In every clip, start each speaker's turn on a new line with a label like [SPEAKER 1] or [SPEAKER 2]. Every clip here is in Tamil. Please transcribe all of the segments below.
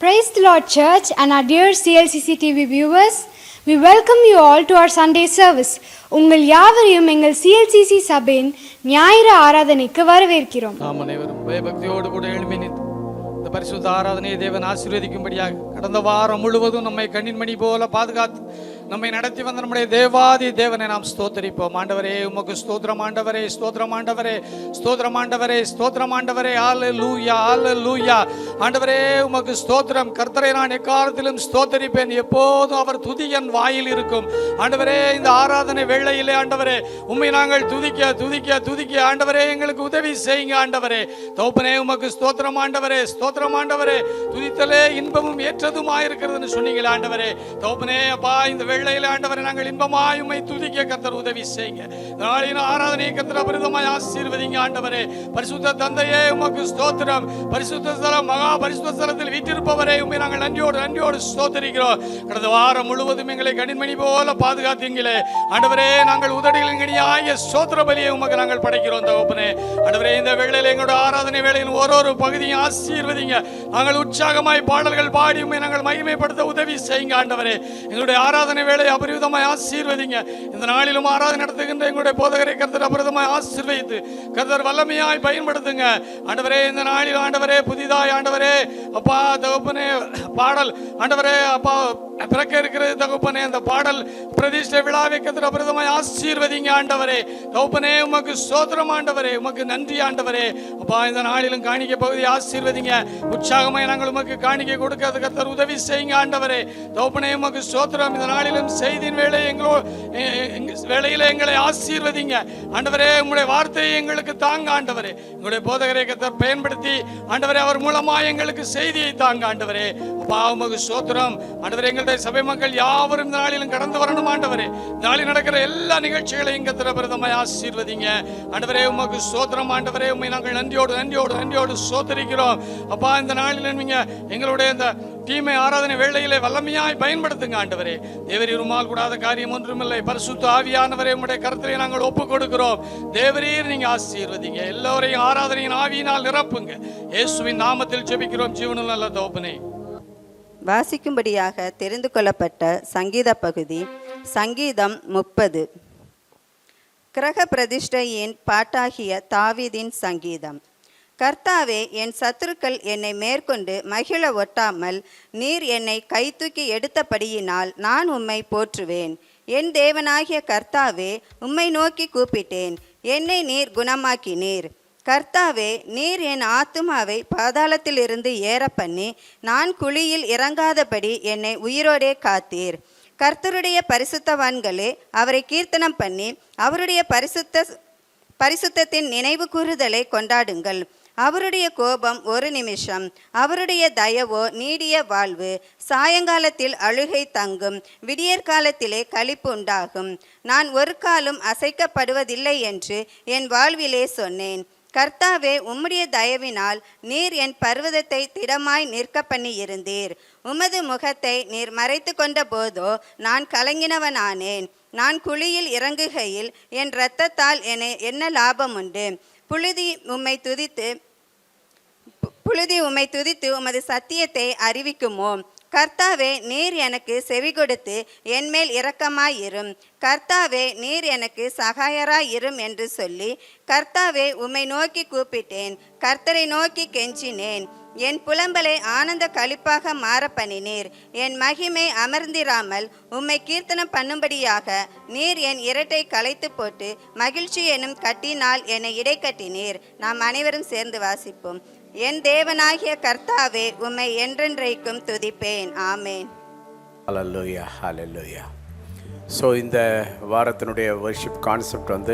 [SPEAKER 1] Praise the Lord Church and our dear CLCC TV viewers. We welcome you all to our Sunday service. உங்கள் யாவரையும் எங்கள் CLCC சபையின் ஞாயிறு ஆராதனைக்கு வரவேற்கிறோம்.
[SPEAKER 2] நாம் அனைவரும் பயபக்தியோடு கூட எழும்பி நின்று இந்த பரிசுத்த ஆராதனையை தேவன் ஆசீர்வதிக்கும்படியாக கடந்த வாரம் முழுவதும் நம்மை கண்ணின் மணி போல பாதுகாத்து நம்மை நடத்தி வந்த நம்முடைய தேவாதி தேவனை நாம் ஸ்தோத்தரிப்போம். ஆண்டவரே உமக்கு ஸ்தோத்திரம், ஆண்டவரே ஸ்தோத்திரம், ஆண்டவரே ஸ்தோத்திரம், ஆண்டவரே ஸ்தோத்திரம், ஆண்டவரே ஹல்லேலூயா ஹல்லேலூயா. ஆண்டவரே உமக்கு ஸ்தோத்திரம். கர்த்தரை நான் எக்காலத்திலும் ஸ்தோத்தரிப்பேன், எப்போதும் அவர் துதி என் வாயில் இருக்கும். ஆண்டவரே இந்த ஆராதனை வேளையிலே ஆண்டவரே உம்மை நாங்கள் துதிக்க துதிக்க துதிக்க ஆண்டவரே எங்களுக்கு உதவி செய்யுங்க. ஆண்டவரே தகப்பனே உமக்கு ஸ்தோத்திரம், ஆண்டவரே ஸ்தோத்திரம், ஆண்டவரே துதித்தலே இன்பமும் ஏற்றதுமாயிருக்கிறதுன்னு சொன்னீங்களே ஆண்டவரே. தகப்பனே அப்பா இந்த வேளையிலே ஆண்டவரே நாங்கள் இன்பமாய் உம்மை துதிக்க கர்த்தர் உதவி செய்யுங்க. நாளின் ஆராதனையை கர்த்தர் அபரிதமாய் ஆசீர்வதிங்க. ஆண்டவரே பரிசுத்த தந்தையே உமக்கு ஸ்தோத்திரம். பரிசுத்த ஸ்தலம் மகா பரிசுத்த ஸ்தலத்தில் வீற்றிருப்பவரே உம்மை நாங்கள் நன்றியோடு ஸ்தோத்தரிக்கிறோம். கடந்த வாரம் முழுவதும் எங்களை கண்ணின்மணி போல பாதுகாத்தீங்களே ஆண்டவரே. நாங்கள் உதடுகளின் கனியாகிய ஸ்தோத்திர பலியை உமக்கு நாங்கள் படைக்கிறோம் தகப்பனே. ஆண்டவரே இந்த வேளையில எங்களோட ஆராதனை வேளையின் ஒரு பகுதியும் ஆசீர்வதிங்க. நாங்கள் உற்சாகமாய் பாடல்கள் பாடி உம்மை நாங்கள் மகிமைப்படுத்த உதவி செய்யுங்க. ஆண்டவரே எங்களுடைய ஆராதனை வேலை அபரிதமாய் ஆசீர்வதிங்க. இந்த நாளிலும் ஆராதனை நடத்துகின்ற எங்களுடைய போதகரை கர்த்தர் அபரிதமாய் ஆசீர்வதித்து கர்த்தர் வல்லமையாய் பயன்படுத்துங்க. ஆண்டவரே இந்த நாளில் ஆண்டவரே புதிதாய் ஆண்டவரே அப்பா தகப்பனே பாடல் ஆண்டவரே அப்பா பிறக்க இருக்கிறது தகப்பனே. அந்த பாடல் பிரதிஷ்டை விழாவை கர்த்தர் அபரிதமாய் ஆசீர்வதிங்க. ஆண்டவரே தகப்பனே உமக்கு ஸ்தோத்திரம், ஆண்டவரே உமக்கு நன்றி. ஆண்டவரே அப்பா இந்த நாளிலும் காணிக்கை பகுதியை ஆசீர்வதிங்க. உற்சாகமாய் நாங்கள் உமக்கு காணிக்கை கொடுக்க கர்த்தர் உதவி செய்யுங்க. ஆண்டவரே தகப்பனே உமக்கு ஸ்தோத்திரம். இந்த நாளிலும் செய்தியின் வேளையில எங்களை ஆசீர்வதிங்க. ஆண்டவரே உங்களுடைய வார்த்தையை எங்களுக்கு தாங்க. ஆண்டவரே உங்களுடைய போதகரை கர்த்தர் பயன்படுத்தி ஆண்டவரே அவர் மூலமா எங்களுக்கு செய்தியை தாங்க. ஆண்டவரே அப்பா உமக்கு ஸ்தோத்திரம். ஆண்டவரே எங்களுடைய சபை மக்கள் யாவரும் இந்த நாளிலும் கடந்து வரணும். ஆண்டவரே நாளில் நடக்கிற எல்லா நிகழ்ச்சிகளையும் கர்த்தர் அபரிதமாய் ஆசீர்வதிங்க. ஆண்டவரே உமக்கு ஸ்தோத்திரம். ஆண்டவரே உம்மை நாங்கள் நன்றியோடு ஸ்தோத்தரிக்கிறோம். அப்பா இந்த நாளில் நீங்க எங்களுடைய இந்த தீமை ஆராதனை வேளையிலே வல்லமையாய் பயன்படுத்துங்க. ஆண்டவரே தேவரீர் உம்மால் கூடாத காரியம் ஒன்றுமில்லை. பரிசுத்த ஆவியானவரே உம்முடைய கரத்திலே நாங்கள் ஒப்புக் கொடுக்கிறோம். தேவரீர் நீங்க ஆசீர்வதிங்க. எல்லோரையும் ஆராதனையின் ஆவியினால் நிரப்புங்க. இயேசுவின் நாமத்தில் ஜெபிக்கிறோம் ஜீவனுள்ள நல்ல தகப்பனே.
[SPEAKER 3] வாசிக்கும்படியாக தெரிந்து கொள்ளப்பட்ட சங்கீத பகுதி சங்கீதம் 30. கிரக பிரதிஷ்டையின் பாட்டாகிய தாவீதின் சங்கீதம். கர்த்தாவே என் சத்துருக்கள் என்னை மேற்கொண்டு மகிழ ஒட்டாமல் நீர் என்னை கைதூக்கி எடுத்தபடியினால் நான் உம்மை போற்றுவேன். என் தேவனாகிய கர்த்தாவே உம்மை நோக்கி கூப்பிட்டேன், என்னை நீர் குணமாக்கினீர். கர்த்தாவே நீர் என் ஆத்துமாவை பாதாளத்திலிருந்து ஏற பண்ணி நான் குழியில் இறங்காதபடி என்னை உயிரோடே காத்தீர். கர்த்தருடைய பரிசுத்தவான்களே அவரை கீர்த்தனம் பண்ணி அவருடைய பரிசுத்தத்தின் நினைவு கூறுதலை கொண்டாடுங்கள். அவருடைய கோபம் ஒரு நிமிஷம், அவருடைய தயவோ நீடிய வாழ்வு. சாயங்காலத்தில் அழுகை தங்கும், விடியற்காலத்திலே களிப்பு உண்டாகும். நான் ஒரு காலும் அசைக்கப்படுவதில்லை என்று என் வாழ்விலே சொன்னேன். கர்த்தாவே உம்முடைய தயவினால் நீர் என் பர்வதத்தை திடமாய் நிற்க பண்ணி இருந்தீர். உமது முகத்தை நீர் மறைத்து கொண்ட போதோ நான் கலங்கினவனானேன். நான் குழியில் இறங்குகையில் என் இரத்தத்தால் என்ன லாபம் உண்டு? புழுதி உம்மை துதித்து உமது சத்தியத்தை அறிவிக்குமோ? கர்த்தாவே நீர் எனக்கு செவி கொடுத்து என்மேல் இரக்கமாயிரும். கர்த்தாவே நீர் எனக்கு சகாயராயிரும் என்று சொல்லி கர்த்தாவே உம்மை நோக்கி கூப்பிட்டேன். கர்த்தரை நோக்கி கெஞ்சினேன். என் புலம்பலை ஆனந்த களிப்பாக மாற பண்ணினீர். என் மகிமை அமர்ந்திராமல் உம்மை கீர்த்தனம் பண்ணும்படியாக நீர் என் இரட்டை களைத்து போட்டு மகிழ்ச்சி எனும் கட்டினால் என்னை இடை கட்டினீர். நாம் அனைவரும் சேர்ந்து வாசிப்போம். என் தேவனாகிய கர்த்தாவே உம்மை என்றென்றைக்கும் துதிப்பேன். ஆமேன்.
[SPEAKER 4] ஹல்லேலூயா ஹல்லேலூயா. ஸோ இந்த வாரத்தினுடைய worship concept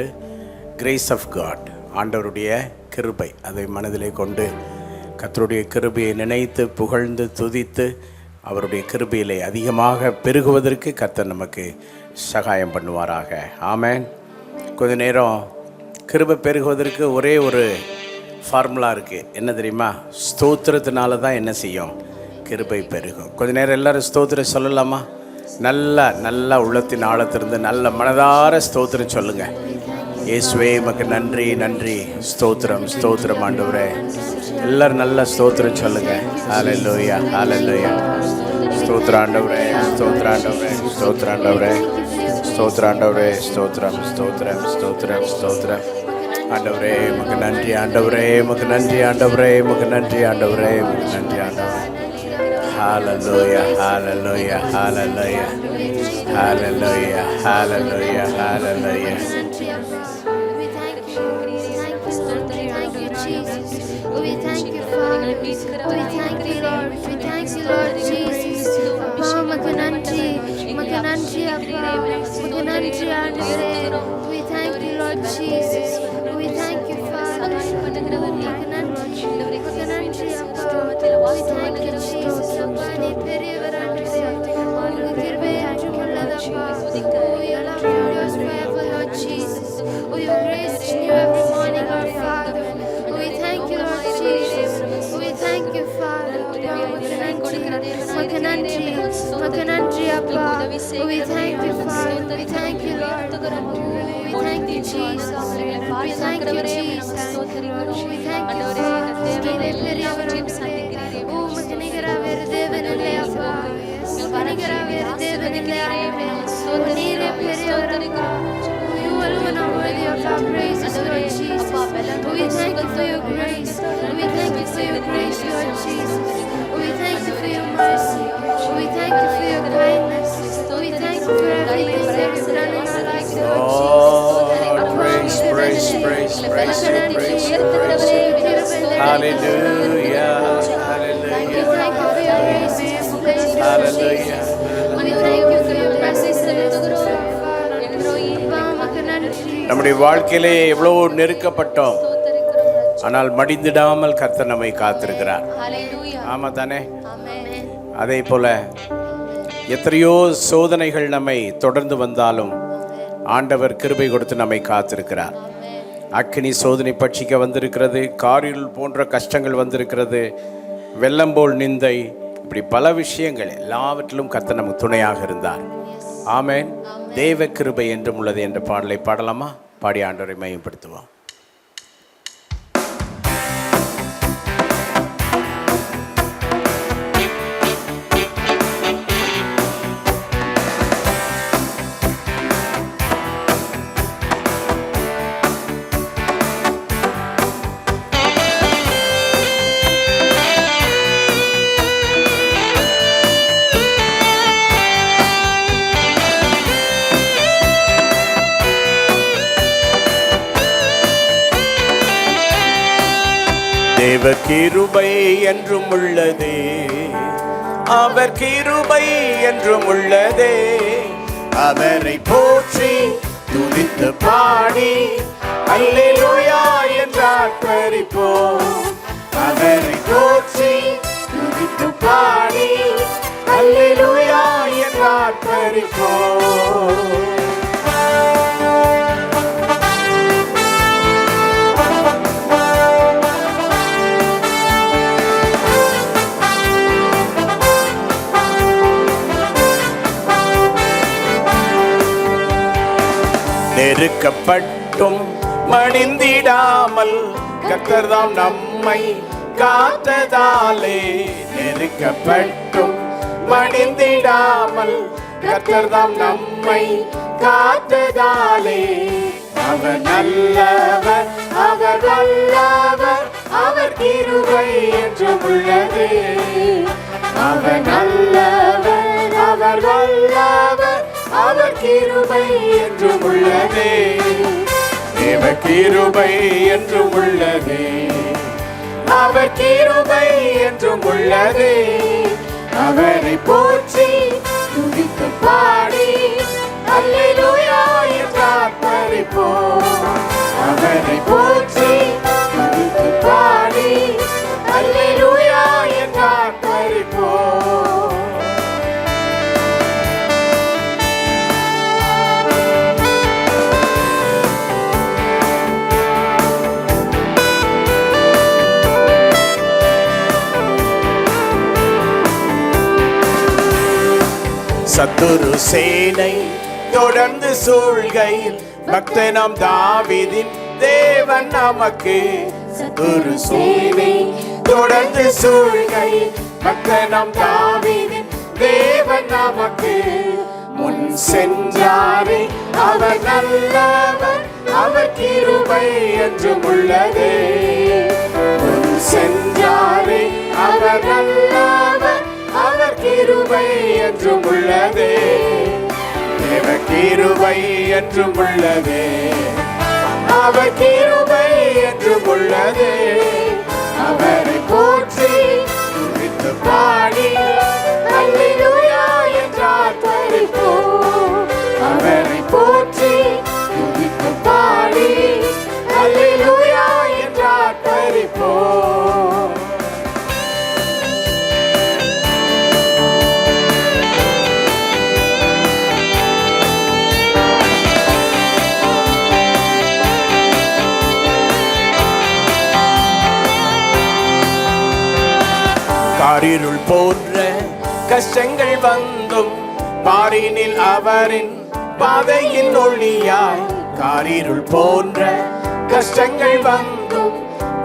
[SPEAKER 4] grace of God, ஆண்டவருடைய கிருபை. அதை மனதிலே கொண்டு கர்த்தருடைய கிருபையை நினைத்து புகழ்ந்து துதித்து அவருடைய கிருபையிலே அதிகமாக பெருகுவதற்கு கர்த்தர் நமக்கு சகாயம் பண்ணுவாராக. ஆமேன். கொஞ்ச நேரம் கிருபை பெருகுவதற்கு ஒரே ஒரு ஃபார்முலா இருக்குது. என்ன தெரியுமா? ஸ்தோத்திரத்தினால தான் என்ன செய்யும்? கிருபை பெருகும். கொஞ்ச நேரம் எல்லோரும் ஸ்தோத்திரம் சொல்லலாமா? நல்லா உள்ளத்தின் ஆழத்திலிருந்து நல்ல மனதார ஸ்தோத்திரம் சொல்லுங்கள். இயேசுவே உமக்கு நன்றி நன்றி. ஸ்தோத்திரம் ஆண்டவரே. எல்லாரும் நல்ல ஸ்தோத்திரம் சொல்லுங்க. ஹalleluya ஹalleluya. ஸ்தோத்திர ஆண்டவரே, ஸ்தோத்திர ஆண்டவரே, ஸ்தோத்திர ஆண்டவரே, ஸ்தோத்திர ஆண்டவரே, ஸ்தோத்திரம் ஸ்தோத்திரம் ஸ்தோத்திரம் ஸ்தோத்திரம். ஆண்டவரே உமக்கு நன்றி, ஆண்டவரே உமக்கு நன்றி, ஆண்டவரே உமக்கு நன்றி, ஆண்டவரே உமக்கு நன்றி, ஆண்டவரே. ஹalleluya ஹalleluya ஹalleluya ஹalleluya ஹalleluya ஹalleluya.
[SPEAKER 5] We thank you, Father. We thank you, Lord. We thank you, Lord Jesus. Makananji, Makananji, Abba, Makananji, Adonai. We thank you, Lord Jesus. We thank you, Father. Makananji, Makananji, Abba. We thank you, Jesus. Abba, ni periyavaru Adonai. Unga kirbai என்றுமுள்ளதப்பா. Your love endures forever, Lord Jesus. Your grace is new every morning, our Father. We thank you, Lord Jesus. We thank you, Father. Makananji, Makananji, Abba. We thank you, Father. We thank you, Lord. We thank you, Jesus. We thank you, Jesus. We thank you, Father. Oh, Makanigara Verdevanile, Abba. Makanigara Verdevanile, Abba. Nire Periyavaru. You alone are worthy of our praises, Lord Jesus. We thank you for your grace. We thank you for your grace, Lord Jesus. We thank you for your mercy. We thank you for your kindness. We thank you for everything that you've done in our lives, Lord
[SPEAKER 4] Oh, praise, praise, praise, praise you, praise you, praise you. Hallelujah, hallelujah.
[SPEAKER 5] We thank you for your grace.
[SPEAKER 4] Hallelujah.
[SPEAKER 5] We thank you for your mercy.
[SPEAKER 4] நம்முடைய வாழ்க்கையிலே எவ்வளோ நெருக்கப்பட்டோம், ஆனால் மடிந்திடாமல் கர்த்தர் நம்மை காத்திருக்கிறார். ஆமா தானே? அதே போல எத்தனையோ சோதனைகள் நம்மை தொடர்ந்து வந்தாலும் ஆண்டவர் கிருபை கொடுத்து நம்மை காத்திருக்கிறார். அக்கினி சோதனை பட்சிக்க வந்திருக்கிறது, காரிருள் போன்ற கஷ்டங்கள் வந்திருக்கிறது, வெள்ளம் போல் நிந்தை, இப்படி பல விஷயங்கள் எல்லாவற்றிலும் கர்த்தர் நமக்கு துணையாக இருந்தார். ஆமென். தேவ கிருபை என்றும் உள்ளது என்ற பாடலை பாடலாமா? பாடி ஆண்டவரை மையப்படுத்துவோம். தேவ கிருபை என்றும் உள்ளதே, அவர் கிருபை என்றும் உள்ளதே. அவரை போற்றி துதித்து பாடி அல்லேலூயா என்று ஆர்ப்பரிப்போம். அவரை போற்றி துதித்து பாடி அல்லேலூயா என்று ஆர்ப்பரிப்போம். நெருக்கப்பட்டும் மடிந்திடாமல் கர்த்தர்தாம் நம்மை காத்ததாலே. நெருக்கப்பட்டும் மடிந்திடாமல் கர்த்தர்தாம் நம்மை காத்ததாலே. அவர் நல்லவர், அவர் வல்லவர், அவர் கிருபை என்றும் உள்ளதே. அவர் நல்லவர், அவர் வல்லவர், அவர் கிருபை என்றும் உள்ளதே. தேவ கிருபை என்றும் உள்ளதே, அவர் கிருபை என்றும் உள்ளதே. அவரை போற்றி துதித்து பாடி அல்லேலூயா என்று ஆர்ப்பரிப்போம். அவரை போற்றி துதித்து பாடி அல்லேலூயா என்று ஆர்ப்பரிப்போம். சத்துரு சேனை தொடர்ந்து சூழ்கையில் பக்தனாம் தாவீதின் தேவன் நமக்கு. சத்துரு சேனை தொடர்ந்து சூழ்கையில் பக்தனாம் தாவீதின் தேவன் நமக்கு முன் சென்றாரே. அவர் நல்லவர், அவர் கிருபை என்றும் உள்ளதே. முன் சென்றாரே, அவர் நல்லவர், அவர் கிருபை என்றும் உள்ளதே. தேவ கிருபை என்றும் உள்ளதே. அவர் கிருபை என்றும் உள்ளதே. அவரை போற்றி துதித்து பாடி அல்லேலூயா என்றார் பரிபூர்ண. அவரை போற்றி துதித்து பாடி அல்லேலூயா என்றார் பரிபூர்ண. காரிருள் போன்ற கஷ்டங்கள் வந்தும் பாரினில் அவரின் பாதையின் ஒளியாய். காரிருள் போன்ற கஷ்டங்கள் வந்தும்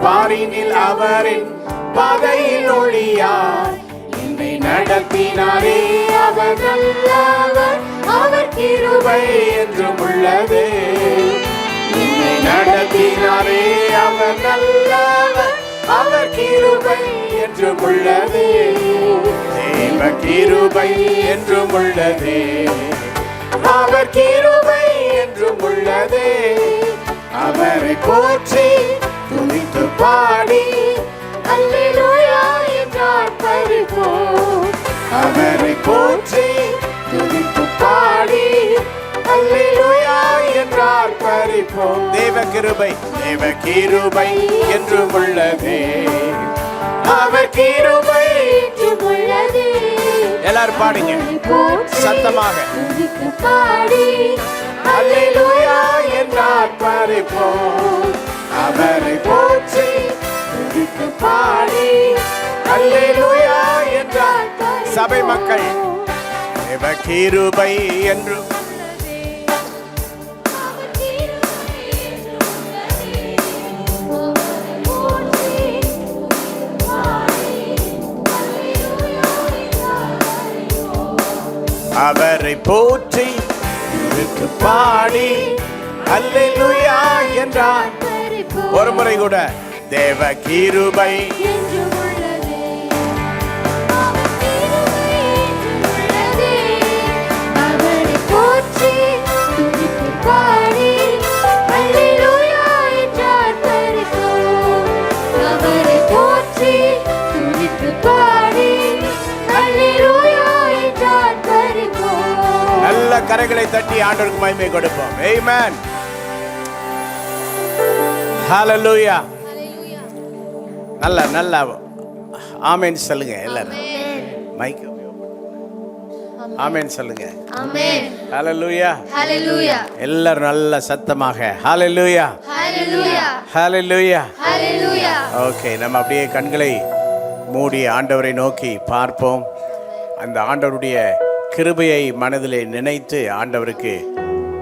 [SPEAKER 4] பாரினில் அவரின் பாதையின் ஒளியாய். என்னை நடத்தினாரே, அவர் நல்லவர், அவர் கிருபை என்றும் உள்ளதே. என்னை நடத்தினாரே, அவர் நல்லவர், அவர் கிருபை என்றும் உள்ளதே. தேவ கிருபை என்றும் உள்ளதே. அவர் கிருபை என்றும் உள்ளதே. அவரை போற்றி துதித்து பாடி அல்லேலூயா என்றார் பரிபூர்ண. அவரை போற்றி துதித்து பாடி அல்லேலூயா என்றார் பரிபூர்ண. தேவ கிருபை, தேவ கிருபை என்றும் உள்ளதே. அவர் கிருபை என்றும் உள்ளதே. எல்லாரும் பாடுங்க சத்தமாக. பாடி அல்லேலூயா என்றார் பரிபூர்ண. அவரை போற்றி துதித்து பாடி அல்லேலூயா என்றார். சபை மக்கள், தேவ கிருபை என்றும் அவரை போற்றி துதித்து பாடி அல்லேலூயா என்றார். ஒரு முறை கூட தேவ கிருபை
[SPEAKER 5] அவரை போற்றி துதித்து பாடி அல்லேலூயா என்றார் பரிபூர்ண. அவரை போற்றி துதித்து பாடி அல்லேலூயா என்றார் பரிபூர்ண.
[SPEAKER 4] நல்ல கரைகளை தட்டி ஆண்டவருக்கு மகிமை கொடுப்போம். ஆமென். ஹalleluya. நல்ல நல்ல ஆமென் சொல்லுங்க எல்லாரும். மைக் ஆமென் சொல்லுங்க.
[SPEAKER 5] ஆமென்.
[SPEAKER 4] ஹalleluya.
[SPEAKER 5] ஹalleluya.
[SPEAKER 4] எல்லாரும் நல்ல சத்தமாக ஹalleluya.
[SPEAKER 5] ஹalleluya.
[SPEAKER 4] ஹalleluya.
[SPEAKER 5] ஹalleluya.
[SPEAKER 4] ஓகே, நம்ம அப்படியே கண்களை மூடி ஆண்டவரை நோக்கி பார்ப்போம். அந்த ஆண்டவருடைய கிருபையை மனதிலே நினைத்து ஆண்டவருக்கு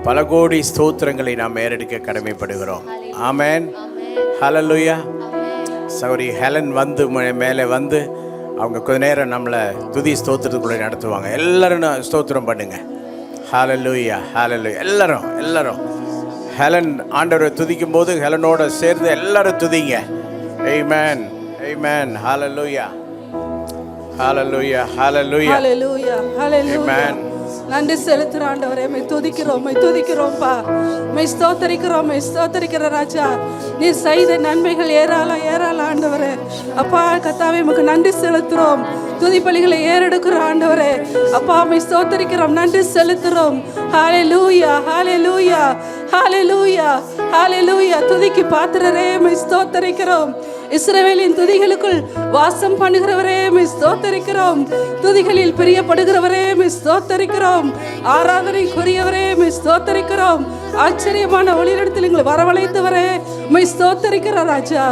[SPEAKER 4] பல கோடி ஸ்தோத்திரங்களை நாம் ஏறெடுக்க கடமைப்படுகிறோம். ஆமென். ஹalleluya. சௌரி ஹெலன் வந்து மேலே வந்து அவங்க கொஞ்ச நேரம் நம்மளை துதி ஸ்தோத்திரத்துக்குள்ளே நடத்துவாங்க. எல்லாரும் ஸ்தோத்திரம் பண்ணுங்க. ஹalleluya. ஹalleluya. எல்லாரும் ஹெலன் ஆண்டவரை துதிக்கும் போது ஹெலனோட சேர்ந்து எல்லாரும் துதிங்க. ஆமென். ஆமென். ஹalleluya. ஹalleluya. ஹalleluya.
[SPEAKER 6] ஹalleluya. ஹalleluya.
[SPEAKER 4] ஆமென்.
[SPEAKER 6] நன்றி செலுத்துறோம் ஆண்டவரே. மை துதிக்கிறோம்ப்பா. மை ஸ்தோத்தரிக்கிற ராஜா. நீ செய்த நன்மைகள் ஏராளம் ஆண்டவரே. அப்பா கர்த்தாவே உமக்கு நன்றி செலுத்துறோம். துதிப்பலிகளை ஏறெடுக்கிறோம் ஆண்டவரே. அப்பா மை ஸ்தோத்தரிக்கிறோம், நன்றி செலுத்துறோம். ஹalleluya. ஹalleluya. ஹalleluya. ஹalleluya. துதிக்கு பாத்திரரே மை ஸ்தோத்தரிக்கிறோம். இஸ்ரவேலின் துதிகளுக்குள் வாசம் பண்ணுகிறவரே மை ஸ்தோத்தரிக்கிறோம். துதிகளில் பிரியப்படுகிறவரே மை ஸ்தோத்தரிக்கிறோம். ஆராதனைக்குரியவரே மை ஸ்தோத்தரிக்கிறோம். ஆச்சரியமான ஒளியிடத்தில் எங்களை வரவழைத்தவரே மை ஸ்தோத்தரிக்கிற ராஜா.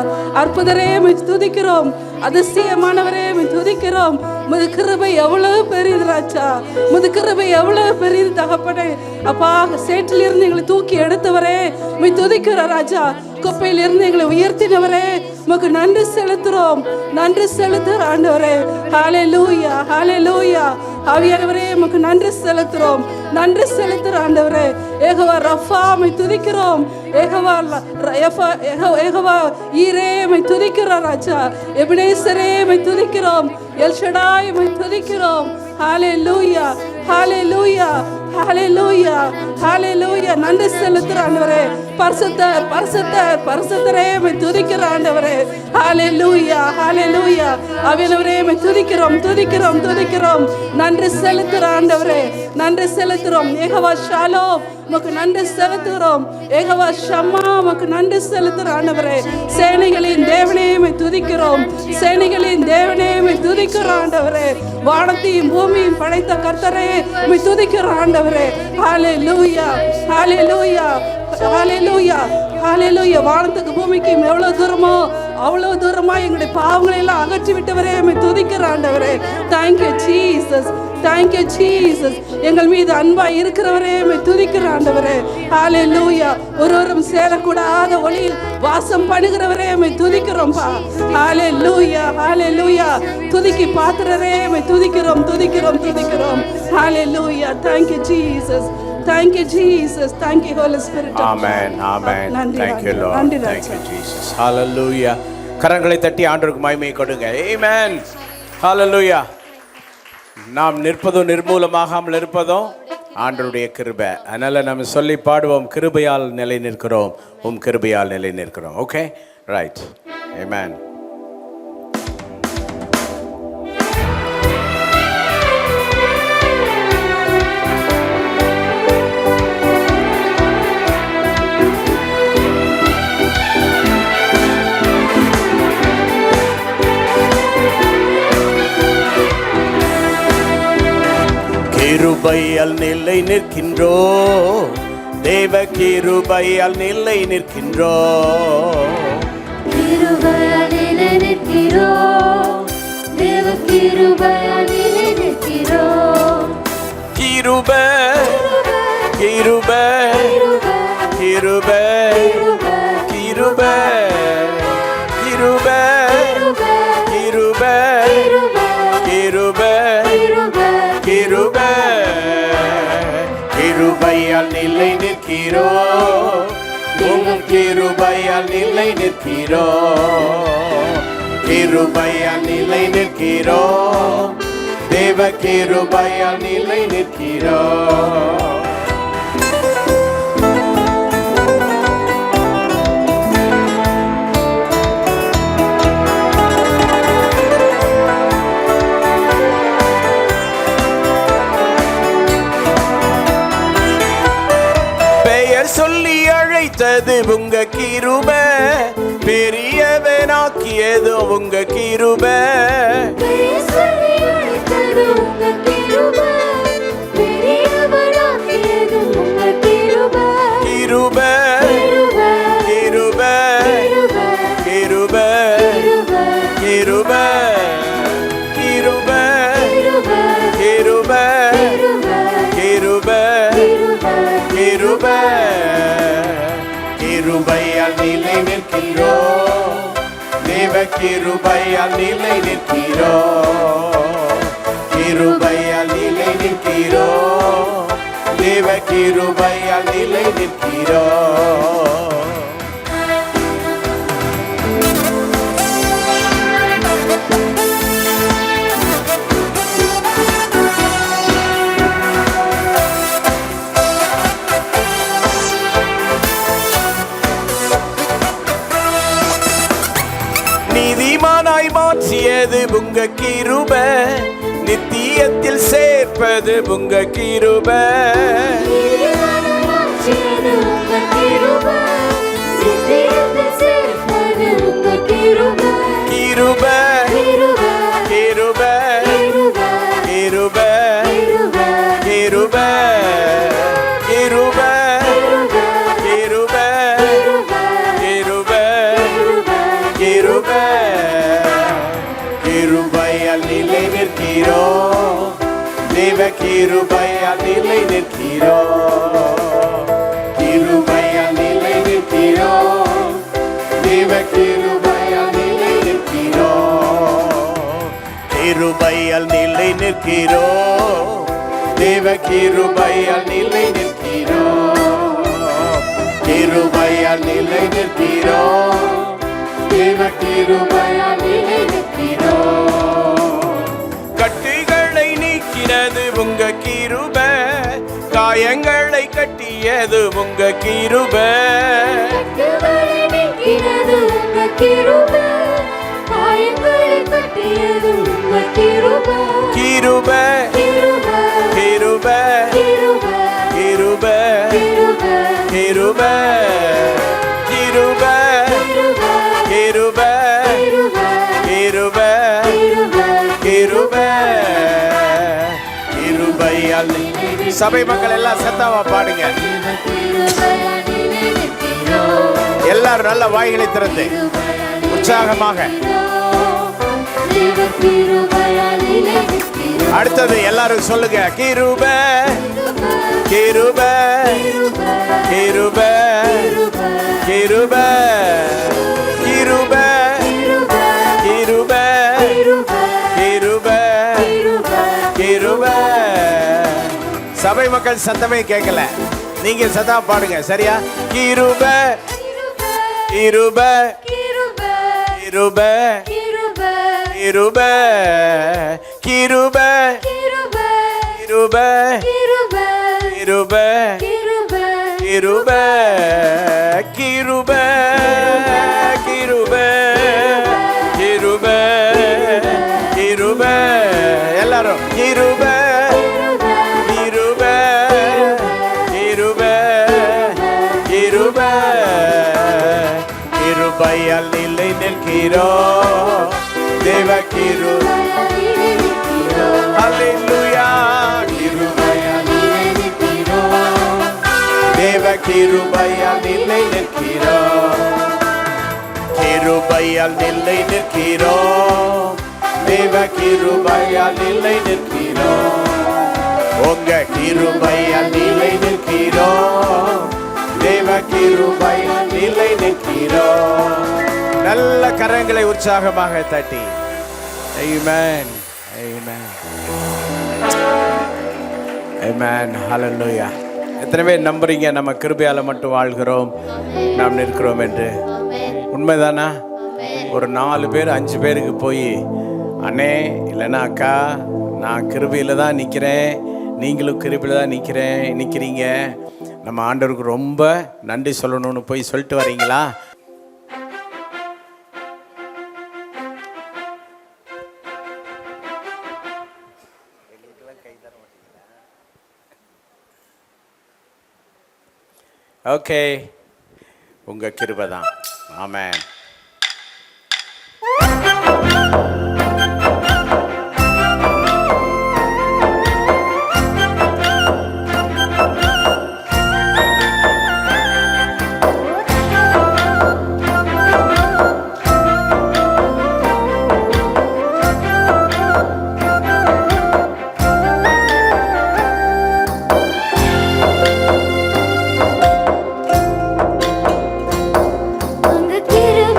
[SPEAKER 6] அற்புதரே மை துதிக்கிறோம். அதிசயமானவரே மை துதிக்கிறோம். முது கிருபை எவ்வளவு பெரியது ராஜா. முது கிருபை எவ்வளவு பெரியது தகப்பனே. அப்பா சேற்றிலிருந்து எங்களை தூக்கி எடுத்தவரே மை துதிக்கிற ராஜா. குப்பையிலிருந்து எங்களை உயர்த்தினவரே உமக்கு நன்றி செலுத்துறோம், நன்றி செலுத்துற ஆண்டவரே. ஹalleluya, ஹalleluya. ஆவியானவரே உமக்கு நன்றி செலுத்துறோம், நன்றி செலுத்துற ஆண்டவரே. யெகோவா ரஃபா மை துதிக்கிறோம், யெகோவா ஈரே மை துதிக்கிறோம் ராஜா. எபினேசரே மை துதிக்கிறோம், எல்ஷடாய் மை துதிக்கிறோம். ஹalleluya, ஹalleluya, ஹalleluya, ஹalleluya. நன்றி செலுத்துற ஆண்டவரே. பரிசுத்தர் பரிசுத்தர் பரிசுத்தரே மை துதிக்கிற ஆண்டவரே. ஹalleluya, ஹalleluya. ஆவியானவரே மை துதிக்கிறோம், துதிக்கிறோம், துதிக்கிறோம். நன்றி செலுத்துற ஆண்டவரே, நன்றி செலுத்துறோம். யெகோவா ஷாலோம் உமக்கு நன்றி செலுத்துகிறோம். யெகோவா ஷம்மா உமக்கு நன்றி செலுத்துற ஆண்டவரே. சேனைகளின் தேவனே மை துதிக்கிறோம், சேனைகளின் தேவனே மை துதிக்கிற ஆண்டவரே. வானத்தையும் பூமியும் படைத்த கர்த்தரே மை துதிக்கிற ஆண்டவரே. ஹalleluya, ஹalleluya, ஹalleluya, ஹalleluya. வானத்துக்கு பூமிக்கும் எவ்வளவு தூரமோ அவ்வளவு தூரமா எங்களுடைய பாவங்களை எல்லாம் அகற்றி விட்டவரே மை துதிக்கிற ஆண்டவரே. Thank you Jesus, thank you Jesus. எங்கள் மீது அன்பா இருக்கிறவரே மை துதிக்கிற ஆண்டவரே. ஹalleluya. ஒருவரும் சேரக்கூடாத ஒளியில் வாசம் பண்ணுகிறவரே மை துதிக்கிறோம்பா. ஹalleluya, ஹalleluya. துதிக்கி பாத்திரரே மை துதிக்கிறோம், துதிக்கிறோம், துதிக்கிறோம். ஹalleluya. Thank you Jesus, thank you Jesus, thank you Holy Spirit.
[SPEAKER 4] Amen, amen. Thank you Lord,
[SPEAKER 6] நன்றி
[SPEAKER 4] thank you Jesus. Hallelujah. கரங்களை தட்டி ஆண்டவருக்கு மகிமையை கொடுங்க. Amen, hallelujah. நாம் நிற்பதும் நிர்மூலமாகாமல் இருப்பதும் ஆண்டவருடைய கிருபை. அதனால நம்ம சொல்லி பாடுவோம், கிருபையால் நிலை நிற்கிறோம், கிருபையால் நிலை நிற்கிறோம். Okay, right. ஆமென். கிருபையால் நிலை நிற்கின்றோ, தேவ கிருபையால் நிலை நிற்கின்றோ,
[SPEAKER 5] கிருபையால் நிலை நிற்கிறோ, தேவ கிருபையால் நிலை நிற்கிறோ.
[SPEAKER 4] கிருபை கிருபை கிருபை கிருபை கிருபை கிருபை கிருபை கிருபை கிருபையால் நிலை நிற்கிறோ, கிருபையால் நிலை நிற்கிறோ, கிருபையால் நிலை நிற்கிறோ, தேவ கிருபையால் நிலை நிற்கிறோ. சொல்லி அழைத்தது உங்க கிருபை, பெரியவனாக்கியது உங்க கிருபை,
[SPEAKER 5] சொல்லி அழைத்தது உங்க கிருபை, பெரியவனாக்கியது உங்க கிருபை, கிருபை கிருபை கிருபை கிருபை கிருபை கிருபை கிருபை கிருபை கிருபையால் நிலை நிற்கிறோ, தேவ கிருபையால் நிலை நிற்கிறோ, கிருபையால் நிலை நிற்கிறோ, தேவ கிருபையால் நிலை நிற்கிறோ. நீதிமானாய் மாற்றியது உங்க கிருபை, நித்தியத்தில் சேர்ப்பது உங்க கிருபை, கிருபை கிருபை கிருபை கிருபை கிருபை கிருபை கிருபை கிருபை கிருபையால் நிலை நிற்கிறோ, தேவ கிருபையால் நிலை நிற்கிறோ, கிருபையால் நிலை நிற்கிறோ, தேவ கிருபையால்
[SPEAKER 4] கிருபையால் நிலை நிற்கிறோம், தேவ கிருபையால் நிலை நிற்கிறோம், கிருபையால் நிலை நிற்கிறோம், தேவ கிருபையால் நிலை நிற்கிறோம். கட்டுகளை நீக்கிறது உங்க கிருபை, காயங்களை கட்டியது உங்க கிருபை, கிருபை கிருபை கிருபை கிருபை கிருபை கிருபை கிருபை கிருபை கிருபையால். சபை மக்கள் எல்லாம் சத்தாவா பாடுங்க. எல்லாரும் நல்ல வாய்களை திறந்து உற்சாகமாக. அடுத்தது எல்லாரும் சொல்லுங்க. கிருபை கிருபை கிருபை கிருபை கிருபை கிருபை கிருபை கிருபை. சபை மக்கள் சத்தமே கேட்கல, நீங்க சத்தா பாடுங்க சரியா? கிருபை கிருபை கிருபை கிருபை கிருபை கிருபை கிருபை கிருபை கிருபை கிருபை கிருபை கிருபை. எல்லாரும் கிருபை கிருபை கிருபை கிருபை. கிருபையால் நிலை நிற்கிறோம், தேவ கிருபை. ஹல்லேலூயா. கிருபையால் நிலை நிற்கிறோம், தேவ கிருபையால் நிலை நிற்கிறோம், கிருபையால் நிலை நிற்கிறோம், தேவ கிருபையால் நிலை நிற்கிறோம், உங்க கிருபையால் நிலை நிற்கிறோம், தேவ கிருபையால் நிலை நிற்கிறோம். நல்ல கரங்களை உற்சாகமாக தட்டி ஆமென் ஆமென் ஆமென். ஹல்லேலூயா. எத்தனை பேர் நம்புறீங்க நம்ம கிருபையால மட்டும் வாழ்கிறோம், நாம் நிற்கிறோம் என்று? உண்மைதானா? ஒரு 4 பேர் 5 பேருக்கு போய், அண்ணே இல்லைன்னா அக்கா, நான் கிருபையில் தான் நிற்கிறேன், நீங்களும் கிருபையில் தான் நிற்கிறீங்க, நம்ம ஆண்டவருக்கு ரொம்ப நன்றி சொல்லணும்னு போய் சொல்லிட்டு வரீங்களா? ஓகே, உங்க கிருபை தான். ஆமென்.
[SPEAKER 5] உங்க கிருபை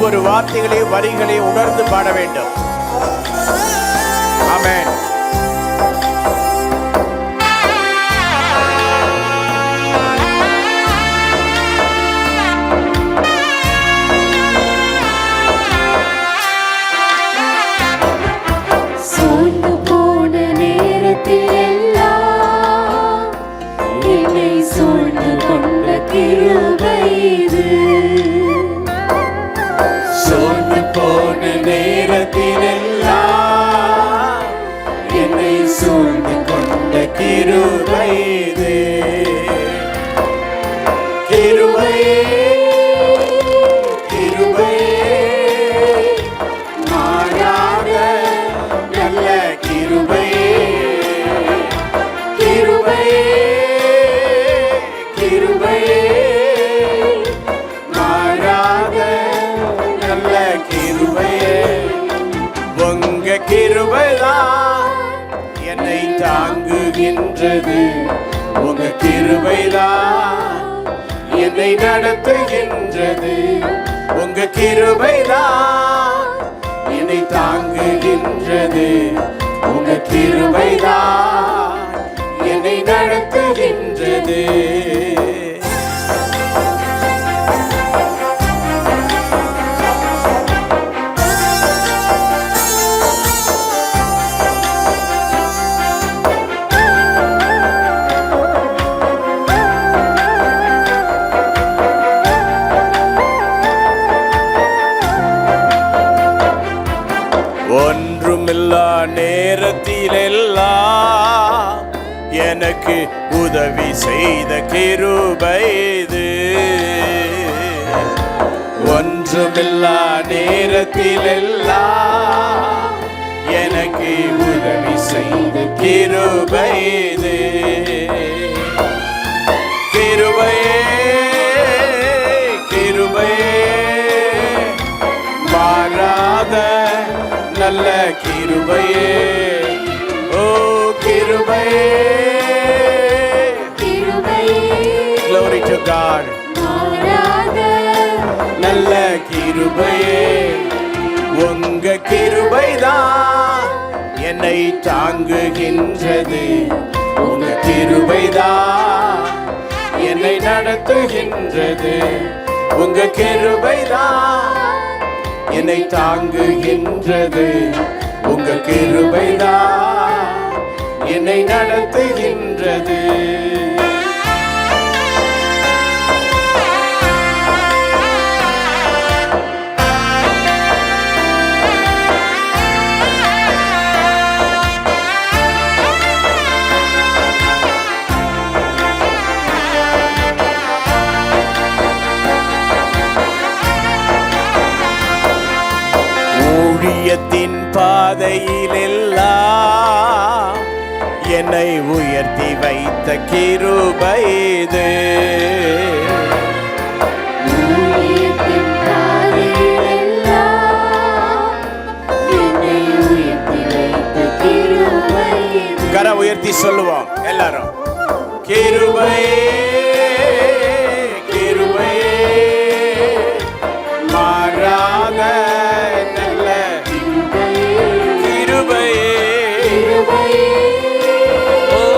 [SPEAKER 4] ஒவ்வொரு வார்த்தைகளையும் வரிகளையும் உணர்ந்து பாட வேண்டும். ஆமென்.
[SPEAKER 5] சோர்ந்து போன நேரத்தில் எல்லாம் என்னை சூழ்ந்து கொண்ட கிருபை இது.
[SPEAKER 4] சோர்ந்து போன நேரத்தில் எல்லாம் என்னை சூழ்ந்து கொண்ட கிருபை இது. கிருபையே, கிருபையே, மாறாத நல்ல கிருபையே. கிருபையே, கிருபையே, மாறாத நல்ல கிருபையே. உங்க கிருபைதான் என்னை தாங்குகின்றது. உங்க கிருபைதான் என்னை நடத்துகின்றது. உங்க கிருபைதான் என்னை தாங்குகின்றது. உங்க கிருபைதான் என்னை நடத்துகின்றது. ஒன்றுமில்லா நேரத்திலெல்லாம் எனக்கு உதவி செய்த கிருபை இது. ஒன்றுமில்லா நேரத்திலெல்லாம் எனக்கு உதவி செய்த கிருபை இது. கிருபையே, கிருபையே, மாறாத நல்ல கிருபையே. ஓ கிருபையே, glory to God. நல்ல கிருபையே. உங்க கிருபைதான் என்னை தாங்குகின்றது. உங்க கிருபைதான் என்னை நடத்துகின்றது. உங்க கிருபைதான் என்னை தாங்குகின்றது. உங்க கிருபைதான் என்னை நடத்துகின்றது. ஊழியத்தின் பாதையிலெல்லாம் என்னை உயர்த்தி வைத்த கிருபை இது.
[SPEAKER 5] ஊழியத்தின் பாதையிலெல்லாம் என்னை உயர்த்தி வைத்த கிருபை இது.
[SPEAKER 4] கர உயர்த்தி சொல்லுவோம் எல்லாரும். கிருபையே, கிருபையே, மாறாத நல்ல கிருபையே. ஓ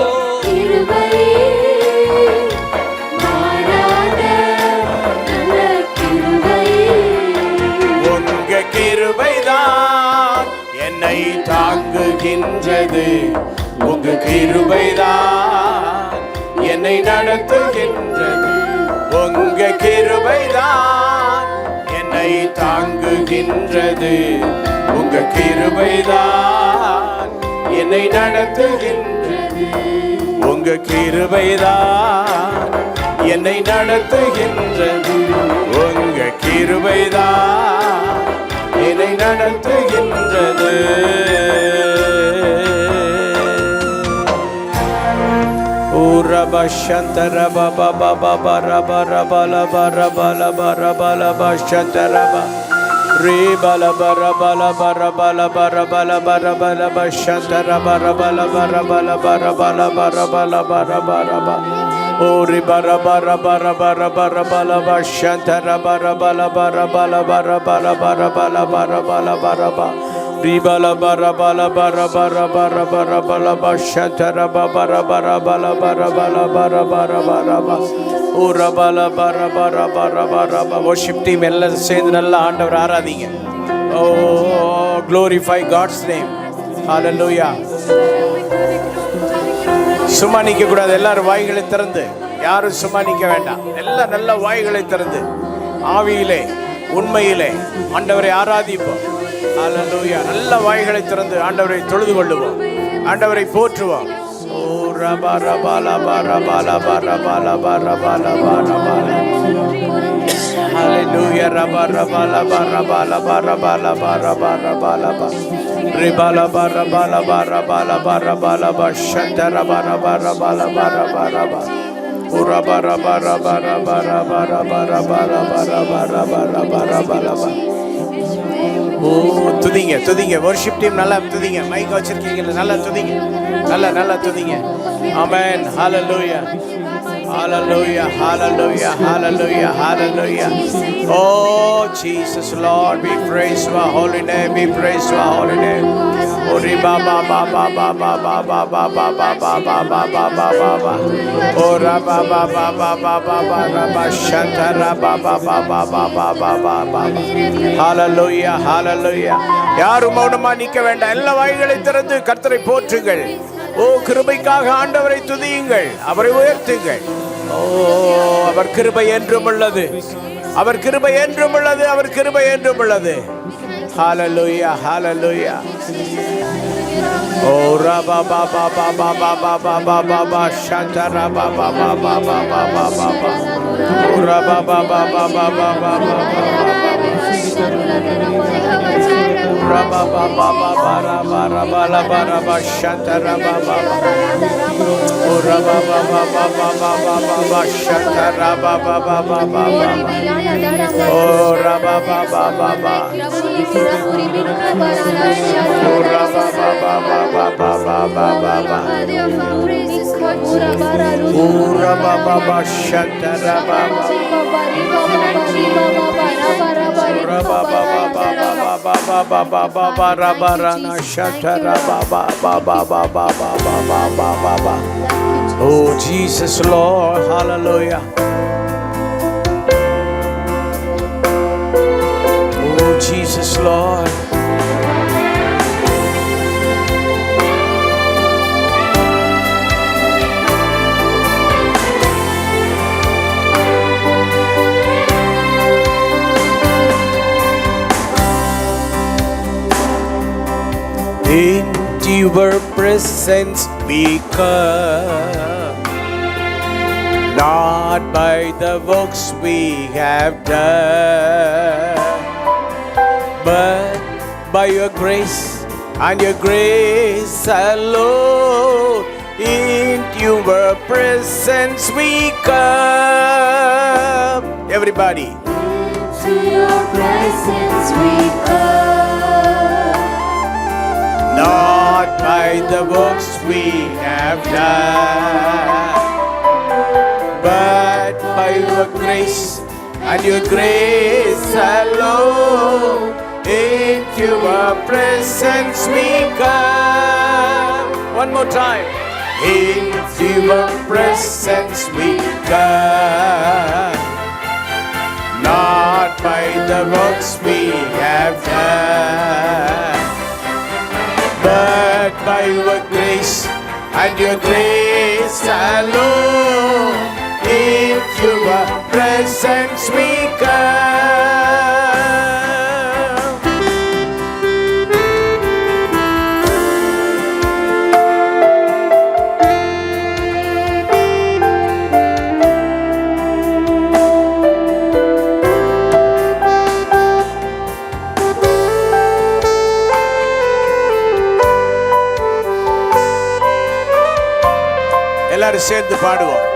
[SPEAKER 4] உங்க கிருபைதான் என்னை தாங்குகின்றது. உங்க கிருபைதான் என்னை நடத்துகின்றது. உங்க கிருபைதான் என்னை தாங்குகின்றது. உங்க கிருபைதான் என்னை நடத்துகின்றது. உங்க கிருபைதான் என்னை நடத்துகின்றது. உங்க கிருபைதான் என்னை நடத்துகின்றது. Uraba shantara baba baba baraba raba laba raba laba raba laba shantaraba re bala bara bala bara bala bara bala bara bala ba shantara bara bala bara bala bara bala bara bala bara bara Ori bara bara bara bara bara bara bara shantara bara bara bara bara bara bara bara bara bara bara bara bara ribala bara bara bara bara bara bara bara bara shantara bara bara bara bara bara bara bara bara bara ora bara bara bara bara bara. Worship team எல்லாம் சேர்ந்து நல்லா ஆண்டவரை ஆராதிங்க. Oh, glorify God's name. Hallelujah. சும்மா நிற்க கூடாது. எல்லாரும் வாய்களை திறந்து, யாரும் சும்மா நிற்க வேண்டாம். எல்லாம் நல்ல வாய்களை திறந்து ஆவியிலே உண்மையிலே ஆண்டவரை ஆராதிப்போம். ஹல்லேலூயா. நல்ல வாய்களை திறந்து ஆண்டவரை தொழுது கொள்ளுவோம், ஆண்டவரை போற்றுவோம். ஓ ரபா ரபா லபா ரபா லபா ரபா லபா ரபா லபா ரபா. ஹல்லேலூயா. ரபா ரபா லபா ரபா லபா ரபா லபா ரபா ரபா லபா ரிபா லபா ரபா லபா ரபா லபா ரபா லபா ஷந்த ரபா ரபா ரபா லபா ரபா ரபா ரபா ரபா ரபா ரபா ரபா ரபா ரபா ரபா ரபா ரபா ரபா ரபா ரபா. ஓ துதிங்க துதிங்க. வர்ஷிப் டீம் நல்லா துதிங்க. மைக் வச்சிருக்கீங்க, நல்லா துதிங்க, நல்லா துதிங்க. ஆமென். ஹல்லேலூயா hallelujah hallelujah hallelujah hallelujah. Oh Jesus Lord, we praise your holy name, we praise your holy name. Ori ba ba ba ba ba ba ba ba ba ba ba ba ba ba ba ba ba ba ora ba ba ba ba ba ba ba ra ba shanta ra ba ba ba ba ba ba ba ba ba. Hallelujah hallelujah. யாரும் மௌனமா நிற்க வேண்டாம். எல்லா வாய்களை திறந்து கர்த்தரை போற்றுங்கள். ஓ கிருபைக்காக ஆண்டவரை துதியுங்கள், அவரை உயர்த்துங்கள். ஓ அவர் கிருபை என்றும் உள்ளது, அவர் கிருபை என்றும் உள்ளது, அவர் கிருபை என்றும் உள்ளது. ஹalleluya hallelujah. ஓ ரபா பா பா பா பா பா பா பா பா பா பா ஷந்த ரபா பா பா பா பா பா பா பா பா ஓ ரபா பா பா பா பா பா பா பா Raba ba ba ba ba raba raba la ba raba shanta raba ba ba. O raba ba ba ba ba ba ba ba ba shanta raba ba ba ba ba ba. O raba ba ba ba ba. O raba ba ba ba ba ba ba ba ba ba. O raba ba ba shanta raba ba. Raba ba ba ba ba ba ba ba ba ba raba rana shanta raba ba ba ba ba ba ba ba ba ba ba. Oh Jesus Lord, hallelujah. Oh Jesus Lord. Into your presence we come, not by the works we have done, but by your grace and your grace alone. Into your presence we come. Everybody.
[SPEAKER 5] Into your presence we come.
[SPEAKER 4] Not by the works we have done, but by your grace and your grace alone. Into your presence we come. One more time. Into your presence we come. Not by the works we have done, but by your grace and your grace alone. Into your presence we come. எல்லாரும் சேர்ந்து பாடுவோம்.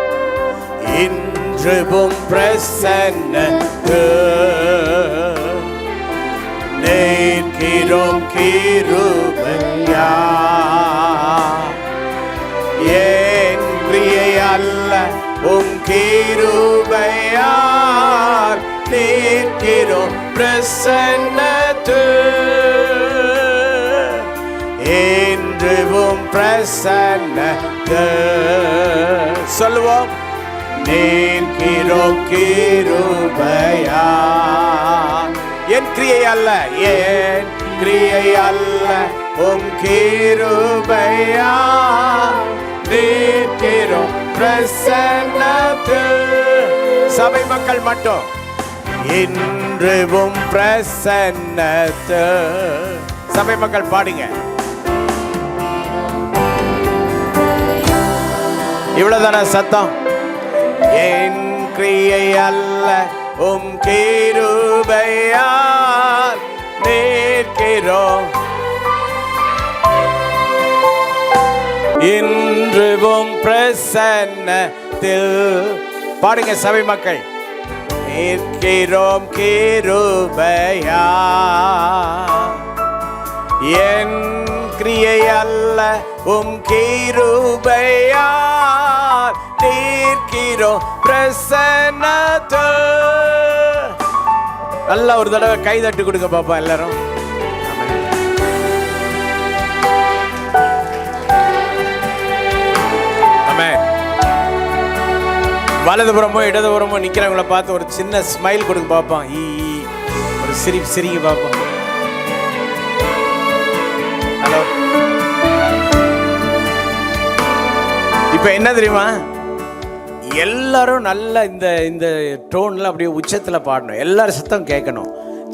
[SPEAKER 4] இன்றும் பிரசன்னத்து நேர்கிறோம் கிருபையா, என் கிரியை அல்ல உம் பிரசன்னத்தில் என்றும் பிரசன்னத்தில் சொல்லுவோம். நிற்கிறோம் கிருபையா, என் கிரியை அல்ல, என் கிரியை அல்ல, உம் கிருபையா. நிற்கிறோம் பிரசன்னத்தில். சபை மக்கள் மட்டும் இன்றும் பிரசன்னத்தில். சபை மக்கள் பாடுங்க. இவ்வளவுதான சத்தம்? என் கிரியை அல்ல, உம் கிருபையால் நிற்கிறோம். இன்றும் பிரசன்னத்தில் பாடுங்க சபை மக்கள். நிற்கிறோம் கிருபையால், என் கிரியை அல்ல, உம் கிருபையால் நிற்கிறோம் பிரசன்னத்தில். நல்லா ஒரு தடவை கை தட்டி கொடுங்க பாப்பா எல்லாரும். வலதுபுறமோ இடதுபுறமோ நிக்கிறவங்களை பார்த்து ஒரு சின்ன ஸ்மைல் கொடுங்க பாப்போம். ஒரு சிரிங்க பாப்போம். ஹலோ. இப்ப என்ன தெரியுமா, எல்லாரும் நல்ல இந்த டோன்ல அப்படியே உச்சத்துல பாடணும். எல்லாரும் சத்தம் கேட்கணும்.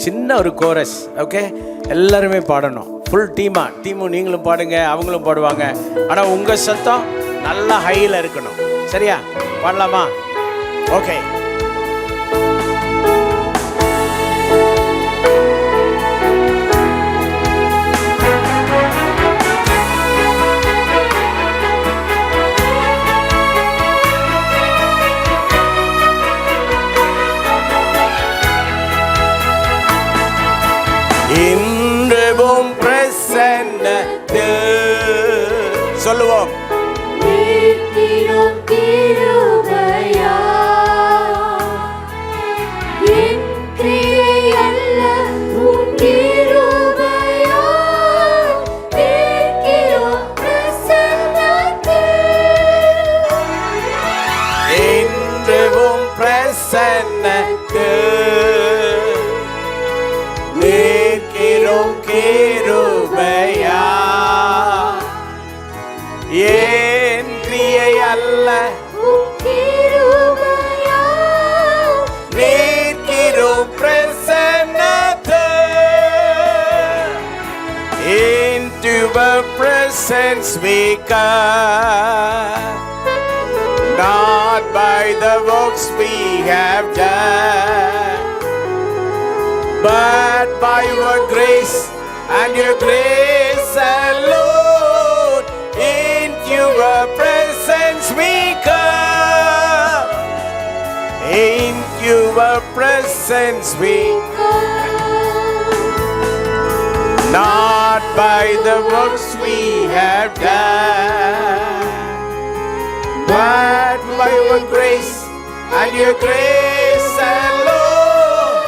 [SPEAKER 4] சின்ன ஒரு கோரஸ். ஓகே, எல்லாருமே பாடணும். ஃபுல் டீமும் நீங்களும் பாடுங்க, அவங்களும் பாடுவாங்க. ஆனா உங்க சத்தம் நல்லா ஹைல இருக்கணும். சரியா? பாடலாமா? ஓகே. இன்றும் பிரசன்னத்தில் சொல்லுவோம். நிற்கிறோம் கிருபையா, என் கிரியை அல்ல, நிற்கிறோம் பிரசன்னத்தில். Into the presence we come, not by the works we have done, but by your grace and your grace alone. Into your presence we come, into your presence we come, not by the works we have done, but by your grace and your grace alone.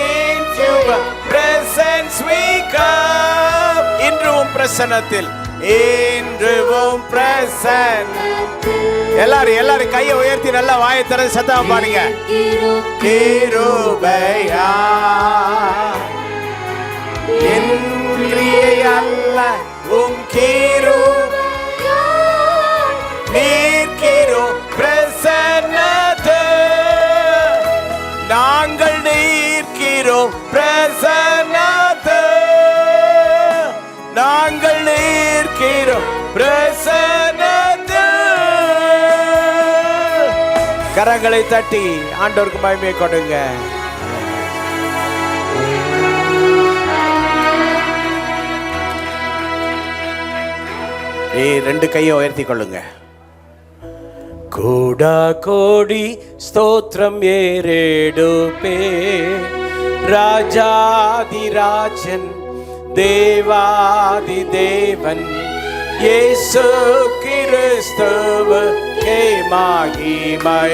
[SPEAKER 4] Into your presence we come. இன்றும் பிரசன்னத்தில், இன்றும் பிரசன்னத்தில். எல்லாரும் கையை உயர்த்தி நல்லா வாயை திறந்து சத்தமா பாடுங்க. கிருபையா, என் கிரியை அல்ல, உம் கிருபையா. நிற்கிறோம் பிரசன்னத்தில், நாங்கள் நிற்கிறோம் பிரசன்னத்தில், நாங்கள் நிற்கிறோம் பிரசன்னத்தில். கரங்களை தட்டி ஆண்டவருக்கு மகிமை கொடுங்க. ரெண்டு கையை உயர்த்தி கொள்ளுங்க. கோடா கோடி ஸ்தோத்திரம் ஏறெடுப்பே, ராஜாதிராஜன் தேவாதி தேவன் இயேசு கிறிஸ்துவுக்கே மகிமை.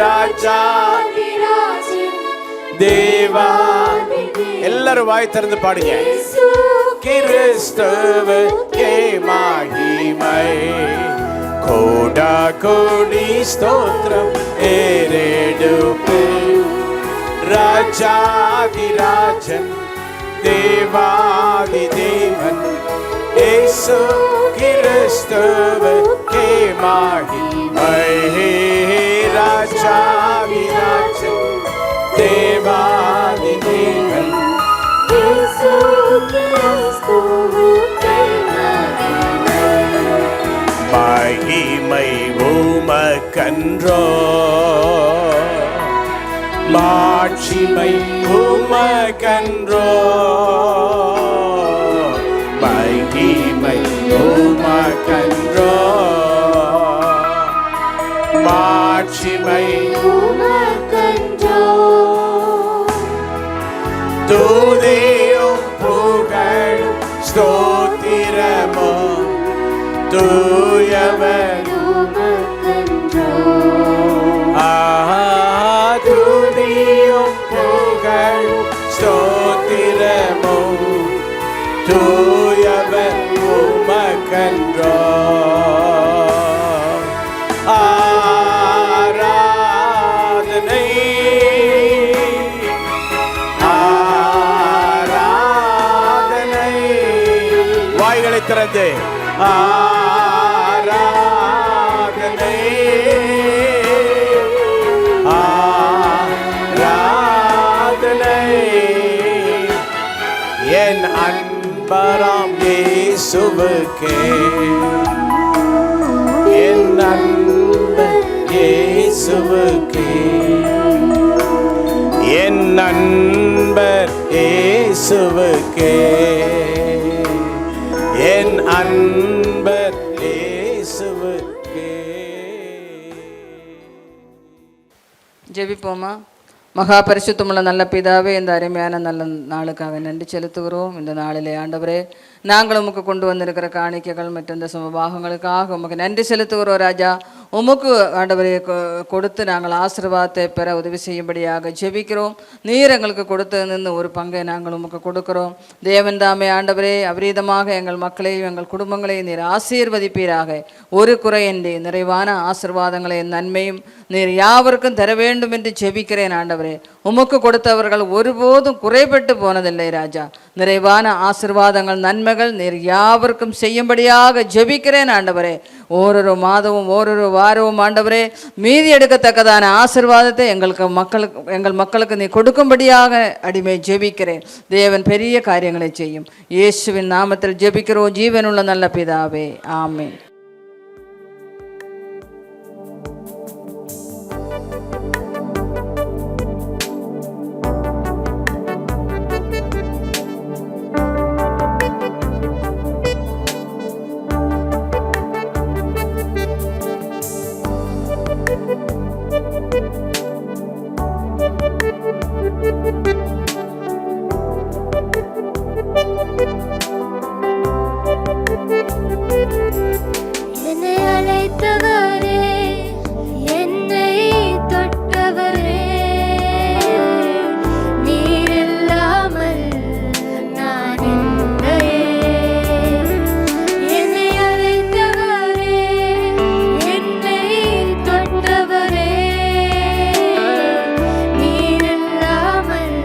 [SPEAKER 4] ராஜாதிராஜன் தேவாதி எல்லாரும் வாய் திறந்து பாடுங்க. கிறிஸ்துவுக்கே மகிமை, கோடா கோடி ஸ்தோத்திரம் ஏறெடுப்பே. ராஜாதி ராஜன் தேவாதி தேவன் இயேசு கிறிஸ்துவுக்கே மகிமை. ராஜாதி ராஜன் தேவாதி தேவன் இயேசு கிறிஸ்துவுக்கே மகிமை உமக்கன்றோ, மாட்சிமை உமக்கன்றோ, மகிமை உமக்கன்றோ, மாட்சிமை உமக்கன்றோ. துதியும் புகழும் ஸ்தோத்திரமும் தூயவர் உமக்கன்றோ. துதியும் புகழும் ஸ்தோத்திரமும் தூயவர் உமக்கன்றோ. ஆராதனை ஆராதனை வாய்களை திறந்து ஆராதனை ஆராதனை என் அன்பராம் இயேசுவுக்கே, என் அன்பர் இயேசுவுக்கே, என் அன்பர் இயேசுவுக்கே, என் அன்பர் இயேசுவுக்கே.
[SPEAKER 7] ஜெபிப்போமா. மகா பரிசுத்தமுள்ள நல்ல பிதாவே, இந்த அருமையான நல்ல நாளுக்காக நன்றி செலுத்துகிறோம். இந்த நாளிலே ஆண்டவரே, நாங்கள் உமக்கு கொண்டு வந்திருக்கிற காணிக்கைகள் மற்றும் இந்த சமபாகங்களுக்காக உமக்கு நன்றி செலுத்துகிறோம் ராஜா. உமக்கு ஆண்டவரே கொடுத்து நாங்கள் ஆசீர்வாதத்தை பெற உதவி செய்யும்படியாக ஜெபிக்கிறோம். நீர் எங்களுக்கு கொடுத்ததிலிருந்து ஒரு பங்கை நாங்கள் உமக்கு கொடுக்கிறோம். தேவன் தாமே ஆண்டவரே அபரீதமாக எங்கள் மக்களையும் எங்கள் குடும்பங்களையும் நீர் ஆசீர்வதிப்பீராக. ஒரு குறையின்றி நிறைவான ஆசீர்வாதங்களையும் நன்மையும் நீர் யாவருக்கும் தர வேண்டும் என்று ஜெபிக்கிறேன் ஆண்டவரே. உமக்கு கொடுத்தவர்கள் ஒருபோதும் குறைபட்டு போனதில்லை ராஜா. நிறைவான ஆசீர்வாதங்கள் நன்மைகள் நீர் யாவருக்கும் செய்யும்படியாக ஜெபிக்கிறேன் ஆண்டவரே. ஓரொரு மாதமும் ஓரொரு வாரமும் ஆண்டவரே மீதி எடுக்கத்தக்கதான ஆசீர்வாதத்தை எங்கள் மக்களுக்கு நீ கொடுக்கும்படியாக அடிமை ஜெபிக்கிறேன். தேவன் பெரிய காரியங்களை செய்யும். இயேசுவின் நாமத்தில் ஜெபிக்கிறோம் ஜீவனுள்ள நல்ல பிதாவே, ஆமென்.
[SPEAKER 5] என்னை அழைத்தவரே, என்னை தொட்டவரே, நீர் இல்லாமல் நான் இல்லையே. என்னை அழைத்தவரே, என்னை தொட்டவரே, நீர் இல்லாமல்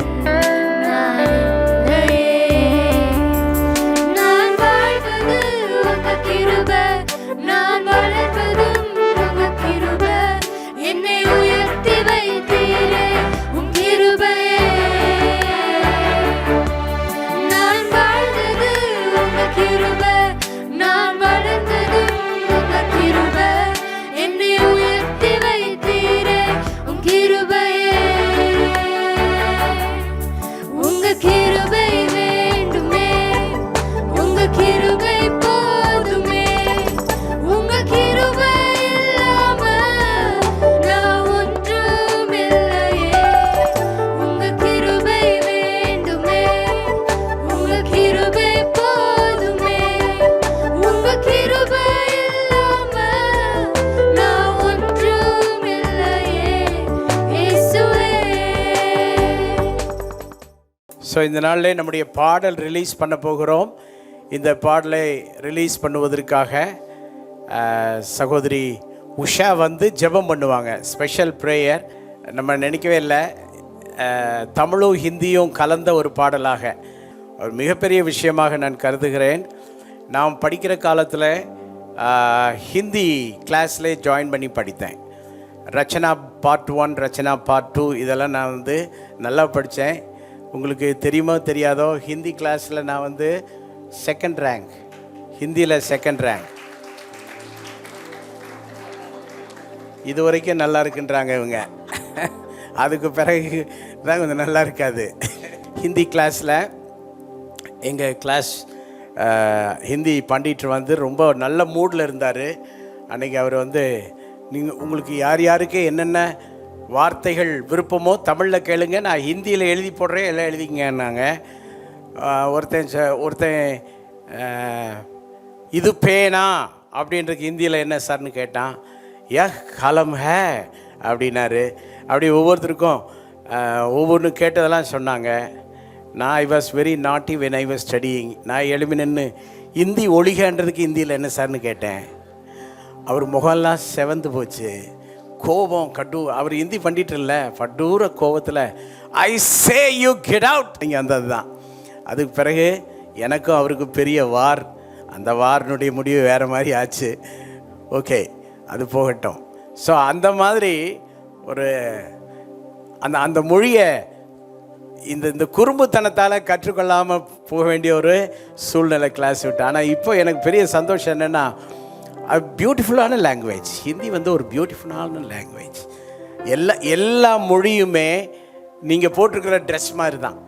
[SPEAKER 4] ஸோ இந்த நாளில் நம்முடைய பாடல் ரிலீஸ் பண்ண போகிறோம். இந்த பாடலை ரிலீஸ் பண்ணுவதற்காக சகோதரி உஷா வந்து ஜெபம் பண்ணுவாங்க. Special prayer. நம்ம நினைக்கவே இல்லை, தமிழும் ஹிந்தியும் கலந்த ஒரு பாடலாக ஒரு மிகப்பெரிய விஷயமாக நான் கருதுகிறேன். நான் படிக்கிற காலத்தில் ஹிந்தி கிளாஸில் ஜாயின் பண்ணி படித்தேன். ரச்சனா பார்ட் 1, ரச்சனா பார்ட் 2 இதெல்லாம் நான் வந்து நல்லா படித்தேன். உங்களுக்கு தெரியுமோ தெரியாதோ, ஹிந்தி கிளாஸில் நான் வந்து செகண்ட் ரேங்க், ஹிந்தியில் செகண்ட் ரேங்க். இது வரைக்கும் நல்லா இருக்குன்றாங்க இவங்க. அதுக்கு பிறகு தான் கொஞ்சம் நல்லா இருக்காது. ஹிந்தி கிளாஸில் எங்கள் கிளாஸ் ஹிந்தி பண்டிட் வந்து ரொம்ப நல்ல மூடில் இருந்தார். அன்றைக்கி அவர் வந்து, நீங்கள் உங்களுக்கு யார் யாருக்கு என்னென்ன வார்த்தைகள் விருப்பமோ தமிழில் கேளுங்க, நான் ஹிந்தியில் எழுதி போடுறேன், எல்லாம் எழுதிங்கன்னாங்க. ஒருத்தன் இது பேனா அப்படின்றதுக்கு ஹிந்தியில் என்ன சார்னு கேட்டான். கலம் ஹே அப்படின்னாரு. அப்படி ஒவ்வொருத்தருக்கும் ஒவ்வொன்று கேட்டதெல்லாம் சொன்னாங்க. நான் ஐ வாஸ் வெரி நாட்டி வென் ஐ வாஸ் ஸ்டடியிங். நான் எழுப்பி நின்று ஹிந்தி ஒழிகன்றதுக்கு ஹிந்தியில் என்ன சார்னு கேட்டேன். அவர் முகம்லாம் செவந்து போச்சு. கோபம் அவர் ஹிந்தி பண்ணிட்டு இல்லை, பட்டூர கோபத்தில் ஐ சே யூ கெட் அவுட் நீங்கள் வந்தது தான். அதுக்கு பிறகு எனக்கும் அவருக்கும் பெரிய வார். அந்த வாரினுடைய முடிவு வேறு மாதிரி ஆச்சு. ஓகே, அது போகட்டும். ஸோ அந்த மாதிரி ஒரு அந்த மொழியை இந்த குறும்புத்தனத்தால் கற்றுக்கொள்ளாமல் போக வேண்டிய ஒரு சூழ்நிலை கிளாஸ் விட்டு. ஆனால் இப்போ எனக்கு பெரிய சந்தோஷம் என்னென்னா, பியூட்டிஃபுல்லான லாங்குவேஜ். ஹிந்தி வந்து ஒரு பியூட்டிஃபுல்லான லாங்குவேஜ். எல்லா மொழியுமே நீங்கள் போட்டிருக்கிற ட்ரெஸ் மாதிரி தான்.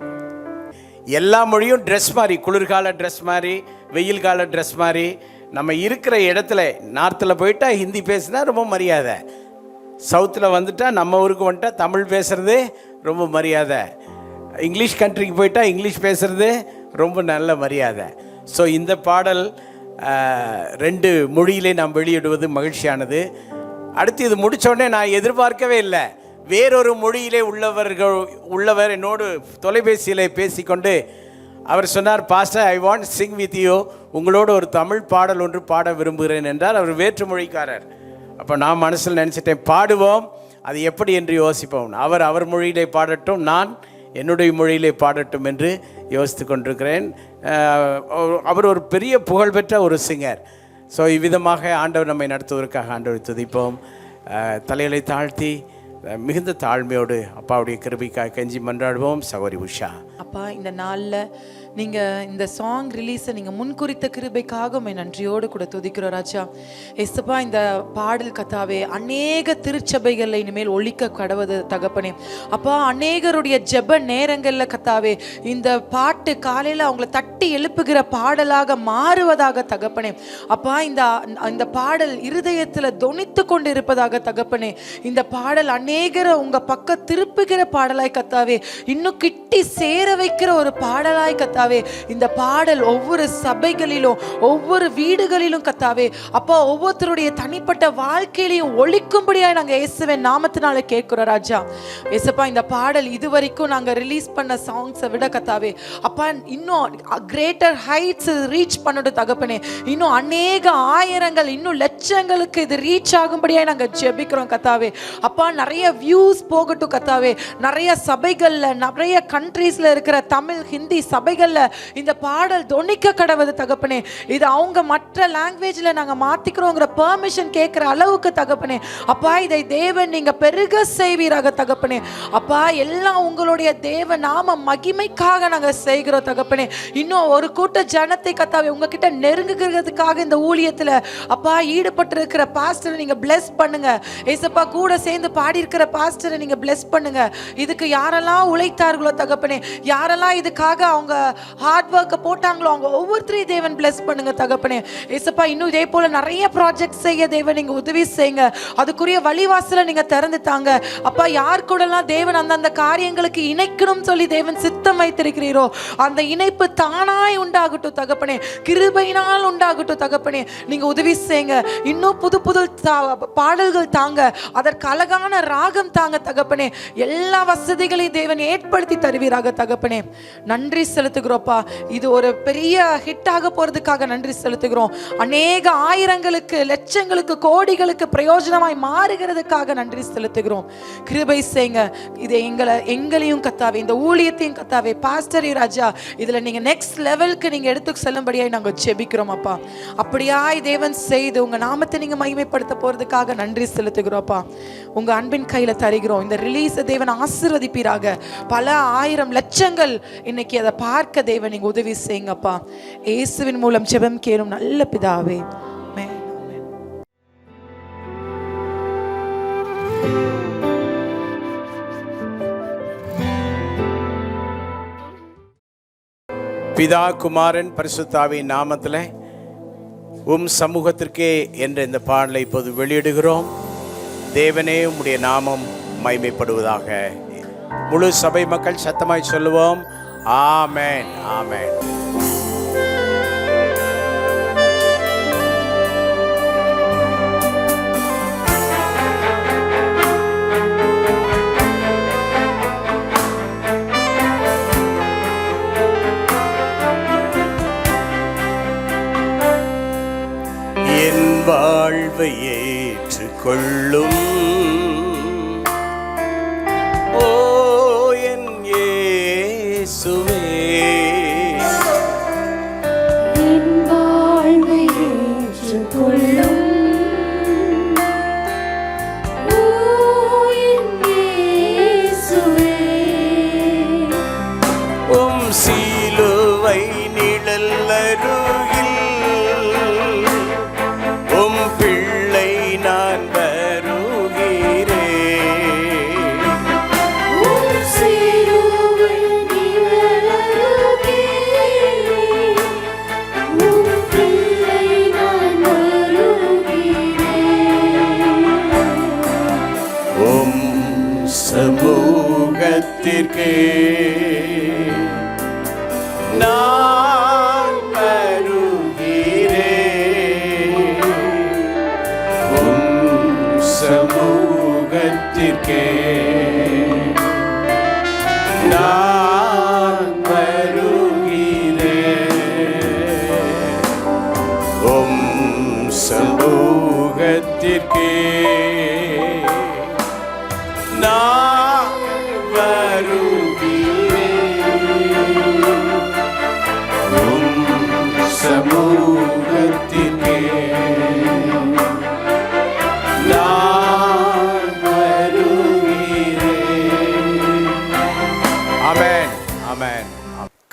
[SPEAKER 4] எல்லா மொழியும் ட்ரெஸ் மாதிரி, குளிர்கால ட்ரெஸ் மாதிரி, வெயில் கால ட்ரெஸ் மாதிரி. நம்ம இருக்கிற இடத்துல நார்த்தில் போயிட்டா ஹிந்தி பேசுனா ரொம்ப மரியாதை, சவுத்தில் வந்துட்டா நம்ம ஊருக்கு வந்துட்டா தமிழ் பேசுகிறது ரொம்ப மரியாதை, இங்கிலீஷ் கண்ட்ரிக்கு போயிட்டா இங்கிலீஷ் பேசுகிறது ரொம்ப நல்ல மரியாதை. ஸோ இந்த பாடல் 2 மொழியிலே நாம் வெளியிடுவது மகிழ்ச்சியானது. அடுத்து இது முடித்தோடனே நான் எதிர்பார்க்கவே இல்லை, வேறொரு மொழியிலே உள்ளவர் என்னோடு தொலைபேசியில் பேசிக்கொண்டு அவர் சொன்னார், pastor I want Singh with you, உங்களோடு ஒரு தமிழ் பாடல் ஒன்று பாட விரும்புகிறேன் என்றார். அவர் வேற்று மொழிக்காரர். அப்போ நான் மனசில் நினச்சிட்டேன், பாடுவோம், அது எப்படி என்று யோசிப்போம். அவர் மொழியிலே பாடட்டும், நான் என்னுடைய மொழியிலே பாடட்டும் என்று யோசித்து கொண்டிருக்கிறேன். அவர் ஒரு பெரிய புகழ்பெற்ற ஒரு சிங்கர். ஸோ இவ்விதமாக ஆண்டவர் நம்மை நடத்துவதற்காக ஆண்டவரை துதிப்போம். தலைகளை தாழ்த்தி மிகுந்த தாழ்மையோடு அப்பாவுடைய கிருபைக்காக கெஞ்சி மன்றாடுவோம். சகோதரி உஷா.
[SPEAKER 8] அப்பா, இந்த நாளில் நீங்கள் இந்த சாங் ரிலீஸை நீங்கள் முன்குறித்த கிருபைக்காக நன்றியோடு கூட துதிக்கிறோம் ராஜா. எஸ்ப்பா, இந்த பாடல் கத்தாவே அநேக திருச்சபைகளில் இனிமேல் ஒழிக்க கடவுது தகப்பனே. அப்பா, அநேகருடைய ஜெப நேரங்களில் கத்தாவே இந்த பாட்டு காலையில் அவங்கள தட்டி எழுப்புகிற பாடலாக மாறுவதாக தகப்பனே. அப்பா, இந்த பாடல் இருதயத்தில் தொனித்து கொண்டு இருப்பதாக தகப்பனே. இந்த பாடல் அநேகரை உங்கள் பக்கம் திருப்புகிற பாடலாய் கத்தாவே, இன்னும் கிட்டி சேர வைக்கிற ஒரு பாடலாய் கத்தாவே. இந்த பாடல் ஒவ்வொரு சபைகளிலும் ஒவ்வொரு வீடுகளிலும் கத்தாவே அப்பா ஒவ்வொருத்தருடைய தனிப்பட்ட வாழ்க்கையிலையும் ஒழிக்கும்படியாய் நாங்கள் இயேசுவின் நாமத்தினால கேட்கிறோம் ராஜா. இயேசுப்பா, இந்த பாடல் இதுவரைக்கும் நாங்கள் ரிலீஸ் பண்ண சாங்ஸை விட கத்தாவே அப்பா இன்னும் கிரேட்டர் ஹைட்ஸ் ரீச் பண்ணட்டும் தகப்பனே. இன்னும் அநேக ஆயிரங்கள் இன்னும் லட்சங்களுக்கு இது ரீச் ஆகும்படியாய் நாங்கள் ஜெபிக்கிறோம் கத்தாவே. அப்பா, நிறைய வியூஸ் போகட்டும் கத்தாவே. நிறைய சபைகள்ல நிறைய கண்ட்ரீஸ்ல இருக்கிற தமிழ் ஹிந்தி சபைகள்ல இந்த பாடல் தொனிக்க கடவுது தகப்பனே. இது அவங்க மற்ற லாங்குவேஜ்ல நாங்க மாத்திக்கிறோங்கிற பெர்மிஷன் கேட்கிற அளவுக்கு தகப்பனே அப்பா இதை தேவன் நீங்க பெருக செய்வீராக தகப்பனே. அப்பா, எல்லாம் உங்களுடைய தேவ நாம மகிமைக்காக நாங்க செய்கிறோம் தகப்பனே. இன்னும் ஒரு கூட்ட ஜனத்தை கத்தாவே உங்ககிட்ட நெருங்குகிறதுக்காக இந்த ஊழியத்துல அப்பா ஈடுபட்டு இருக்கிற பாஸ்டரை நீங்க பிளஸ் பண்ணுங்க. ஏசப்பா, கூட சேர்ந்து பாடி இருக்கிற பாஸ்டரை நீங்க பிளஸ் பண்ணுங்க. இதுக்கு யாரெல்லாம் உழைத்தார்களோ தகப்பனே, யாரெல்லாம் இதுக்காக அவங்க ஹார்ட் ஒர்க்கை போட்டாங்களோ அவங்க ஒவ்வொருத்தரையும் தேவன் பிளஸ் பண்ணுங்க தகப்பனே. ஏசப்பா, இன்னும் இதே போல நிறைய ப்ராஜெக்ட் செய்ய தேவன் நீங்க உதவி செய்யுங்க. அதுக்குரிய வழிவாசலை நீங்க திறந்து தாங்க. அப்பா, யார் கூடலாம் தேவன் அந்தந்த காரியங்களுக்கு இணைக்கணும் சொல்லி தேவன் சித்தம் வைத்திருக்கிறீரோ அந்த இணைப்பு தானாய் உண்டாகட்டும் தகப்பனே. கிருபையினால் உண்டாகட்டும் தகப்பனே. நீங்க உதவி செய்யுங்க. இன்னும் புது புது பாடல்கள் தாங்க. அதற்கு அழகான ராகம் தாங்க தகப்பனே. எல்லா வசதிகளையும் தேவன் ஏற்படுத்தி தருவீராக தகப்பனே. நன்றி செலுத்துகிறோப்பா. இது ஒரு பெரிய ஹிட்டாக போறதுக்காக நன்றி செலுத்துகிறோம். அநேக ஆயிரங்களுக்கு, லட்சங்களுக்கு, கோடிகளுக்கு பிரயோஜனமாய் மாறுகிறதுக்காக நன்றி செலுத்துகிறோம். கிருபை செய்யுங்க. இதை எங்களையும் கத்தாவே, இந்த ஊழியத்தையும் கத்தாவே, பாஸ்டர் ராஜா, இதுல நீங்க நெக்ஸ்ட் லெவலுக்கு நீங்க எடுத்து செல்லும்படியாய் நாங்க ஜெபிக்கிறோம் அப்பா. அப்படியாய் தேவன் செய்து உங்க நாமத்தை நீங்க மகிமைப்படுத்த போறதுக்காக நன்றி செலுத்துகிறோம்ப்பா. உங்க அன்பின் கையில தருகிறோம். இந்த ரிலீஸை தேவன் ஆசீர்வதிப்பீராக. பல ஆயிரம் லட்சங்கள் இன்னைக்கு அதை பார்க்க தேவன் நீங்க உதவி செய்யுங்கப்பா. இயேசுவின் மூலம் ஜெபம் கேளும் நல்ல பிதாவே. ஆமென்.
[SPEAKER 4] பிதா குமாரன் பரிசுத்தாவின் நாமத்தில் சமூகத்திற்கே என்ற இந்த பாடலை இப்போது வெளியிடுகிறோம். தேவனே உம்முடைய நாமம் மகிமைப்படுவதாக. முழு சபை மக்கள் சத்தமாய் சொல்லுவோம், ஆமென், ஆமென். வாழ்வை ஏற்றுக்கொள்ளும் ஓ என் இயேசுவே, என் வாழ்வை ஏற்றுக்கொள்ளும் ஓ என் இயேசுவே, சிலுவை நிழல் அருகில் பிள்ளை நான் வருகிறேன். சிலுவை நிழல் அருகில் பிள்ளை நான் வருகிறேன். சமூகத்திற்கே நான் வருகிறேன். சமூகத்திற்கே நான் வருகிறேன். சமூகத்திற்கே நான் வருகிறேன். சமூகத்திற்கே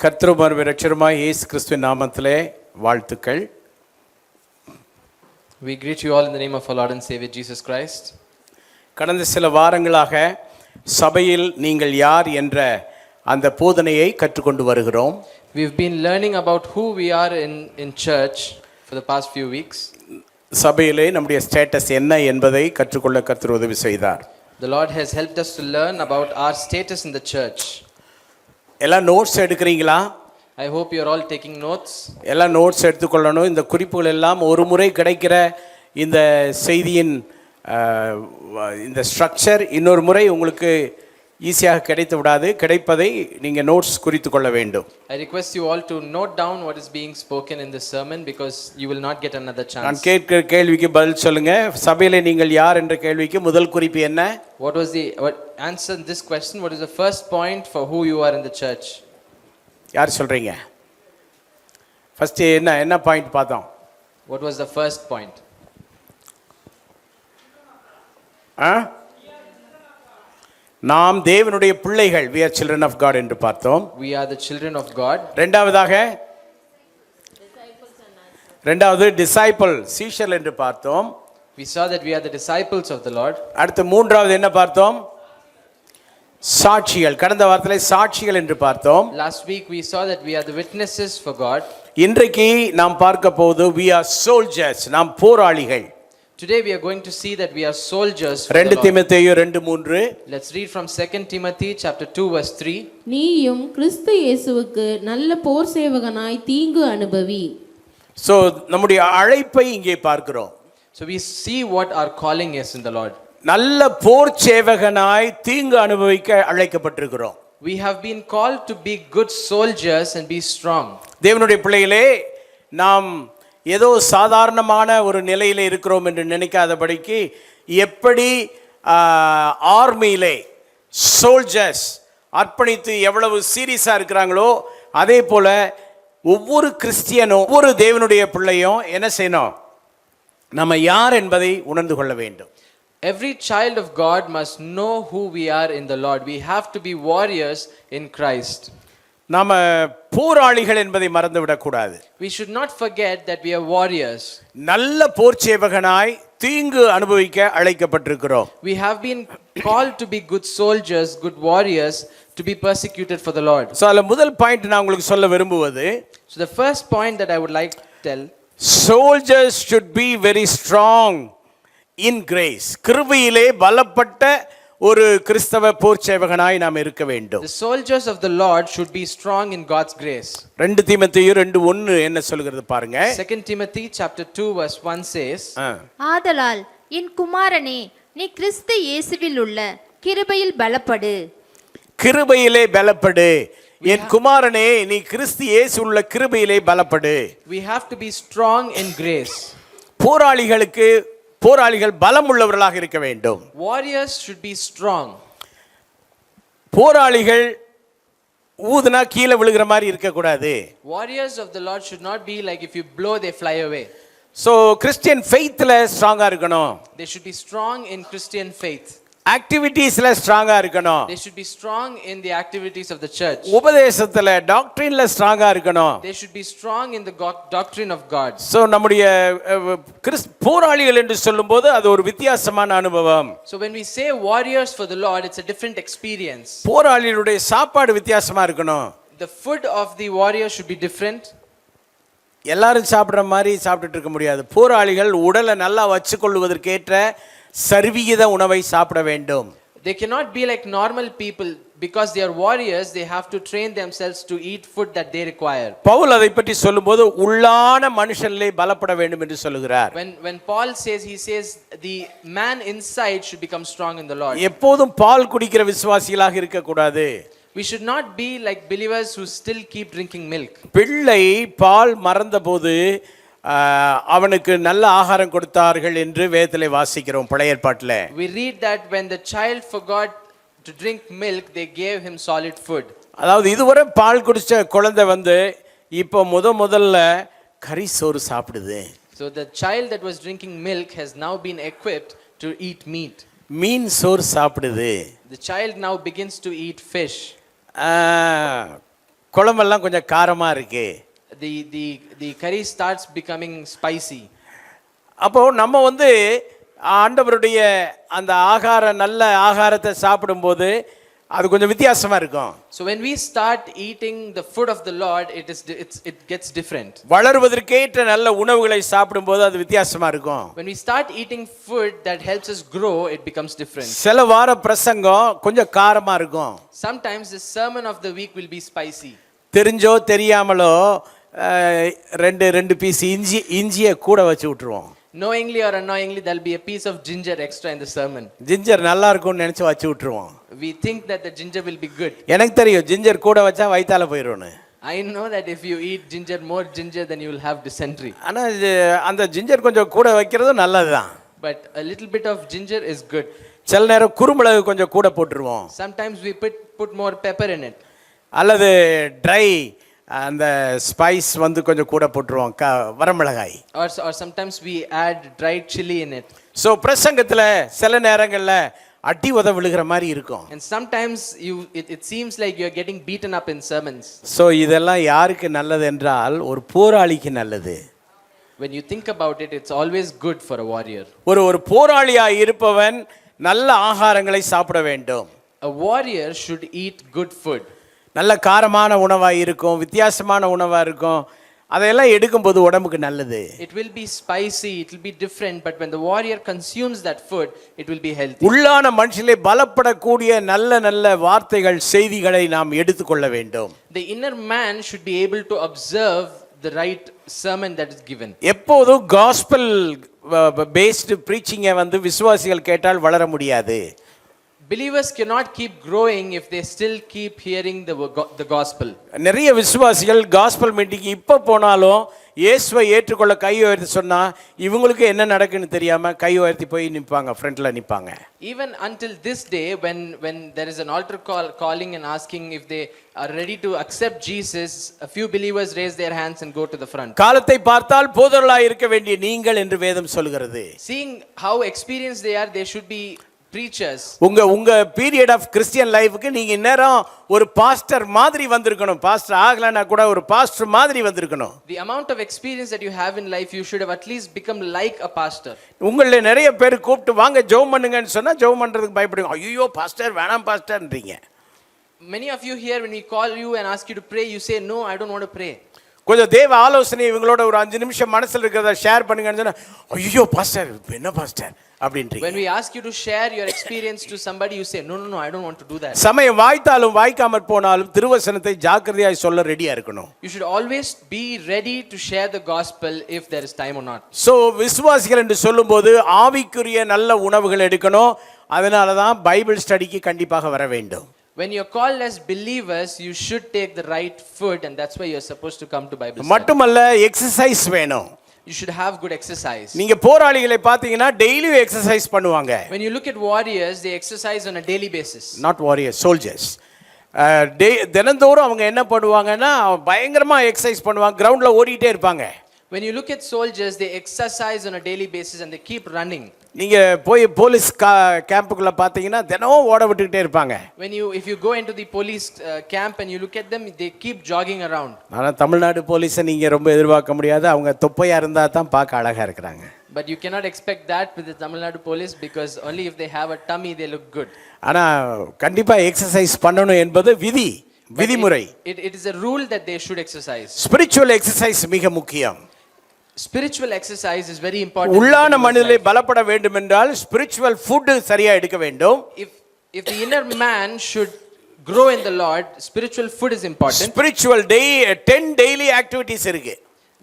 [SPEAKER 4] கர்த்தரும் இரட்சகருமாய் இயேசு கிறிஸ்துவின் நாமத்திலே வாழ்த்துக்கள்.
[SPEAKER 9] We greet you all in the name of our Lord and Savior Jesus Christ.
[SPEAKER 4] கடந்த சில வாரங்களாக சபையில் நீங்கள் யார் என்ற அந்த போதனையை கற்றுக்கொண்டு வருகிறோம்.
[SPEAKER 9] We've been learning about who we are in church for the past few weeks.
[SPEAKER 4] சபையிலே நம்முடைய ஸ்டேட்டஸ் என்ன என்பதை கற்றுக்கொள்ள கர்த்தர் உதவி செய்தார்.
[SPEAKER 9] The Lord has helped us to learn about our status in the church.
[SPEAKER 4] எல்லாம் நோட்ஸ் எடுக்கிறீங்களா?
[SPEAKER 9] I hope you are all taking notes.
[SPEAKER 4] எல்லாம் நோட்ஸ் எடுத்துக்கொள்ளணும். இந்த குறிப்புகள் எல்லாம் ஒரு முறை கிடைக்கிற இந்த செய்தியின் இந்த ஸ்ட்ரக்சர் இன்னொரு முறை உங்களுக்கு ஈஸியாக கிடைத்து விடாது. கிடைப்பதை நீங்கள் நோட்ஸ் குறித்து கொள்ள வேண்டும்.
[SPEAKER 9] I request you all to note down what is being spoken in this sermon because you will not get another chance.
[SPEAKER 4] நான் கேட்கிற கேள்விக்கு பதில் சொல்லுங்க. சபையிலே நீங்கள் யார் என்ற கேள்விக்கு முதல் குறிப்பு என்ன?
[SPEAKER 9] What answer this question? What is the first point for who you are in the church?
[SPEAKER 4] யார் சொல்றீங்க? ஃபர்ஸ்ட் என்ன பாயிண்ட் பார்த்தோம்?
[SPEAKER 9] What was the first point?
[SPEAKER 4] நாம் தேவனுடைய பிள்ளைகள், we are children of God என்று பார்த்தோம்.
[SPEAKER 9] We are the children of God.
[SPEAKER 4] ரெண்டாவது disciple, சீஷர்கள் என்று பார்த்தோம்.
[SPEAKER 9] We saw that we are the disciples of the Lord.
[SPEAKER 4] அடுத்து மூன்றாவது என்ன பார்த்தோம்? சாட்சிகள். கடந்த வாரத்திலே சாட்சிகள் என்று பார்த்தோம்.
[SPEAKER 9] Last week we saw that we are the witnesses for God.
[SPEAKER 4] இன்றைக்கு நாம் பார்க்க போவது we are soldiers, நாம் போராளிகள்.
[SPEAKER 9] Today we are going to see that we are soldiers for
[SPEAKER 4] 2 தீமோத்தேயு 2:3.
[SPEAKER 9] Let's read from 2 Timothy chapter 2 verse 3.
[SPEAKER 10] நீயும் கிறிஸ்து இயேசுவுக்கு நல்ல போர் சேவகனாய் தீங்கு அனுபவி.
[SPEAKER 4] So நம்முடைய அழைப்பை இங்கே பார்க்கிறோம்.
[SPEAKER 9] So we see what our calling is in the Lord.
[SPEAKER 4] நல்ல போர் சேவகனாய் தீங்கு அனுபவிக்க அழைக்கப்பட்டிருக்கிறோம்.
[SPEAKER 9] We have been called to be good soldiers and be strong.
[SPEAKER 4] தேவனுடைய பிள்ளைகளே, நாம் ஏதோ சாதாரணமான ஒரு நிலையில் இருக்கிறோம் என்று நினைக்காதபடிக்கு, எப்படி ஆர்மியிலே சோல்ஜர்ஸ் அர்ப்பணித்து எவ்வளவு சீரியஸாக இருக்கிறாங்களோ, அதே போல் ஒவ்வொரு கிறிஸ்டியனும் ஒவ்வொரு தேவனுடைய பிள்ளையும் என்ன செய்யணும்? நம்ம யார் என்பதை உணர்ந்து கொள்ள வேண்டும்.
[SPEAKER 9] Every child of God must know who we are in the Lord. We have to be warriors in Christ.
[SPEAKER 4] நாம போராளிகள் என்பதை மறந்துவிடக்கூடாது.
[SPEAKER 9] We should not forget that we are warriors.
[SPEAKER 4] நல்ல போர் சேவகனாய் தீங்கு அனுபவிக்க அழைக்கப்பட்டிருக்கிறோம்.
[SPEAKER 9] We have been called to be good soldiers, good warriors, to be persecuted for the Lord.
[SPEAKER 4] So அதுல முதல் பாயிண்ட் நான் உங்களுக்கு சொல்ல விரும்புவது,
[SPEAKER 9] So the first point that I would like to tell,
[SPEAKER 4] soldiers should be very strong in grace. கிருபையிலே பலப்பட்ட ஒரு கிறிஸ்தவ போர் சேவகனாய் நாம் இருக்க வேண்டும்.
[SPEAKER 9] the soldiers of the Lord should be strong in God's grace.
[SPEAKER 4] 2 தீமோத்தேயு 2:1 என்ன சொல்கிறது பாருங்க.
[SPEAKER 9] 2 Timothy chapter 2 verse 1 says,
[SPEAKER 5] ஆதலால் என் குமாரனே, நீ கிறிஸ்து இயேசுவில் உள்ள கிருபையில் பலப்படு.
[SPEAKER 4] கிருபையிலே பலப்படு. என் குமாரனே, நீ கிறிஸ்து இயேசு உள்ள கிருபையிலே பலப்படு.
[SPEAKER 9] we have to be strong in grace.
[SPEAKER 4] போராளிகள் பலம் உள்ளவர்களாக இருக்க வேண்டும்.
[SPEAKER 9] Warriors should be strong.
[SPEAKER 4] போராளிகள் ஊதுனா கீழே விழுகிற மாதிரி இருக்க கூடாது.
[SPEAKER 9] Warriors of the Lord should not be like if you blow they fly away.
[SPEAKER 4] So Christian ஃபெய்த்ல ஸ்ட்ராங்கா இருக்கணும்.
[SPEAKER 9] They should be strong in Christian faith.
[SPEAKER 4] ஆக்டிவிட்டீஸ்ல ஸ்ட்ராங்கா இருக்கணும்.
[SPEAKER 9] They should be strong in the activities of the church.
[SPEAKER 4] உபதேசத்துல டாக்ட்ரின்ல ஸ்ட்ராங்கா இருக்கணும்.
[SPEAKER 9] They should be strong in the doctrine of God.
[SPEAKER 4] So நம்முடைய போராளிகள் என்று சொல்லும்போது அது ஒரு வித்தியாசமான அனுபவம்.
[SPEAKER 9] So when we say warriors for the Lord, it's a different experience.
[SPEAKER 4] போராளிகளுடைய சாப்பாடு வித்தியாசமா இருக்கணும்.
[SPEAKER 9] The food of the warrior should be different.
[SPEAKER 4] எல்லாரும் சாப்பிடுற மாதிரி சாப்பிட்டுட்டு இருக்க முடியாது. போராளிகள் உடலை நல்லா வச்சுக்கொள்வதற்கேற்ற சர்வீகித உணவை சாப்பிட வேண்டும்.
[SPEAKER 9] They cannot be like normal people because they are warriors. They have to train themselves to eat food that they require.
[SPEAKER 4] Pavul அதை பற்றி சொல்லும்போது உள்ளான மனுஷனிலே பலப்பட வேண்டும் என்று சொல்கிறார்.
[SPEAKER 9] When Paul says, he says the man inside should become strong in the Lord.
[SPEAKER 4] எப்போதும் பால் குடிக்கிற விசுவாசிகளாக இருக்க கூடாது.
[SPEAKER 9] We should not be like believers who still keep drinking milk.
[SPEAKER 4] பிள்ளை பால் மறந்தபோது அவனுக்கு நல்ல ஆகாரம் கொடுத்தார்கள் என்று வேதத்திலே வாசிக்கிறோம் பழைய ஏற்பாட்டிலே.
[SPEAKER 9] We read that when the child forgot to drink milk, they gave him solid food.
[SPEAKER 4] அதாவது இதுவரை பால் குடிச்ச குழந்தை இப்போ முதல்ல கறி சோறு சாப்பிடுது.
[SPEAKER 9] So the child that was drinking milk has now been equipped to eat meat.
[SPEAKER 4] மீன் சோறு சாப்பிடுது.
[SPEAKER 9] The child now begins to eat fish.
[SPEAKER 4] குழம்பெல்லாம் கொஞ்சம் காரமா இருக்கு.
[SPEAKER 9] The curry starts becoming spicy.
[SPEAKER 4] அப்போ நம்ம ஆண்டவருடைய அந்த நல்ல ஆகாரத்தை சாப்பிடும்போது அது கொஞ்சம் வித்தியாசமா இருக்கும்.
[SPEAKER 9] So when we start eating the food of the Lord, it gets different.
[SPEAKER 4] வளருவதற்கேற்ற நல்ல உணவுகளை சாப்பிடும்போது அது வித்தியாசமா இருக்கும்.
[SPEAKER 9] When we start eating food that helps us grow, it becomes different.
[SPEAKER 4] சில வார பிரசங்கம் கொஞ்சம் காரமா இருக்கும்.
[SPEAKER 9] Sometimes the sermon of the week will be spicy.
[SPEAKER 4] தெரிஞ்சோ தெரியாமலோ ரெண்டு பீஸ் இஞ்சியை கூட வச்சு விட்டுருவோம்.
[SPEAKER 9] Knowingly or unknowingly, there'll be a piece of ginger extra in the sermon.
[SPEAKER 4] Ginger நல்லா இருக்கும்னு நினைச்சு வச்சு விட்டுருவோம்.
[SPEAKER 9] We think that the ginger will be good.
[SPEAKER 4] எனக்கு தெரியும் ஜிஞ்சர் கூட வச்சா வயித்தால போயிடும்னு.
[SPEAKER 9] I know that if you eat more ginger, then you will have dysentery.
[SPEAKER 4] ஆனா அந்த ஜிஞ்சர் கொஞ்சம் கூட வைக்கிறது நல்லதுதான்.
[SPEAKER 9] But a little bit of ginger is good.
[SPEAKER 4] சில நேரம் குறுமிளகு கொஞ்சம் கூட போட்டுருவோம்.
[SPEAKER 9] Sometimes we put more pepper in it.
[SPEAKER 4] அல்லது ட்ரை அந்த ஸ்பைஸ் கொஞ்சம் கூட போட்டுருவோம் வரமிளகாய்.
[SPEAKER 9] Or sometimes we add dried chili in it.
[SPEAKER 4] So பிரசங்கத்தில் சில நேரங்களில் அடி உத விழுகிற மாதிரி இருக்கும்.
[SPEAKER 9] And sometimes it seems like you're getting beaten up in sermons.
[SPEAKER 4] So இதெல்லாம் யாருக்கு நல்லது என்றால் ஒரு போராளிக்கு நல்லது.
[SPEAKER 9] When you think about it, it's always good for a warrior.
[SPEAKER 4] ஒரு போராளியாக இருப்பவன் நல்ல ஆகாரங்களை சாப்பிட வேண்டும்.
[SPEAKER 9] A warrior should eat good food.
[SPEAKER 4] நல்ல காரமான உணவாக இருக்கும், வித்தியாசமான உணவாக இருக்கும். அதையெல்லாம் எடுக்கும்போது உடம்புக்கு நல்லது.
[SPEAKER 9] It will be spicy, it will be different, but when the warrior consumes that food, it will be healthy.
[SPEAKER 4] உள்ளான மனுஷிலே பலப்படக்கூடிய நல்ல வார்த்தைகள் செய்திகளை நாம் எடுத்துக்கொள்ள வேண்டும்.
[SPEAKER 9] The inner man should be able to observe the right sermon that is given.
[SPEAKER 4] எப்போதும் காஸ்பல் பேஸ்டு ப்ரீச்சிங்கை வந்து விசுவாசிகள் கேட்டால் வளர முடியாது.
[SPEAKER 9] Believers cannot keep growing if they still keep hearing the gospel.
[SPEAKER 4] நிறைய விசுவாசிகள் காஸ்பல் மீட்டிங் இப்போ போனாலும் இயேசுவை ஏற்றுக்கொள்ள கை உயர்த்தி சொன்னா இவங்களுக்கு என்ன நடக்குன்னு தெரியாம கை உயர்த்தி போய் நிற்பாங்க, ஃப்ரண்ட்ல நிற்பாங்க.
[SPEAKER 9] Even until this day, when there is an altar calling and asking if they are ready to accept Jesus, a few believers raise their hands and go to the front.
[SPEAKER 4] காலத்தை பார்த்தால் போதர்களாய் இருக்க வேண்டிய நீங்கள் என்று வேதம் சொல்கிறது.
[SPEAKER 9] Seeing how experienced they are, they should be preachers.
[SPEAKER 4] உங்க பீரியட் ஆஃப் கிறிஸ்டியன் லைஃப்க்கு நீங்க நேரம் ஒரு பாஸ்டர் மாதிரி வந்திருக்கணும். பாஸ்டர் ஆகலனா கூட ஒரு பாஸ்டர் மாதிரி வந்திருக்கணும்.
[SPEAKER 9] The amount of experience that you have in life, you should have at least become like a pastor.
[SPEAKER 4] உங்கள நிறைய பேர் கூப்பிட்டு வாங்க ஜெபம் பண்ணுங்கன்னு சொன்னா ஜெபம் பண்றதுக்கு பயப்படுங்க. ஐயோ பாஸ்டர் வேணாம் பாஸ்டர்ன்றீங்க.
[SPEAKER 9] Many of you here, when we call you and ask you to pray, you say no, I don't want to pray.
[SPEAKER 4] கொஞ்சம் தேவ ஆலோசனை இவங்களோட ஒரு 5 நிமிஷம் மனசுல இருக்கிறத ஷேர் பண்ணுங்கன்னு சொன்னா ஐயோ பாஸ்டர் என்ன பாஸ்டர் அப்படின்றீங்க.
[SPEAKER 9] When we ask you to share your experience to somebody, you say no, I don't want to do that.
[SPEAKER 4] சமயம் வாய்த்தாலும் வாய்க்காமற் போனாலும் திருவசனத்தை ஜாக்கிரதையாய் சொல்ல ரெடியா இருக்கணும்.
[SPEAKER 9] You should always be ready to share the gospel if there is time or not.
[SPEAKER 4] So விசுவாசிகள் என்று சொல்லும்போது ஆவிக்குரிய நல்ல உணவுகள் எடுக்கணும். அதனால தான் பைபிள் ஸ்டடிக்கு கண்டிப்பாக வர வேண்டும்.
[SPEAKER 9] When you're called as believers, you should take the right food, and that's why you're supposed to come to Bible study.
[SPEAKER 4] மட்டுமல்ல எக்சர்சைஸ் வேணும்.
[SPEAKER 9] You should have good exercise.
[SPEAKER 4] நீங்க போராளிகளை பாத்தீங்கன்னா டெய்லி எக்சர்சைஸ் பண்ணுவாங்க.
[SPEAKER 9] When you look at warriors, they exercise on a daily basis.
[SPEAKER 4] Not warriors, soldiers. தினந்தோறும் அவங்க என்ன பண்ணுவாங்கன்னா பயங்கரமா எக்சர்சைஸ் பண்ணுவாங்க, கிரவுண்ட்ல ஓடிட்டே இருப்பாங்க.
[SPEAKER 9] When you look at soldiers, they exercise on a daily basis and they keep running.
[SPEAKER 4] நீங்க போய் போலீஸ் கேம்புக்குள்ள பாத்தீங்கன்னா தினமும் ஓட விட்டுக்கிட்டே இருப்பாங்க.
[SPEAKER 9] If you go into the police camp and you look at them, they keep jogging around.
[SPEAKER 4] ஆனா தமிழ்நாடு போலீஸை நீங்க ரொம்ப எதிர்பார்க்க முடியாது. அவங்க தொப்பையா இருந்தா தான் பார்க்க அழகா இருக்கிறாங்க.
[SPEAKER 9] But you cannot expect that with the Tamil Nadu police, because only if they have a tummy they look good.
[SPEAKER 4] ஆனா கண்டிப்பா எக்சர்சைஸ் பண்ணணும் என்பது விதிமுறை.
[SPEAKER 9] It is a rule that they should exercise.
[SPEAKER 4] Spiritual exercise மிக முக்கியம்.
[SPEAKER 9] Spiritual exercise is very important.
[SPEAKER 4] உள்ளான மனிதனை பலப்பட வேண்டும் என்றால் ஸ்பிரிச்சுவல் ஃபுட் சரியா எடுக்க வேண்டும்.
[SPEAKER 9] If the inner man should grow in the Lord, spiritual food is important.
[SPEAKER 4] Spiritual 10 daily activities இருக்கு.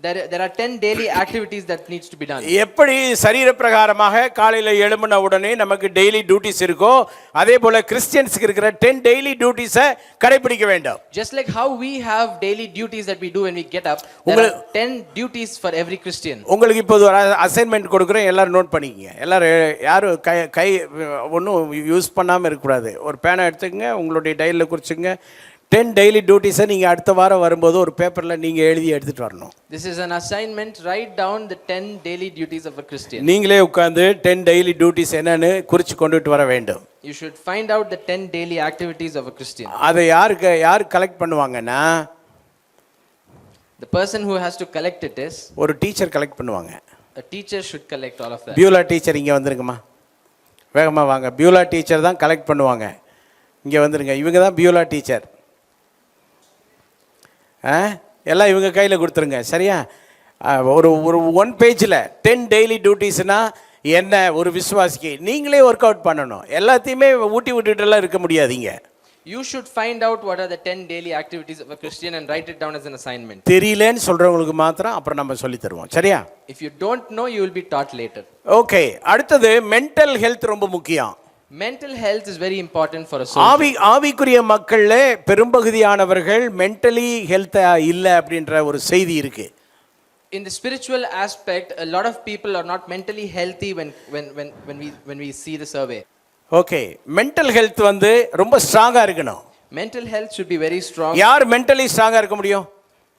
[SPEAKER 9] There are 10 daily activities that needs to be done.
[SPEAKER 4] எப்படி சரீர பிரகாரமாக காலையில எழும்பின உடனே நமக்கு டெய்லி டியூட்டிஸ் இருக்கோ அதே போல கிறிஸ்டியன்ஸ்க்கு இருக்கிற 10 டெய்லி டியூட்டிஸை கடைபிடிக்க வேண்டும்.
[SPEAKER 9] Just like how we have daily duties that we do when we get up, there are 10 duties for every Christian.
[SPEAKER 4] உங்களுக்கு இப்போ ஒரு அசைன்மெண்ட் கொடுக்குறேன், எல்லாரும் நோட் பண்ணிக்கங்க. எல்லாரும் யாரும் கை ஒன்றும் யூஸ் பண்ணாமல் இருக்கக்கூடாது. ஒரு பேனா எடுத்துக்கங்க, உங்களுடைய டைரியில் குறிச்சுங்க. 10 டெய்லி டியூட்டிஸை நீங்கள் அடுத்த வாரம் வரும்போது ஒரு பேப்பரில் நீங்கள் எழுதி எடுத்துகிட்டு வரணும்.
[SPEAKER 9] This is an assignment. Write down the 10 daily duties of a Christian.
[SPEAKER 4] நீங்களே உட்கார்ந்து 10 டெய்லி டியூட்டிஸ் என்னன்னு குறித்து கொண்டுட்டு வர வேண்டும்.
[SPEAKER 9] You should find out the 10 daily activities of a Christian.
[SPEAKER 4] அதை யார் கலெக்ட் பண்ணுவாங்கன்னா
[SPEAKER 9] the person who has to collect it is
[SPEAKER 4] ஒரு டீச்சர் கலெக்ட் பண்ணுவாங்க.
[SPEAKER 9] a teacher should collect all of that.
[SPEAKER 4] Beulah teacher இங்கே வந்துருங்கம்மா, வேகமாக வாங்க. பியூலா டீச்சர் தான் கலெக்ட் பண்ணுவாங்க. இங்கே வந்துருங்க, இவங்க தான் பியூலா டீச்சர். எல்லாம் இவங்க கையில் கொடுத்துருங்க, சரியா? ஒரு 1 பேஜில் 10 டெய்லி டியூட்டிஸ்னால் என்ன ஒரு விசுவாசிக்கு நீங்களே ஒர்க் அவுட் பண்ணணும். எல்லாத்தையுமே ஊட்டி விட்டுட்டுலாம் இருக்க முடியாதீங்க.
[SPEAKER 9] You should find out what are the 10 daily activities of a Christian and write it down as an assignment.
[SPEAKER 4] தெரியலன்னு சொல்கிறவங்களுக்கு மாத்திரம் அப்புறம் நம்ம சொல்லி தருவோம், சரியா?
[SPEAKER 9] If you don't know, you will be taught later.
[SPEAKER 4] Okay, அடுத்தது மென்டல் ஹெல்த் ரொம்ப முக்கியம்.
[SPEAKER 9] Mental health is very important for a soldier.
[SPEAKER 4] ஆவிக்குரிய மக்கள்ல பெரும்பகுதியானவர்கள் மென்டலி ஹெல்த்தா இல்லை அப்படின்ற ஒரு செய்தி இருக்கு.
[SPEAKER 9] In the spiritual aspect, a lot of people are not mentally healthy when we see the survey.
[SPEAKER 4] Okay, mental health வந்து ரொம்ப ஸ்ட்ராங்கா இருக்கணும்.
[SPEAKER 9] Mental health should be very strong.
[SPEAKER 4] யார் மென்டலி ஸ்ட்ராங்கா இருக்க முடியும்?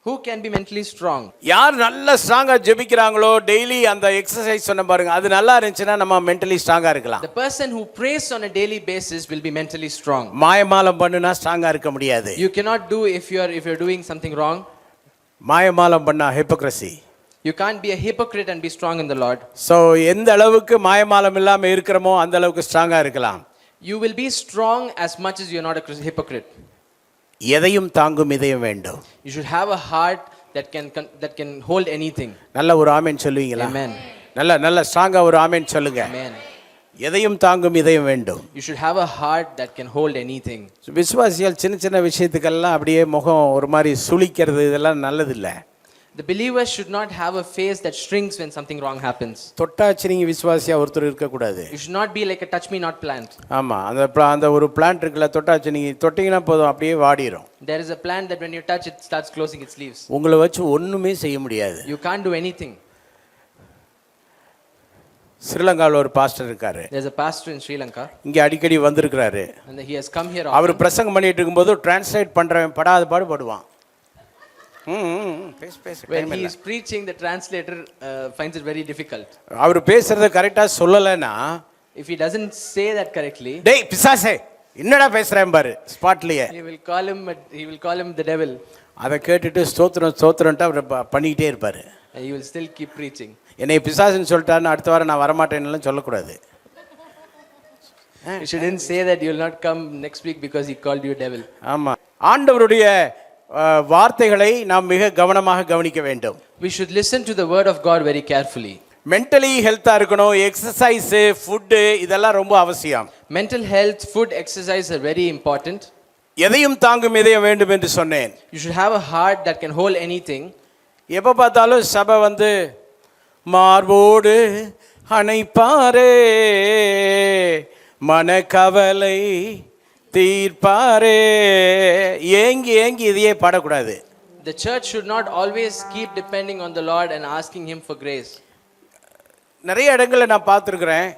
[SPEAKER 9] Who can be mentally strong?
[SPEAKER 4] யார் நல்ல ஸ்ட்ராங்கா ஜெபிக்கிறாங்களோ, டெய்லி அந்த எக்ஸசைஸ் சொன்ன பாருங்க, அது நல்லா இருந்துச்சுன்னா நம்ம மென்டலி ஸ்ட்ராங்கா இருக்கலாம்.
[SPEAKER 9] The person who prays on a daily basis will be mentally strong.
[SPEAKER 4] மாயமாலம் பண்ணுனா ஸ்ட்ராங்கா இருக்க முடியாது.
[SPEAKER 9] You cannot do if you're doing something wrong.
[SPEAKER 4] மாயமாலம் பண்ணா hypocrisy.
[SPEAKER 9] You can't be a hypocrite and be strong in the Lord.
[SPEAKER 4] So எந்த அளவுக்கு மாயமாலம் இல்லாம இருக்கிறோமோ அந்த அளவுக்கு ஸ்ட்ராங்கா இருக்கலாம்.
[SPEAKER 9] You will be strong as much as you're not a hypocrite.
[SPEAKER 4] எதையும் தாங்கும் இதயம் வேண்டும்.
[SPEAKER 9] You should have a heart that can hold anything.
[SPEAKER 4] நல்ல ஒரு ஆமென் சொல்லுவீங்களா?
[SPEAKER 9] Amen.
[SPEAKER 4] நல்ல ஸ்ட்ராங்கா ஒரு ஆமென் சொல்லுங்க.
[SPEAKER 9] Amen.
[SPEAKER 4] எதையும் தாங்கும் இதயம் வேண்டும்.
[SPEAKER 9] You should have a heart that can hold anything.
[SPEAKER 4] விசுவாசிகள் சின்ன விஷயத்துக்கெல்லாம் அப்படியே முகம் ஒரு மாதிரி சுளிக்கிறது இதெல்லாம் நல்லதில்லை.
[SPEAKER 9] The believers should not have a face that shrinks when something wrong happens.
[SPEAKER 4] தொட்டாச்சி நீங்கள் விசுவாசியாக ஒருத்தர் இருக்கக்கூடாது.
[SPEAKER 9] You should not be like a touch me not plant.
[SPEAKER 4] ஆமாம், அந்த ஒரு பிளான்ட் இருக்குல்ல, தொட்டாச்சி நீங்கள் தொட்டிங்கன்னா போதும் அப்படியே வாடிடும்.
[SPEAKER 9] There is a plant that when you touch it starts closing its leaves.
[SPEAKER 4] உங்களை வச்சு ஒன்றுமே செய்ய முடியாது.
[SPEAKER 9] You can't do anything.
[SPEAKER 4] ஸ்ரீலங்காவில் ஒரு பாஸ்டர் இருக்காரு.
[SPEAKER 9] There's a pastor in Sri Lanka.
[SPEAKER 4] இங்கே அடிக்கடி வந்திருக்கிறாரு.
[SPEAKER 9] And he has come here.
[SPEAKER 4] அவர் பிரசங்கம் பண்ணிட்டு இருக்கும்போது டிரான்ஸ்லேட் பண்ணுறவன் படாத பாடுபடுவான்.
[SPEAKER 9] When he is preaching, the translator finds it very difficult.
[SPEAKER 4] அவர் பேசுறத கரெக்டா சொல்லலைன்னா,
[SPEAKER 9] if he doesn't say that correctly,
[SPEAKER 4] டேய் பிசாசே என்னடா பேசுறேன் பாரு ஸ்பாட்லயே,
[SPEAKER 9] he will call him the devil.
[SPEAKER 4] அதை கேட்டுட்டு ஸ்தோத்திரம் ஸ்தோத்திரம்ட்டு அவர் பண்ணிக்கிட்டே இருப்பாரு.
[SPEAKER 9] And he will still keep preaching.
[SPEAKER 4] என்னை பிசாசுன்னு சொல்லிட்டாருன்னு அடுத்த வாரம் நான் வரமாட்டேன்னு சொல்லக்கூடாது.
[SPEAKER 9] You shouldn't say that you will not come next week because he called you a devil.
[SPEAKER 4] ஆமா, ஆண்டவருடைய வார்த்தைகளை நாம் மிக கவனமாக கவனிக்க வேண்டும்.
[SPEAKER 9] We should listen to the word of God very carefully.
[SPEAKER 4] Mentally ஹெல்த்தாக இருக்கணும், எக்ஸசைஸு ஃபுட்டு இதெல்லாம் ரொம்ப அவசியம்.
[SPEAKER 9] Mental health, food, exercise are very important.
[SPEAKER 4] எதையும் தாங்கும் இதயம் வேண்டும் என்று சொன்னேன்.
[SPEAKER 9] You should have a heart that can hold anything.
[SPEAKER 4] எப்போ பார்த்தாலும் சபை மார்போடு அணைப்பாரே, மனக்கவலை தீர்ப்பாரே, ஏங்கி ஏங்கி இதையே பாடக்கூடாது.
[SPEAKER 9] The church should not always keep depending on the Lord and asking him for grace.
[SPEAKER 4] நிறைய இடங்களில் நான் பார்த்துருக்குறேன்,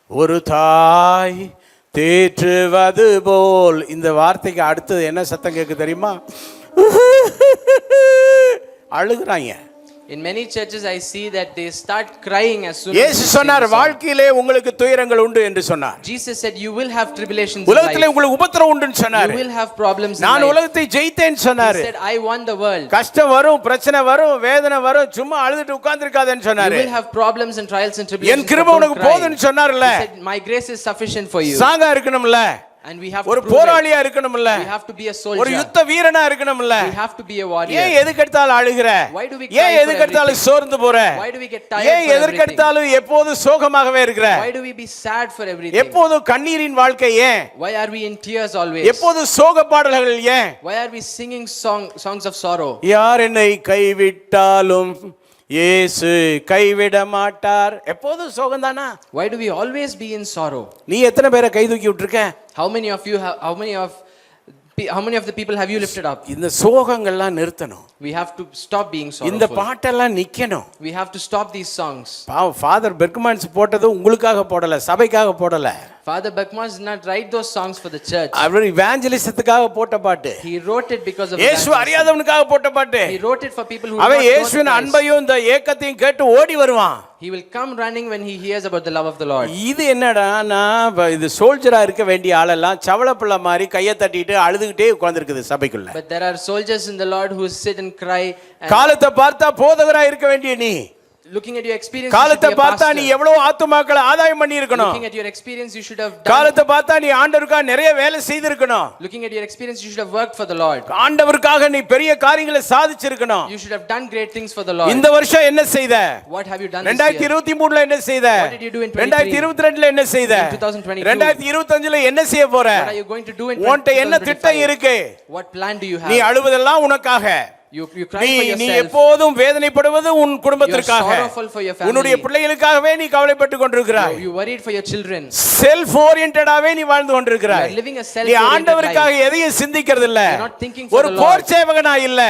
[SPEAKER 4] ஒரு தாய் தேற்றுவது போல், இந்த வார்த்தைக்கு அடுத்தது என்ன சத்தம் கேட்கு தெரியுமா? அழுகுறாங்க.
[SPEAKER 9] In many churches I see that they start crying as soon as
[SPEAKER 4] இயேசு சொன்னார், வாழ்க்கையிலே உங்களுக்கு துயரங்கள் உண்டு என்று சொன்னார்.
[SPEAKER 9] Jesus said you will have tribulations in life.
[SPEAKER 4] உலகத்திலே உங்களுக்கு உபத்திரவம் உண்டுன்னு சொன்னார்.
[SPEAKER 9] You will have problems in life.
[SPEAKER 4] நான் உலகத்தை ஜெயித்தேன்னு சொன்னார்.
[SPEAKER 9] He said I won the world.
[SPEAKER 4] கஷ்டம் வரும், பிரச்சனை வரும், வேதனை வரும், சும்மா அழுதுட்டு உட்கார்ந்திருக்காதேன்னு சொன்னார்.
[SPEAKER 9] You will have problems and trials and tribulations.
[SPEAKER 4] என் கிருபை உனக்கு போதும்னு சொன்னார்ல.
[SPEAKER 9] He said my grace is sufficient for you.
[SPEAKER 4] சாங்கா இருக்கணும்ல,
[SPEAKER 9] and we have
[SPEAKER 4] ஒரு
[SPEAKER 9] to prove
[SPEAKER 4] போராளியா இருக்கணும்ல,
[SPEAKER 9] we have to be a soldier,
[SPEAKER 4] ஒரு யுத்த வீரனா இருக்கணும்ல.
[SPEAKER 9] we have to be a warrior.
[SPEAKER 4] ஏன் எதுக்கெடுத்தாலும் அழுகிற?
[SPEAKER 9] Why do we cry?
[SPEAKER 4] ஏன் எதுக்கெடுத்தாலும் சோர்ந்து போற?
[SPEAKER 9] Why do we get tired?
[SPEAKER 4] ஏன் எதுக்கெடுத்தாலும் எப்போது சோகமாகவே இருக்கிற?
[SPEAKER 9] Why do we be sad for everything?
[SPEAKER 4] எப்போது கண்ணீரின் வாழ்க்கை ஏன்?
[SPEAKER 9] Why are we in tears always?
[SPEAKER 4] எப்போது சோக பாடல்கள் ஏன்?
[SPEAKER 9] Why are we singing songs of sorrow?
[SPEAKER 4] யார் என்னை கைவிட்டாலும் இயேசு கைவிட மாட்டார். எப்போதும் சோகம்தானா?
[SPEAKER 9] Why do we always be in sorrow?
[SPEAKER 4] நீ எத்தனை பேரை கை தூக்கி விட்டுருக்க?
[SPEAKER 9] How many of the people have you lifted up?
[SPEAKER 4] இந்த சோகங்கள்லாம் நிறுத்தணும்.
[SPEAKER 9] We have to stop being sorrowful.
[SPEAKER 4] இந்த பாட்டெல்லாம் நிக்கணும்.
[SPEAKER 9] We have to stop these songs.
[SPEAKER 4] Father Bergmans போட்டது உங்களுக்காக போடல, சபைக்காக போடல.
[SPEAKER 9] Father Beckmans did not write those songs for the church.
[SPEAKER 4] அவர் இவாஞ்சலிசத்துக்காக போட்ட பாட்டு.
[SPEAKER 9] He wrote it because of
[SPEAKER 4] இயேசு அறியாதவனுக்காக போட்ட பாட்டு.
[SPEAKER 9] He wrote it for people who
[SPEAKER 4] அவன் இயேசுவின் அன்பையும் இந்த ஏக்கத்தையும் கேட்டு ஓடி வருவான்.
[SPEAKER 9] He will come running when he hears about the love of the Lord.
[SPEAKER 4] இது என்னடா, நான் இது சோல்ஜரா இருக்க வேண்டிய ஆளெல்லாம் சவளப்புள்ள மாதிரி கையை தட்டிட்டு அழுதுகிட்டே உட்கார்ந்திருக்குது சபைக்குள்ள.
[SPEAKER 9] But there are soldiers in the Lord who sit and cry.
[SPEAKER 4] காலத்தை பார்த்தா போதகரா இருக்க வேண்டிய நீ,
[SPEAKER 9] looking at your experience,
[SPEAKER 4] காலத்தை பார்த்தா நீ எவ்வளவு ஆத்துமாக்களை ஆதாயம் பண்ணி இருக்கணும்.
[SPEAKER 9] looking at your experience you should have done.
[SPEAKER 4] காலத்தை பார்த்தா நீ ஆண்டவருக்காக நிறைய வேலை செய்திருக்கணும்.
[SPEAKER 9] looking at your experience you should have worked for the Lord.
[SPEAKER 4] ஆண்டவருக்காக நீ பெரிய காரியங்களை சாதிச்சிருக்கணும்.
[SPEAKER 9] you should have done great things for the Lord.
[SPEAKER 4] இந்த வருஷம் என்ன செய்த?
[SPEAKER 9] what have you done
[SPEAKER 4] 2023ல என்ன செய்த?
[SPEAKER 9] what did you do in
[SPEAKER 4] 2022ல என்ன செய்த?
[SPEAKER 9] 2022
[SPEAKER 4] 2025ல என்ன செய்ய போற?
[SPEAKER 9] what are you going to do in 2025?
[SPEAKER 4] உன்கிட்ட என்ன திட்டம் இருக்கு?
[SPEAKER 9] what plan do you have?
[SPEAKER 4] நீ அழுவதெல்லாம் உனக்காக.
[SPEAKER 9] You cry for yourself.
[SPEAKER 4] நீ எப்போதும் வேதனைப்படுவது உன் குடும்பத்திற்காக, உன்னுடைய பிள்ளைகளுக்காகவே நீ கவலைப்பட்டு கொண்டிருக்கிறாய்.
[SPEAKER 9] you worried for your children.
[SPEAKER 4] Self ஓரியன்டடாவே நீ வாழ்ந்து கொண்டிருக்கிறாய். நீ ஆண்டவருக்காக எதையும் சிந்திக்கிறது இல்ல. ஒரு போர் சேவகனா இல்ல,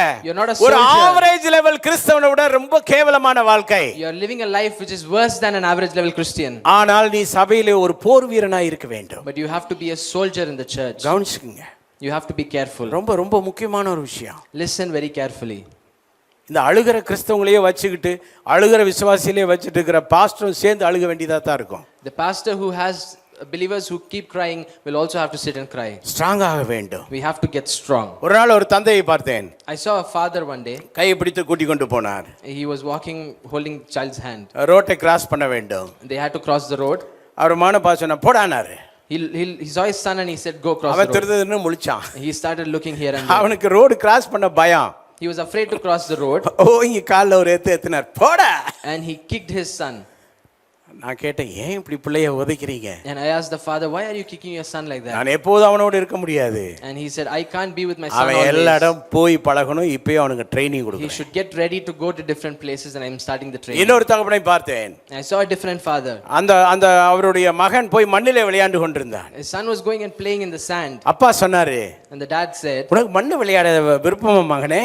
[SPEAKER 4] ஒரு ஆவரேஜ் லெவல் கிறிஸ்தவனை விட ரொம்ப கேவலமான வாழ்க்கை.
[SPEAKER 9] you are living a life which is worse than an average level Christian.
[SPEAKER 4] ஆனால் நீ சபையிலே ஒரு போர் வீரனா இருக்க வேண்டும்.
[SPEAKER 9] but you have to be a soldier in the church.
[SPEAKER 4] கவனிச்சுங்க,
[SPEAKER 9] you have to be careful.
[SPEAKER 4] ரொம்ப ரொம்ப முக்கியமான ஒரு விஷயம்.
[SPEAKER 9] listen very carefully.
[SPEAKER 4] இந்த அழுகிற கிறிஸ்தவங்களையே வச்சுக்கிட்டு அழுகிற விசுவாசியிலே வச்சுட்டு இருக்கிற பாஸ்டரும் சேர்ந்து அழுக வேண்டியதாக தான் இருக்கும்.
[SPEAKER 9] the pastor who has believers who keep crying will also have to sit and cry.
[SPEAKER 4] Strong ஆக வேண்டும்.
[SPEAKER 9] we have to get strong.
[SPEAKER 4] ஒரு நாள் ஒரு தந்தையை பார்த்தேன்.
[SPEAKER 9] I saw a father one day.
[SPEAKER 4] கையை பிடித்து கூட்டி கொண்டு போனார்.
[SPEAKER 9] he was walking holding child's hand.
[SPEAKER 4] ரோட்டை கிராஸ் பண்ண வேண்டும்.
[SPEAKER 9] they had to cross the road.
[SPEAKER 4] Our மானபாசன போடானாரு.
[SPEAKER 9] he saw his son and he said go cross the road.
[SPEAKER 4] அவன் திருதுன்னு முழிச்சான்.
[SPEAKER 9] he started looking here and there.
[SPEAKER 4] அவனுக்கு ரோடு கிராஸ் பண்ண பயம்.
[SPEAKER 9] he was afraid to cross the road.
[SPEAKER 4] இங்க கால்ல ஒரு ஏத்துனார், போடா.
[SPEAKER 9] and he kicked his son.
[SPEAKER 4] நான் கேட்டேன், ஏன் இப்படி பிள்ளைய உதைக்கிறீங்க?
[SPEAKER 9] And I asked the father, why are you kicking your son like that?
[SPEAKER 4] நான் எப்போதும் அவனோட இருக்க முடியாது.
[SPEAKER 9] And he said, I can't be with my son
[SPEAKER 4] அவன்
[SPEAKER 9] always.
[SPEAKER 4] எல்லா இடம் போய் பழகணும். இப்பயே அவனுக்கு ட்ரைனிங்
[SPEAKER 9] He
[SPEAKER 4] கொடுக்கணும்.
[SPEAKER 9] should get ready to go to different places, and I'm starting the training.
[SPEAKER 4] இன்னொரு தகப்பனை பார்த்தேன்.
[SPEAKER 9] I saw a different father.
[SPEAKER 4] அந்த அவருடைய மகன் போய் மண்ணிலே விளையாண்டு கொண்டிருந்தான்.
[SPEAKER 9] His son was going and playing in the sand.
[SPEAKER 4] அப்பா சொன்னாரு,
[SPEAKER 9] And the dad said,
[SPEAKER 4] உனக்கு மண்ணு viளையாட விருப்பமா மகனே?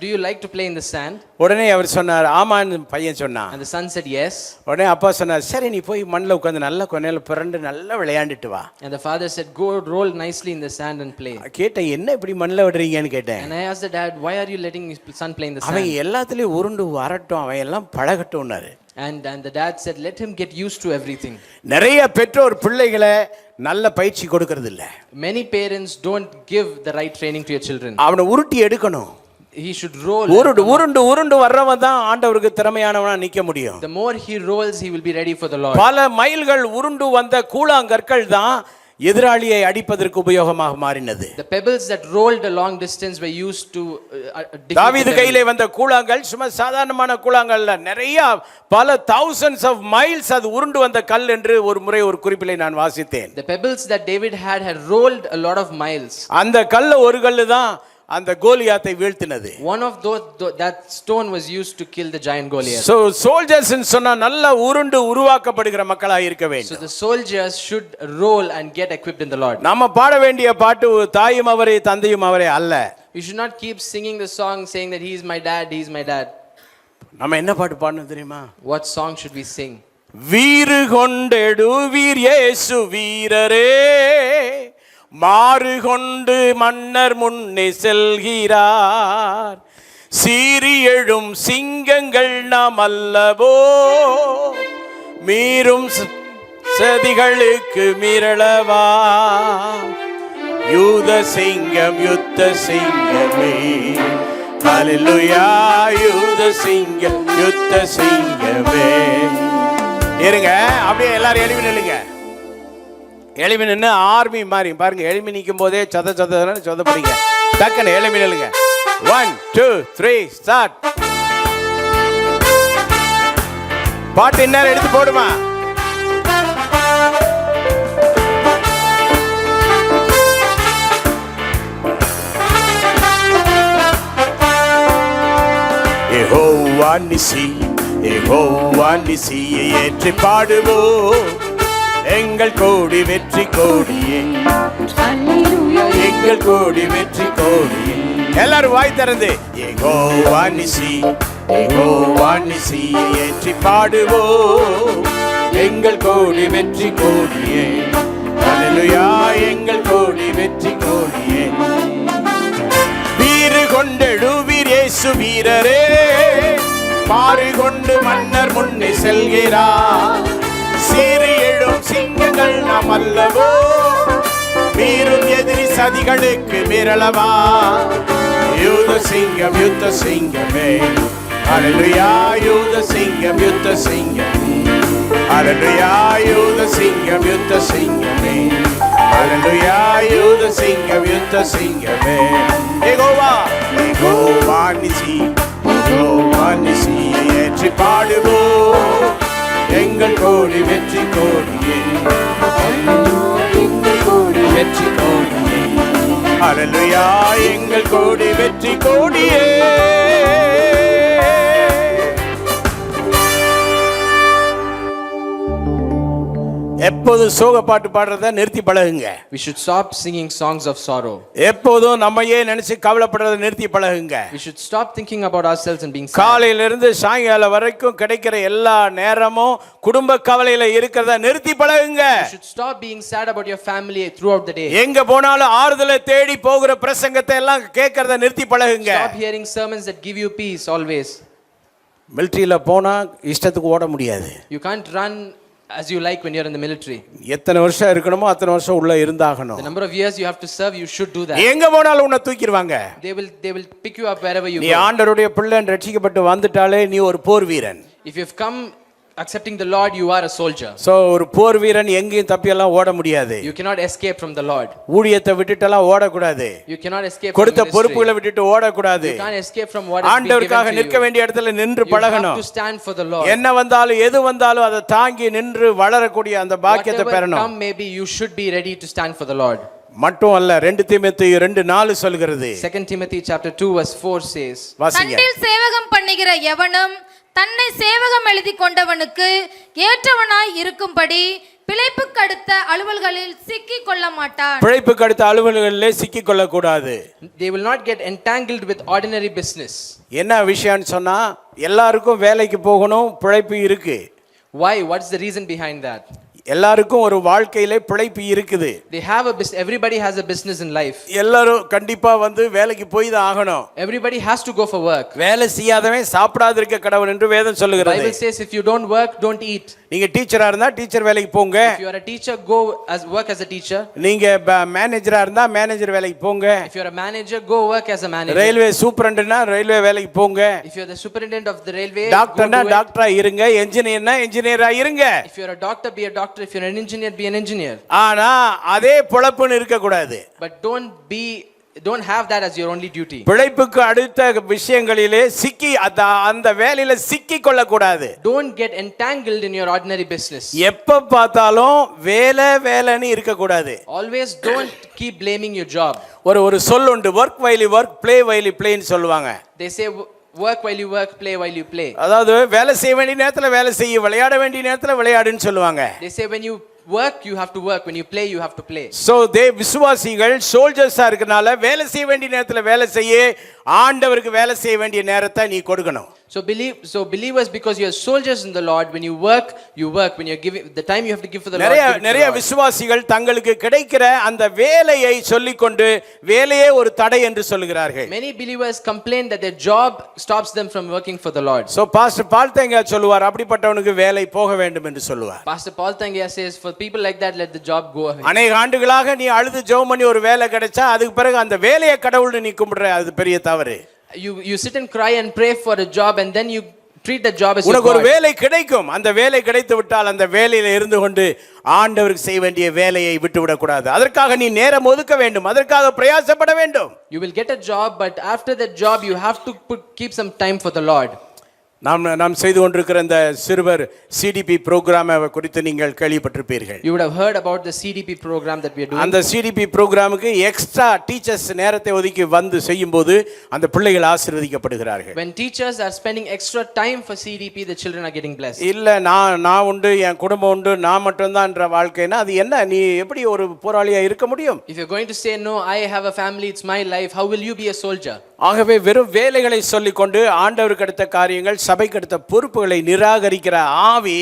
[SPEAKER 9] do you like to play in the sand?
[SPEAKER 4] உடனே அவர் சொன்னார், ஆமான்னு பையன் சொன்னான்.
[SPEAKER 9] And the son said, yes.
[SPEAKER 4] உடனே அப்பா சொன்னார், சரி நீ போய் மண்ணில் உட்காந்து நல்லா கொஞ்ச புரண்டு நல்லா விளையாண்டுட்டு வா.
[SPEAKER 9] And the father said, go roll nicely in the sand and play.
[SPEAKER 4] கேட்டேன், என்ன இப்படி மண்ணில் விடுறீங்கன்னு கேட்டேன்.
[SPEAKER 9] And I asked the dad, why are you letting his son play in the
[SPEAKER 4] அவன்
[SPEAKER 9] sand?
[SPEAKER 4] எல்லாத்துலயும் உருண்டு வரட்டும், அவன் எல்லாம் பழகட்டும்னாரு.
[SPEAKER 9] And the dad said, let him get used to everything.
[SPEAKER 4] நிறைய பெற்றோர் பிள்ளைகளை நல்ல பயிற்சி கொடுக்கறது இல்ல.
[SPEAKER 9] Many parents don't give the right training to your children.
[SPEAKER 4] அவனை உருட்டி எடுக்கணும்.
[SPEAKER 9] He should roll.
[SPEAKER 4] உருண்டு வர்றவன் தான் ஆண்டவருக்கு திறமையானவனா நிக்க முடியும்.
[SPEAKER 9] The more he rolls, he will be ready for the Lord.
[SPEAKER 4] பல மைல்கள் உருண்டு வந்த கூழாங்கற்கள் தான் எதிராளியை அடிப்பதற்கு உபயோகமாக மாறினது.
[SPEAKER 9] The pebbles that rolled a long distance were used to
[SPEAKER 4] தாவீது கையிலே வந்த கூழாங்கல் சும்மா சாதாரணமான கூழாங்கல்ல, நிறைய பல thousands of miles அது உருண்டு வந்த கல் என்று ஒரு முறை ஒரு குறிப்பிலே நான் வாசித்தேன்.
[SPEAKER 9] The pebbles that David had rolled a lot of miles.
[SPEAKER 4] அந்த கல்ல ஒரு கல்லு தான் அந்த கோலியாத்தை வீழ்த்தினது.
[SPEAKER 9] One of those that stone was used to kill the giant Goliath.
[SPEAKER 4] So soldiers சொன்னா நல்ல உருண்டு உருவாக்கப்படுகிற மக்களாக இருக்க வேண்டும்.
[SPEAKER 9] So the soldiers should roll and get equipped in the Lord.
[SPEAKER 4] நம்ம பாட வேண்டிய பாட்டு தாயும் அவரே தந்தையும் அவரே அல்ல.
[SPEAKER 9] We should not keep singing the song saying that he is my dad, he is my dad.
[SPEAKER 4] நம்ம என்ன பாட்டு பாடணும் தெரியுமா?
[SPEAKER 9] What song should we sing?
[SPEAKER 4] வீறு கொண்டெடுவீர் இயேசு வீரரே, மாறு கொண்டு மன்னர் முன்னே செல்கிறார், சீறி எழும் சிங்கங்கள் நாம் அல்லவோ, மீறும் சதிகளுக்கு மிரளவா, யூத சிங்கம் யுத்த சிங்கமே, ஹல்லேலூயா, யூத சிங்கம் யுத்த சிங்கமே. இருங்க, அப்படியே எல்லாரும் எழுப்பி நில்லுங்க. எழுப்பி நின்று ஆர்மி மாதிரி பாருங்க. எழுப்பி நிற்கும் போதே சொதப்படுங்க. டக்குன்னு எழுப்பி நில்லுங்க. 1 2 3 ஸ்டார்ட். பாட்டு இந்நேரம் எடுத்து போடுமா? யெகோவா நிசி, யெகோவா நிசியை ஏற்றி பாடுவோம், எங்கள் கோடி வெற்றி கோடியே, எங்கள் கோடி வெற்றி கோடியே. எல்லாரும் வாய் திறந்து யெகோவா நிசி, யெகோவா நிசியை ஏற்றி பாடுவோம், எங்கள் கோடி வெற்றி கோடியே, ஹல்லேலூயா, எங்கள் கோடி வெற்றி கோடியே. வீறு கொண்டெழுவீர் இயேசு வீரரே, மாறு கொண்டு மன்னர் முன்னே செல்கிறார், சீறி எழும் சிங்கங்கள் நாம் அல்லவோ, மீறும் எதிரி சதிகளுக்கு மிரளவா, யூத சிங்கம் யுத்த சிங்கமே, ஹல்லேலூயா, யூத சிங்கம் யுத்த சிங்கமே, ஹல்லேலூயா, யூத சிங்கம் யுத்த சிங்கமே, ஹல்லேலூயா, யூத சிங்கம் யுத்த சிங்கமே. யெகோவா, யெகோவா நிசி, யெகோவா நிசி ஏற்றி பாடுவோம், எங்கள் கோடி வெற்றி கோடியே, எங்கள் கோடி வெற்றி கோடியே, ஹல்லேலூயா, எங்கள் கோடி வெற்றி கோடியே. எப்போதும் சோக பாட்டு பாடுறத நிறுத்தி பழகுங்க.
[SPEAKER 9] We should stop singing songs of sorrow.
[SPEAKER 4] எப்போதும் நம்மையே நினைச்சு கவலைப்படுறத நிறுத்தி பழகுங்க.
[SPEAKER 9] We should stop thinking about ourselves and being sad.
[SPEAKER 4] காலையில இருந்து சாயங்காலம் வரைக்கும் கிடைக்கிற எல்லா நேரமும் குடும்ப கவலையில இருக்கிறத நிறுத்தி பழகுங்க.
[SPEAKER 9] You should stop being sad about your family throughout the day.
[SPEAKER 4] எங்க போனாலும் ஆறுதலை தேடி போகிற பிரசங்கத்தை எல்லாம் கேட்கறத நிறுத்தி பழகுங்க.
[SPEAKER 9] Stop hearing sermons that give you peace always.
[SPEAKER 4] மிலிட்டரியில போனா இஷ்டத்துக்கு ஓட முடியாது.
[SPEAKER 9] You can't run as you like when you're in the military.
[SPEAKER 4] எத்தனை வருஷம் இருக்கணுமோ அத்தனை வருஷம் உள்ள இருந்தாகணும்.
[SPEAKER 9] The number of years you have to serve, you should do that.
[SPEAKER 4] எங்க போனாலும் உன்னை தூக்கிடுவாங்க.
[SPEAKER 9] They will pick you up wherever you go.
[SPEAKER 4] நீ ஆண்டவருடைய பிள்ளை ரட்சிக்கப்பட்டு வந்துட்டாலே நீ ஒரு போர் வீரன்.
[SPEAKER 9] If you've come accepting the Lord, you are a soldier.
[SPEAKER 4] So ஒரு போர் வீரன் எங்கேயும் தப்பியெல்லாம் ஓட முடியாது.
[SPEAKER 9] You cannot escape from the Lord.
[SPEAKER 4] ஊழியத்தை விட்டுட்டெல்லாம் ஓடக்கூடாது.
[SPEAKER 9] You cannot escape from
[SPEAKER 4] கொடுத்த
[SPEAKER 9] ministry.
[SPEAKER 4] பொறுப்புகளை விட்டுட்டு ஓடக்கூடாது.
[SPEAKER 9] You can't escape from what has been given
[SPEAKER 4] ஆண்டவருக்காக
[SPEAKER 9] to
[SPEAKER 4] நிற்க
[SPEAKER 9] you.
[SPEAKER 4] வேண்டிய இடத்துல நின்று
[SPEAKER 9] You
[SPEAKER 4] பழகணும்.
[SPEAKER 9] have to stand for the Lord.
[SPEAKER 4] என்ன வந்தாலும் எது வந்தாலும் அதை தாங்கி நின்று வளரக்கூடிய அந்த பாக்கியத்தை
[SPEAKER 9] Whatever
[SPEAKER 4] பெறணும்.
[SPEAKER 9] come, maybe you should be ready to stand for the Lord.
[SPEAKER 4] மட்டும் அல்ல, 2 தீமோத்தேயு 2:4 சொல்கிறது.
[SPEAKER 9] 2 Timothy chapter 2 verse 4 says,
[SPEAKER 4] வாசிங்க.
[SPEAKER 5] தன்னில் சேவகம் பண்ணுகிற எவனும் தன்னை சேவகம் எழுதி கொண்டவனுக்கு ஏற்றவனாய் இருக்கும்படி பிழைப்புக்கு அடுத்த அலுவல்களில் சிக்கிக் கொள்ள மாட்டான்.
[SPEAKER 4] பிழைப்புக்கு அடுத்த அலுவல்களிலே சிக்கிக் கொள்ளக்கூடாது.
[SPEAKER 9] they will not get entangled with ordinary business.
[SPEAKER 4] என்ன விஷயம்னு சொன்னா, எல்லாருக்கும் வேலைக்கு போகணும், பிழைப்பு இருக்கு.
[SPEAKER 9] Why? What's the reason behind that?
[SPEAKER 4] எல்லாருக்கும் ஒரு வாழ்க்கையிலே பிழைப்பு இருக்குது.
[SPEAKER 9] They have a business. Everybody has a business in life.
[SPEAKER 4] எல்லாரும் கண்டிப்பா வேலைக்கு போய் தான் ஆகணும்.
[SPEAKER 9] Everybody has to go for work.
[SPEAKER 4] வேலை செய்யாதவன் சாப்பிடாதிருக்க கடவன் என்று வேதம் சொல்லுகிறது.
[SPEAKER 9] Bible says if you don't work, don't eat.
[SPEAKER 4] நீங்க டீச்சரா இருந்தா டீச்சர் வேலைக்கு போங்க.
[SPEAKER 9] If you are a teacher, go work as a teacher.
[SPEAKER 4] நீங்க மேனேஜரா இருந்தா மேனேஜர் வேலைக்கு போங்க.
[SPEAKER 9] If you are a manager, go work as a manager.
[SPEAKER 4] Railway சூப்பரண்ட்னா ரயில்வே வேலைக்கு போங்க.
[SPEAKER 9] If you are the superintendent of the railway,
[SPEAKER 4] டாக்டர்னா டாக்டரா இருங்க. என்ஜினியர்னா என்ஜினியரா இருங்க.
[SPEAKER 9] if you are a doctor, be a doctor. If you are an engineer, be an engineer.
[SPEAKER 4] ஆனா அதே பொழப்புன்னு இருக்க கூடாது.
[SPEAKER 9] But don't have that as your only duty.
[SPEAKER 4] பிழைப்புக்கு அடுத்த விஷயங்களிலே சிக்கி அந்த வேலையில சிக்கி கொள்ள கூடாது.
[SPEAKER 9] Don't get entangled in your ordinary business.
[SPEAKER 4] எப்ப பார்த்தாலும் வேலைன்னு இருக்க கூடாது.
[SPEAKER 9] Always don't keep blaming your job.
[SPEAKER 4] ஒரு சொல் உண்டு, work while you work, play while you play ன்னு சொல்லுவாங்க.
[SPEAKER 9] They say work while you work, play while you play.
[SPEAKER 4] அதாவது வேலை செய்ய வேண்டிய நேரத்துல வேலை செய்ய, விளையாட வேண்டிய நேரத்துல விளையாடுன்னு சொல்லுவாங்க.
[SPEAKER 9] They say when you work, you have to work. When you play, you have to play.
[SPEAKER 4] So விசுவாசிகள் சோல்ஜர்ஸா இருக்கனால வேலை செய்ய வேண்டிய நேரத்துல வேலை செய்ய, ஆண்டவருக்கு வேலை செய்ய வேண்டிய நேரத்தை நீ கொடுக்கணும்.
[SPEAKER 9] So believers, because you are soldiers in the Lord, when you work, you work. When you're giving the time you have to give for the Lord.
[SPEAKER 4] நிறைய விசுவாசிகள் தங்களுக்கு கிடைக்கிற அந்த வேலையை சொல்லிக்கொண்டு வேலையே ஒரு தடை என்று சொல்கிறார்கள்.
[SPEAKER 9] Many believers complain that their job stops them from working for the Lord.
[SPEAKER 4] So Pastor Paul Tangya சொல்லுவார், அப்படிப்பட்டவனுக்கு வேலை போக வேண்டும் என்று சொல்லுவார்.
[SPEAKER 9] Pastor Paul Tangya says, for people like that, let the job go away.
[SPEAKER 4] அநேக ஆண்டுகளாக நீ அழுது ஜெபம் பண்ணி ஒரு வேலை கிடைச்சா அதுக்கு பிறகு அந்த வேலையை கடவுள்னு நீ கும்பிடுற, அது பெரிய தவறு.
[SPEAKER 9] You sit and cry and pray for a job and then you treat the job as your God.
[SPEAKER 4] உனக்கு ஒரு வேலை கிடைக்கும், அந்த வேலை கிடைத்து விட்டால் அந்த வேலையில இருந்து கொண்டு ஆண்டவருக்கு செய்ய வேண்டிய வேலையை விட்டு விடக்கூடாது. அதற்காக நீ நேரம் ஒதுக்க வேண்டும், அதற்காக பிரயாசப்பட வேண்டும்.
[SPEAKER 9] You will get a job, but after that job you have to keep some time for the Lord.
[SPEAKER 4] நாம் செய்து கொண்டிருக்கிற இந்த சிறுவர் CDP புரோகிராமை குறித்து நீங்கள் கேள்விப்பட்டிருப்பீர்கள்.
[SPEAKER 9] You would have heard about the CDP program that we are doing.
[SPEAKER 4] அந்த CDP புரோகிராமுக்கு எக்ஸ்ட்ரா டீச்சர்ஸ் நேரத்தை ஒதுக்கி வந்து செய்யும்போது அந்த பிள்ளைகள் ஆசீர்வதிக்கப்படுகிறார்கள்.
[SPEAKER 9] When teachers are spending extra time for CDP, the children are getting blessed.
[SPEAKER 4] இல்ல நான் உண்டு, என் குடும்பம் உண்டு, நான் மட்டும்தான்ற வாழ்க்கைனா அது என்ன? நீ எப்படி ஒரு போராளியா இருக்க முடியும்?
[SPEAKER 9] If you're going to say no, I have a family, it's my life, how will you be a soldier?
[SPEAKER 4] ஆகவே வெறும் வேலைகளை சொல்லிக்கொண்டு ஆண்டவருக்கு அடுத்த காரியங்கள், சபைக்கு அடுத்த பொறுப்புகளை நிராகரிக்கிற ஆவி,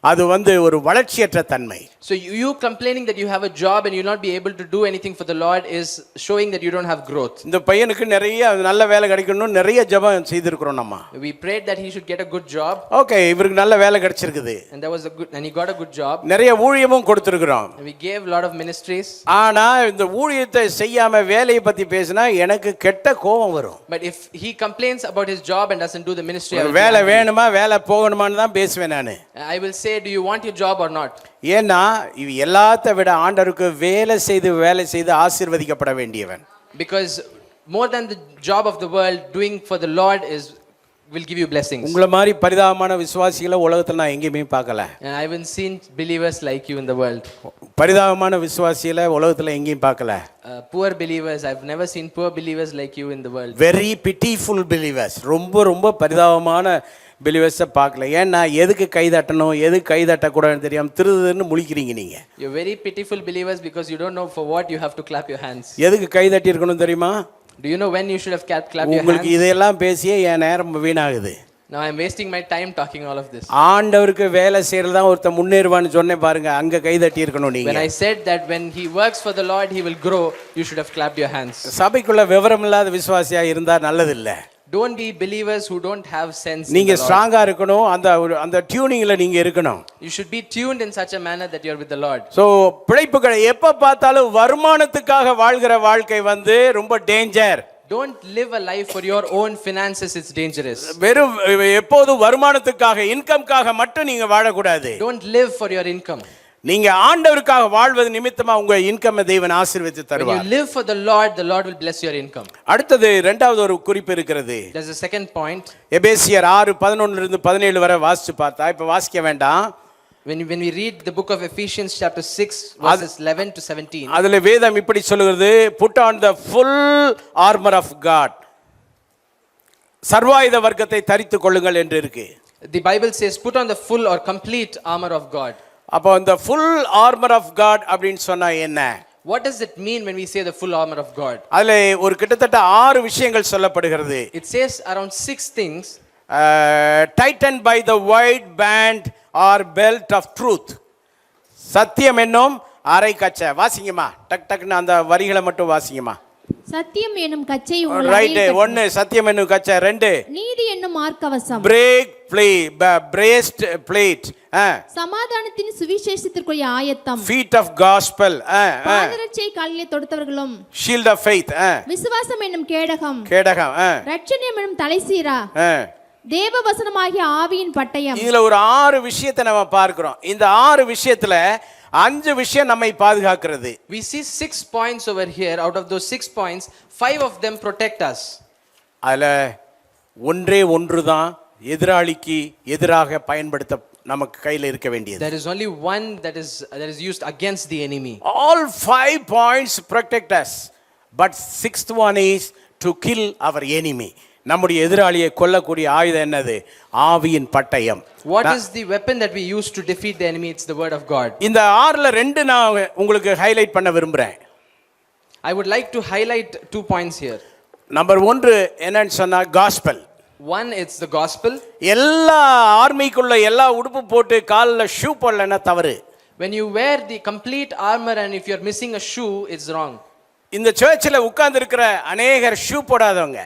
[SPEAKER 4] அது ஒரு வளர்ச்சியற்ற தன்மை.
[SPEAKER 9] So you complaining that you have a job and you'll not be able to do anything for the Lord is showing that you don't have growth.
[SPEAKER 4] இந்த பையனுக்கு நிறைய நல்ல வேலை கிடைக்கணும், நிறைய ஜெபம் செய்திருக்கிறோம் நம்ம.
[SPEAKER 9] We prayed that he should get a good job.
[SPEAKER 4] Okay, இவருக்கு நல்ல வேலை கிடைச்சிருக்குது.
[SPEAKER 9] And he got a good job.
[SPEAKER 4] நிறைய ஊழியமும் கொடுத்திருக்கிறோம்.
[SPEAKER 9] We gave a lot of ministries.
[SPEAKER 4] ஆனா இந்த ஊழியத்தை செய்யாம வேலையை பத்தி பேசினா எனக்கு கெட்ட கோபம் வரும்.
[SPEAKER 9] But if he complains about his job and doesn't do the ministry,
[SPEAKER 4] வேலை வேணுமா வேலை போகணுமான்னு தான் பேசுவேன் நான்.
[SPEAKER 9] I will say, do you want your job or not?
[SPEAKER 4] ஏன்னா இது எல்லாத்தை விட ஆண்டவருக்கு வேலை செய்து ஆசீர்வதிக்கப்பட வேண்டியவன்.
[SPEAKER 9] Because more than the job of the world, doing for the Lord will give you blessings.
[SPEAKER 4] உங்கள மாதிரி பரிதாபமான விசுவாசிகளை உலகத்துல நான் எங்கேயுமே பார்க்கல.
[SPEAKER 9] And I haven't seen believers like you in the world.
[SPEAKER 4] பரிதாபமான விசுவாசிகளை உலகத்துல எங்கேயும் பார்க்கல.
[SPEAKER 9] Poor believers, I've never seen poor believers like you in the world.
[SPEAKER 4] Very pitiful believers, ரொம்ப பரிதாபமான பிலீவர்ஸை பார்க்கல. ஏன்னா எதுக்கு கைதட்டணும் எதுக்கு கைதட்டக்கூடாதுன்னு தெரியாமல் திருதுன்னு முழிக்கிறீங்க நீங்க.
[SPEAKER 9] You're very pitiful believers because you don't know for what you have to clap your hands.
[SPEAKER 4] எதுக்கு கைதட்டி இருக்கணும் தெரியுமா?
[SPEAKER 9] Do you know when you should have clapped your hands?
[SPEAKER 4] உங்களுக்கு இதெல்லாம் பேசியே என் நேரம் வீணாகுது.
[SPEAKER 9] Now I'm wasting my time talking all of this.
[SPEAKER 4] ஆண்டவருக்கு வேலை செய்யறது தான் ஒருத்தன் முன்னேறுவான்னு சொன்னேன் பாருங்க, அங்க கைதட்டி இருக்கணும் நீங்க.
[SPEAKER 9] When I said that when he works for the Lord he will grow, you should have clapped your hands.
[SPEAKER 4] சபைக்குள்ள விவரம் இல்லாத விசுவாசியா இருந்தா நல்லது இல்ல.
[SPEAKER 9] Don't be believers who don't have sense.
[SPEAKER 4] நீங்க ஸ்ட்ராங்கா இருக்கணும், அந்த டியூனிங்ல நீங்க இருக்கணும்.
[SPEAKER 9] You should be tuned in such a manner that you are with the Lord.
[SPEAKER 4] So பிழைப்புகளை எப்ப பார்த்தாலும் வருமானத்துக்காக வாழ்கிற வாழ்க்கை ரொம்ப danger.
[SPEAKER 9] Don't live a life for your own finances, it's dangerous.
[SPEAKER 4] வெறும் எப்போது வருமானத்துக்காக இன்கம்காக மட்டும் நீங்க வாழக்கூடாது.
[SPEAKER 9] Don't live for your income.
[SPEAKER 4] நீங்க ஆண்டவருக்காக வாழ்வது நிமித்தமா உங்க இன்கம் தேவன் ஆசீர்வதித்து
[SPEAKER 9] When you
[SPEAKER 4] தருவார்.
[SPEAKER 9] live for the Lord will bless your income.
[SPEAKER 4] அடுத்தது இரண்டாவது ஒரு குறிப்பு இருக்கிறது.
[SPEAKER 9] There's a second point.
[SPEAKER 4] எபேசியர் 6:11 இருந்து 17 வரை வாசிச்சு பார்த்தா இப்ப வாசிக்க வேண்டாம்.
[SPEAKER 9] When we read the book of Ephesians chapter 6 verses 11 to 17.
[SPEAKER 4] அதுல வேதம் இப்படி சொல்லுகிறது, put on the full armor of God. சர்வாயுத வர்க்கத்தை தரித்துக் கொள்ளுங்கள் என்று இருக்கு.
[SPEAKER 9] The Bible says put on the full or complete armor of God.
[SPEAKER 4] அப்போ அந்த full armor of God அப்படினு சொன்னா என்ன?
[SPEAKER 9] What does it mean when we say the full armor of God?
[SPEAKER 4] அதுல ஒரு கிட்டத்தட்ட 6 விஷயங்கள் சொல்லப்படுகிறது.
[SPEAKER 9] It says around 6 things.
[SPEAKER 4] Tightened by the wide band or belt of truth. சத்தியம் என்னும் அரை கச்சை. வாசிங்கம்மா, டக் டக்னு அந்த வரிகளை மட்டும் வாசிங்கம்மா.
[SPEAKER 10] சத்தியம் என்னும் கச்சை
[SPEAKER 4] ரைட். 1 சத்தியம் என்னும் கச்சை. 2
[SPEAKER 10] நீதி என்னும் மார்க்கவசம்.
[SPEAKER 4] பிரேஸ்ட் பிளேட்.
[SPEAKER 10] சமாதானத்தின் சுவிசேஷத்திற்குரிய ஆயத்தம்.
[SPEAKER 4] feet of gospel.
[SPEAKER 10] பாதரட்சை காலிலே தொடுத்தவர்களும்.
[SPEAKER 4] shield of faith.
[SPEAKER 10] விசுவாசம் என்னும் கேடகம். ரட்சணியம் என்னும் தலைசீரா. தேவ வசனமாகிய ஆவியின் பட்டயம்.
[SPEAKER 4] இதுல ஒரு 6 விஷயத்தை நம்ம பார்க்கிறோம். இந்த 6 விஷயத்துல 5 விஷயம் நம்மை பாதுகாக்கிறது.
[SPEAKER 9] We see 6 points over here. Out of those 6 points, 5 of them protect us.
[SPEAKER 4] அதுல ஒன்று தான் எதிராளிக்கு எதிராக பயன்படுத்த நமக்கு கையில இருக்க வேண்டியது.
[SPEAKER 9] There is only one that is used against the enemy.
[SPEAKER 4] All 5 points protect us, but 6th one is to kill our enemy. நம்முடைய எதிராளியை கொல்லக்கூடிய ஆயுதம் என்னது? ஆவியின் பட்டயம்.
[SPEAKER 9] What is the weapon that we use to defeat the enemy? It's the word of God.
[SPEAKER 4] இந்த 6ல 2 நான் உங்களுக்கு ஹைலைட் பண்ண விரும்புறேன்.
[SPEAKER 9] I would like to highlight 2 points here.
[SPEAKER 4] Number 1 என்னன்னு சொன்னா gospel.
[SPEAKER 9] One, it's the gospel.
[SPEAKER 4] எல்லா ஆர்மிக்குள்ள எல்லா உடுப்பு போட்டு கால்ல ஷூ போடலன்னா தவறு.
[SPEAKER 9] When you wear the complete armor and if you're missing a shoe, it's wrong.
[SPEAKER 4] இந்த சர்ச்சில் உட்கார்ந்து இருக்கிற அநேகர் ஷூ போடாதவங்க.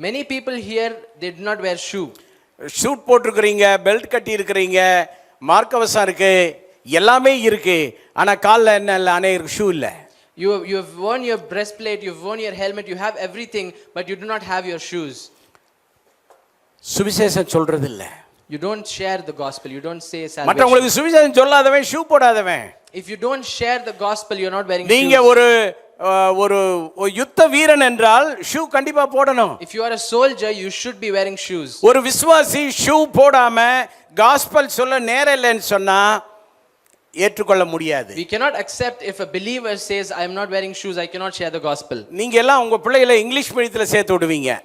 [SPEAKER 9] Many people here, they do not wear shoe.
[SPEAKER 4] Suit போட்டிருக்கிறீங்க, பெல்ட் கட்டி இருக்கிறீங்க, மார்க்கவசம் இருக்கு, எல்லாமே இருக்கு, ஆனா கால்ல என்ன இல்ல, அநேகருக்கு ஷூ இல்ல.
[SPEAKER 9] You have worn your breastplate, you've worn your helmet, you have everything, but you do not have your shoes.
[SPEAKER 4] சுவிசேஷம் சொல்றது இல்ல.
[SPEAKER 9] You don't share the gospel, you don't say salvation.
[SPEAKER 4] மற்றவங்களுக்கு சுவிசேஷம் சொல்லாதவன் shoe போடாதவன்.
[SPEAKER 9] If you don't share the gospel, you're not wearing shoes.
[SPEAKER 4] நீங்க ஒரு யுத்த வீரன் என்றால் ஷூ கண்டிப்பா போடணும்.
[SPEAKER 9] If you are a soldier, you should be wearing shoes.
[SPEAKER 4] ஒரு விசுவாசி ஷூ போடாம காஸ்பல் சொல்ல நேரம் இல்லைன்னு சொன்னா ஏற்றுக்கொள்ள முடியாது.
[SPEAKER 9] We cannot accept if a believer says I am not wearing shoes, I cannot share the gospel.
[SPEAKER 4] நீங்க எல்லாம் உங்க பிள்ளைகளை இங்கிலீஷ் மீடியத்துல சேர்த்து விடுவீங்க.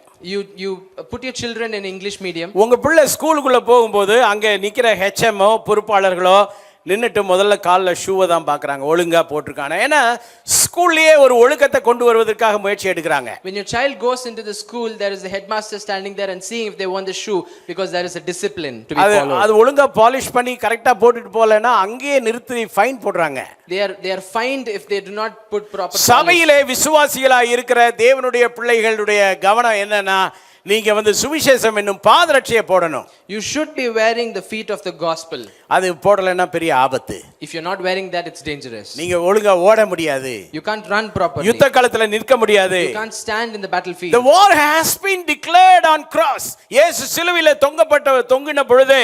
[SPEAKER 9] You put your children in English medium.
[SPEAKER 4] உங்க பிள்ளை ஸ்கூலுக்குள்ள போகும்போது அங்க நிக்கிற ஹெச்எம்ஓ பொறுப்பாளர்களோ நின்னுட்டு முதல்ல காலில் ஷூவை தான் பார்க்குறாங்க, ஒழுங்காக போட்டிருக்காங்க. ஏன்னா ஸ்கூல்லையே ஒரு ஒழுக்கத்தை கொண்டு வருவதற்காக முயற்சி எடுக்கிறாங்க.
[SPEAKER 9] When your child goes into the school, there is a headmaster standing there and seeing if they want the shoe, because there is a discipline to be followed.
[SPEAKER 4] அது ஒழுங்கா பாலிஷ் பண்ணி கரெக்டா போட்டுட்டு போலனா அங்கேயே நிறுத்தி ஃபைன் போடுறாங்க.
[SPEAKER 9] They are fined if they do not put proper polish.
[SPEAKER 4] சபையிலே விசுவாசிகளாக இருக்கிற தேவனுடைய பிள்ளைகளுடைய கவனம் என்னன்னா, நீங்க சுவிசேஷம் என்னும் பாதரட்சையை போடணும்.
[SPEAKER 9] You should be wearing the feet of the gospel.
[SPEAKER 4] அது போடலன்னா பெரிய ஆபத்து.
[SPEAKER 9] If you're not wearing that, it's dangerous.
[SPEAKER 4] நீங்க ஒழுங்கா ஓட முடியாது.
[SPEAKER 9] You can't run properly.
[SPEAKER 4] யுத்த களத்துல நிற்க முடியாது.
[SPEAKER 9] You can't stand in the battlefield.
[SPEAKER 4] The war has been declared on cross. இயேசு சிலுவையிலே தொங்கின பொழுது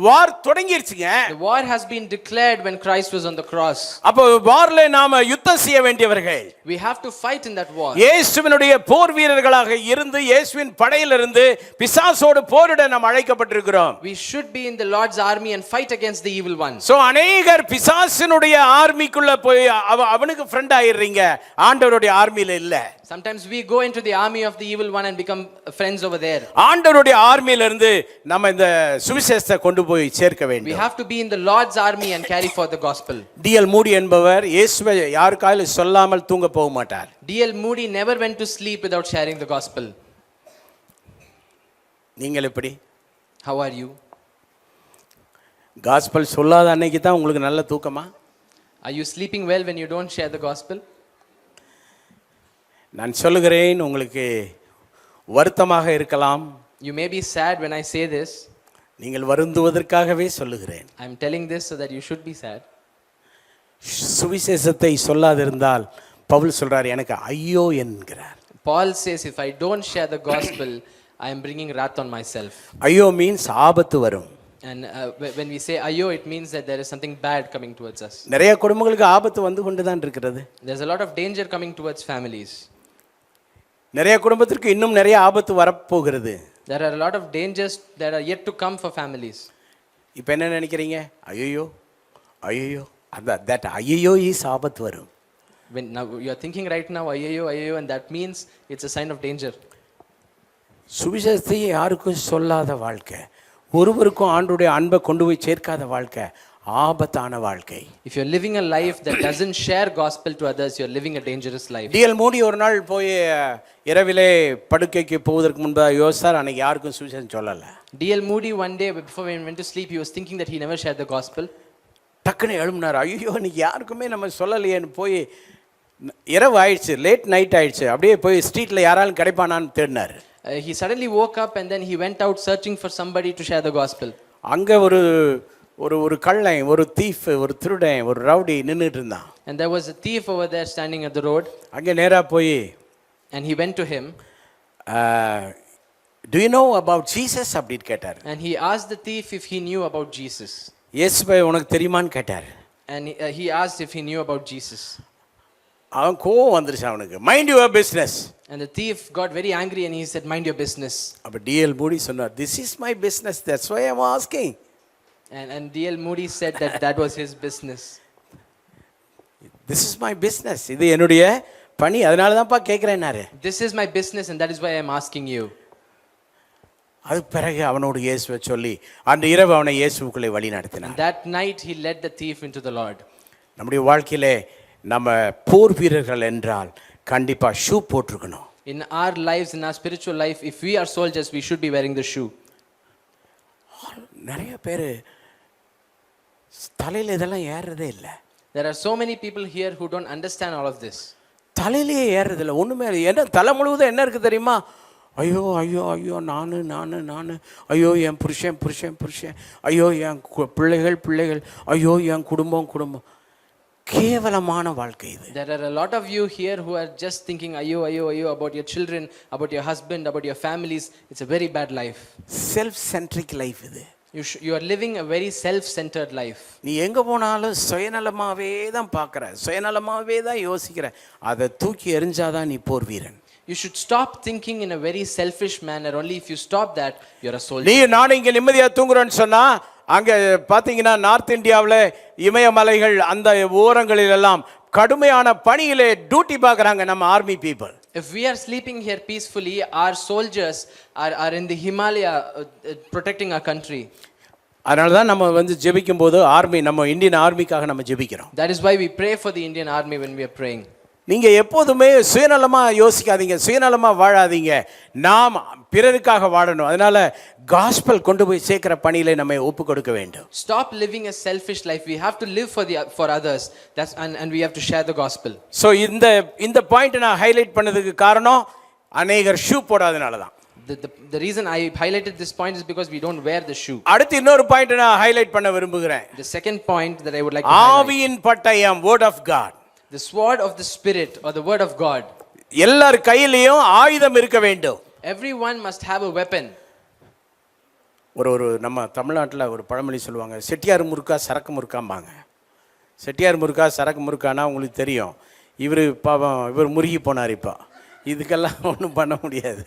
[SPEAKER 4] வார் தொடங்கிருச்சுங்க.
[SPEAKER 9] The war has been declared when Christ was on the cross.
[SPEAKER 4] அப்போ வார்ல நாம யுத்தம் செய்ய வேண்டியவர்கள்.
[SPEAKER 9] We have to fight in that war.
[SPEAKER 4] இயேசுவினுடைய போர் வீரர்களாக இருந்து இயேசுவின் படையிலிருந்து பிசாசோடு போரிட நாம் அழைக்கப்பட்டிருக்கிறோம்.
[SPEAKER 9] We should be in the Lord's army and fight against the evil one.
[SPEAKER 4] So அநேகர் பிசாசினுடைய ஆர்மிக்குள்ள போய் அவனுக்கு ஃப்ரெண்ட் ஆயிடுறீங்க, ஆண்டவருடைய ஆர்மியில இல்ல.
[SPEAKER 9] Sometimes we go into the army of the evil one and become friends over there.
[SPEAKER 4] ஆண்டவருடைய ஆர்மியில இருந்து நம்ம இந்த சுவிசேஷத்தை கொண்டு போய் சேர்க்க வேண்டும்.
[SPEAKER 9] We have to be in the Lord's army and carry forth the gospel.
[SPEAKER 4] D.L. Moody என்பவர் இயேசுவை யாருக்காயிலும் சொல்லாமல் தூங்க போக மாட்டார்.
[SPEAKER 9] D.L. Moody never went to sleep without sharing the gospel.
[SPEAKER 4] நீங்கள் எப்படி?
[SPEAKER 9] How are you?
[SPEAKER 4] காஸ்பல் சொல்லாத அன்னைக்கு தான் உங்களுக்கு நல்ல தூக்கமா?
[SPEAKER 9] Are you sleeping well when you don't share the gospel?
[SPEAKER 4] நான் சொல்லுகிறேன், உங்களுக்கு வருத்தமாக இருக்கலாம்.
[SPEAKER 9] You may be sad when I say this.
[SPEAKER 4] நீங்கள் வருந்துவதற்காகவே சொல்லுகிறேன்.
[SPEAKER 9] I am telling this so that you should be sad.
[SPEAKER 4] சுவிசேஷத்தை சொல்லாதிருந்தால் பவுல் சொல்றார், எனக்கு ஐயோ என்கிறார்.
[SPEAKER 9] Paul says, if I don't share the gospel, I am bringing wrath on myself.
[SPEAKER 4] ஐயோ மீன்ஸ் ஆபத்து வரும்.
[SPEAKER 9] And when we say ayo, it means that there is something bad coming towards us.
[SPEAKER 4] நிறைய குடும்பங்களுக்கு ஆபத்து வந்து கொண்டு தான் இருக்கிறது.
[SPEAKER 9] There's a lot of danger coming towards families.
[SPEAKER 4] நிறைய குடும்பத்திற்கு இன்னும் நிறைய ஆபத்து வரப்போகிறது.
[SPEAKER 9] There are a lot of dangers that are yet to come for families.
[SPEAKER 4] இப்போ என்ன நினைக்கிறீங்க? ஐயோ ஐயோ அந்த தட் ஐயோ இஸ் ஆபத்து வரும்.
[SPEAKER 9] When now you are thinking right now ayo, and that means it's a sign of danger.
[SPEAKER 4] சுவிசேஷத்தை யாருக்கும் சொல்லாத வாழ்க்கை, ஒருவருக்கும் ஆண்டவருடைய அன்பை கொண்டு போய் சேர்க்காத வாழ்க்கை ஆபத்தான வாழ்க்கை.
[SPEAKER 9] If you're living a life that doesn't share gospel to others, you're living a dangerous life.
[SPEAKER 4] D L Moody ஒரு நாள் போய் இரவிலே படுக்கைக்கு போவதற்கு முன்பாக யோசித்தார், அன்னைக்கு யாருக்கும் சுவிசேஷம் சொல்லலை.
[SPEAKER 9] D.L. Moody one day before he went to sleep, he was thinking that he never shared the gospel.
[SPEAKER 4] டக்குன்னு எழும்பினார், ஐயோ இன்னைக்கு யாருக்குமே நம்ம சொல்லலையேன்னு போய் இரவு ஆயிடுச்சு, லேட் நைட் ஆயிடுச்சு, அப்படியே போய் ஸ்ட்ரீட்டில் யாராலும் கிடைப்பானான்னு தேடினார்.
[SPEAKER 9] He suddenly woke up and then he went out searching for somebody to share the gospel.
[SPEAKER 4] அங்கே ஒரு ஒரு ஒரு கள்ளன், ஒரு தீஃப், ஒரு திருடன், ஒரு ரவுடி நின்றுட்டு இருந்தான்.
[SPEAKER 9] And there was a thief over there standing at the road.
[SPEAKER 4] அங்கே நேராக போய்
[SPEAKER 9] And he went to him.
[SPEAKER 4] Do you know about Jesus அப்படின்னு கேட்டார்.
[SPEAKER 9] And he asked the thief if he knew about Jesus.
[SPEAKER 4] இயேசுவை உனக்கு தெரியுமான்னு கேட்டார்.
[SPEAKER 9] And he asked if he knew about Jesus.
[SPEAKER 4] அவன் கோவம் வந்துருச்சு அவனுக்கு. Mind your business.
[SPEAKER 9] And the thief got very angry and he said, mind your business.
[SPEAKER 4] அப்போ டிஎல் மூடி சொன்னார், this is my business, that's why I'm asking.
[SPEAKER 9] And D.L. Moody said that was his business.
[SPEAKER 4] This is my business, இது என்னுடைய பணி, அதனால தான்ப்பா கேட்குறேன்னாரு.
[SPEAKER 9] This is my business and that is why I'm asking you.
[SPEAKER 4] அதுக்கு பிறகு அவனோடு இயேசுவை சொல்லி அந்த இரவு அவனை இயேசுவுக்குள்ளே வழி நடத்தினார்.
[SPEAKER 9] That night he led the thief into the Lord.
[SPEAKER 4] நம்முடைய வாழ்க்கையிலே நம்ம போர் வீரர்கள் என்றால் கண்டிப்பா shoe போட்டுருக்கணும்.
[SPEAKER 9] In our lives, in our spiritual life, if we are soldiers, we should be wearing the shoe.
[SPEAKER 4] நிறைய பேர் தலையில் இதெல்லாம் ஏறுறதே இல்லை.
[SPEAKER 9] There are so many people here who don't understand all of this.
[SPEAKER 4] தலையிலேயே ஏறுறதில்லை, ஒன்றுமே என்ன தலை முழுவதும் என்ன இருக்குது தெரியுமா? ஐயோ ஐயோ ஐயோ நான் ஐயோ என் புருஷன் ஐயோ என் பிள்ளைகள் ஐயோ என் குடும்பம். கேவலமான வாழ்க்கை இது.
[SPEAKER 9] There are a lot of you here who are just thinking ayyo about your children, about your husband, about your families. It's a very bad life.
[SPEAKER 4] Self-centric life இது.
[SPEAKER 9] You are living a very self-centered life.
[SPEAKER 4] நீ எங்கே போனாலும் சுயநலமாகவே தான் பார்க்குற, சுயநலமாகவே தான் யோசிக்கிற. அதை தூக்கி எறிஞ்சாதான் நீ போர் வீரன்.
[SPEAKER 9] You should stop thinking in a very selfish manner. Only if you stop that, you're a soldier.
[SPEAKER 4] நீ நானும் இங்கே நிம்மதியாக தூங்குறோன்னு சொன்னா, அங்கே பார்த்தீங்கன்னா நார்த் இந்தியாவில் இமயமலைகள் அந்த ஓரங்களில் எல்லாம் கடுமையான பணியிலே டியூட்டி பார்க்குறாங்க நம்ம army people.
[SPEAKER 9] If we are sleeping here peacefully, our soldiers are in the Himalaya protecting our country.
[SPEAKER 4] அதனால தான் நம்ம வந்து ஜெபிக்கும் போது நம்ம இந்தியன் ஆர்மிக்காக நம்ம ஜெபிக்கிறோம்.
[SPEAKER 9] That is why we pray for the Indian army when we are praying.
[SPEAKER 4] நீங்கள் எப்போதுமே சுயநலமாக யோசிக்காதீங்க, சுயநலமாக வாழாதீங்க. நாம் பிறருக்காக வாழணும். அதனால காஸ்பல் கொண்டு போய் சேர்க்கிற பணியிலே நம்ம ஒப்பு கொடுக்க வேண்டும்.
[SPEAKER 9] Stop living a selfish life. We have to live for others. And we have to share the gospel.
[SPEAKER 4] So இந்த பாயிண்ட் நான் ஹைலைட் பண்ணதுக்கு காரணம் அநேகர் ஷூ போடாதனால தான்.
[SPEAKER 9] The reason I highlighted this point is because we don't wear the shoe.
[SPEAKER 4] அடுத்து இன்னொரு பாயிண்ட் நான் ஹைலைட் பண்ண விரும்புகிறேன்.
[SPEAKER 9] The second point that I would like to highlight.
[SPEAKER 4] ஆவியின் பட்டயம், word of God.
[SPEAKER 9] The sword of the spirit or the word of God.
[SPEAKER 4] எல்லார் கையிலயும் ஆயுதம் இருக்க வேண்டும்.
[SPEAKER 9] Everyone must have a weapon.
[SPEAKER 4] ஒரு நம்ம தமிழ்நாட்டில் ஒரு பழமொழி சொல்லுவாங்க, செட்டியார் முறுக்கா சரக்கு முறுக்காம்பாங்க. செட்டியார் முறுக்கா சரக்கு முறுக்கானா உங்களுக்கு தெரியும். இவர் முருகி போனார். இப்போ இதுக்கெல்லாம் ஒன்றும் பண்ண முடியாது.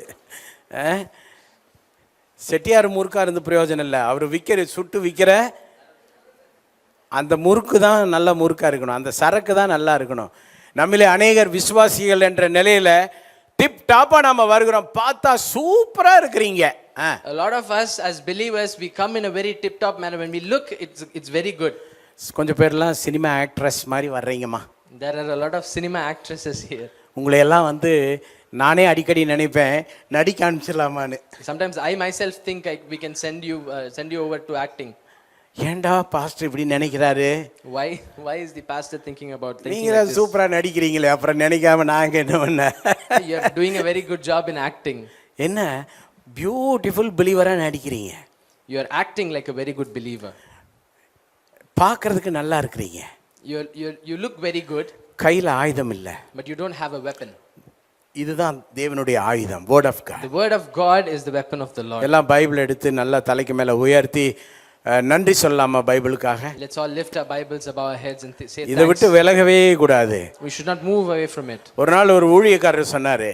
[SPEAKER 4] செட்டியார் முறுக்கா இருந்து பிரயோஜனம் இல்லை. அவர் சுட்டு விற்கிற அந்த முறுக்கு தான் நல்ல முறுக்காக இருக்கணும், அந்த சரக்கு தான் நல்லா இருக்கணும். நம்மளே அநேகர் விசுவாசிகள் என்ற நிலையில் டிப் டாப்பாக நம்ம வருகிறோம், பார்த்தா சூப்பராக இருக்கிறீங்க.
[SPEAKER 9] A lot of us as believers, we come in a very tip top manner. When we look, it's very good.
[SPEAKER 4] கொஞ்சம் பேர்லாம் சினிமா ஆக்ட்ரஸ் மாதிரி வர்றீங்கம்மா.
[SPEAKER 9] There are a lot of cinema actresses here.
[SPEAKER 4] உங்களை எல்லாம் வந்து நானே அடிக்கடி நினைப்பேன், நடிக்க அனுப்பிச்சிடலாமான்னு.
[SPEAKER 9] Sometimes I myself think we can send you over to acting.
[SPEAKER 4] ஏண்டா பாஸ்டர் இப்படி நினைக்கிறாரு?
[SPEAKER 9] Why is the pastor thinking about thinking
[SPEAKER 4] நீங்க
[SPEAKER 9] like this?
[SPEAKER 4] சூப்பரா நடிக்கிறீங்களே, அப்புறம் நினைக்காம நாங்க என்ன பண்ண?
[SPEAKER 9] You are doing a very good job in acting.
[SPEAKER 4] என்ன beautiful பிலீவரா நடிக்கிறீங்க.
[SPEAKER 9] You are acting like a very good believer.
[SPEAKER 4] பார்க்கிறதுக்கு நல்லா இருக்கிறீங்க.
[SPEAKER 9] You look very good.
[SPEAKER 4] கையில ஆயுதம் இல்ல.
[SPEAKER 9] But you don't have a weapon.
[SPEAKER 4] இதுதான் தேவனுடைய ஆயுதம், word of God.
[SPEAKER 9] The word of God is the weapon of the Lord.
[SPEAKER 4] எல்லாம் பைபிள் எடுத்து நல்லா தலைக்கு மேலே உயர்த்தி நன்றி சொல்லலாமா பைபிளுக்காக?
[SPEAKER 9] Let's all lift our Bibles above our heads and say
[SPEAKER 4] இதை விட்டு
[SPEAKER 9] thanks.
[SPEAKER 4] விலகவே கூடாது.
[SPEAKER 9] We should not move away from it.
[SPEAKER 4] ஒரு நாள் ஒரு ஊழியக்காரர் சொன்னாரு,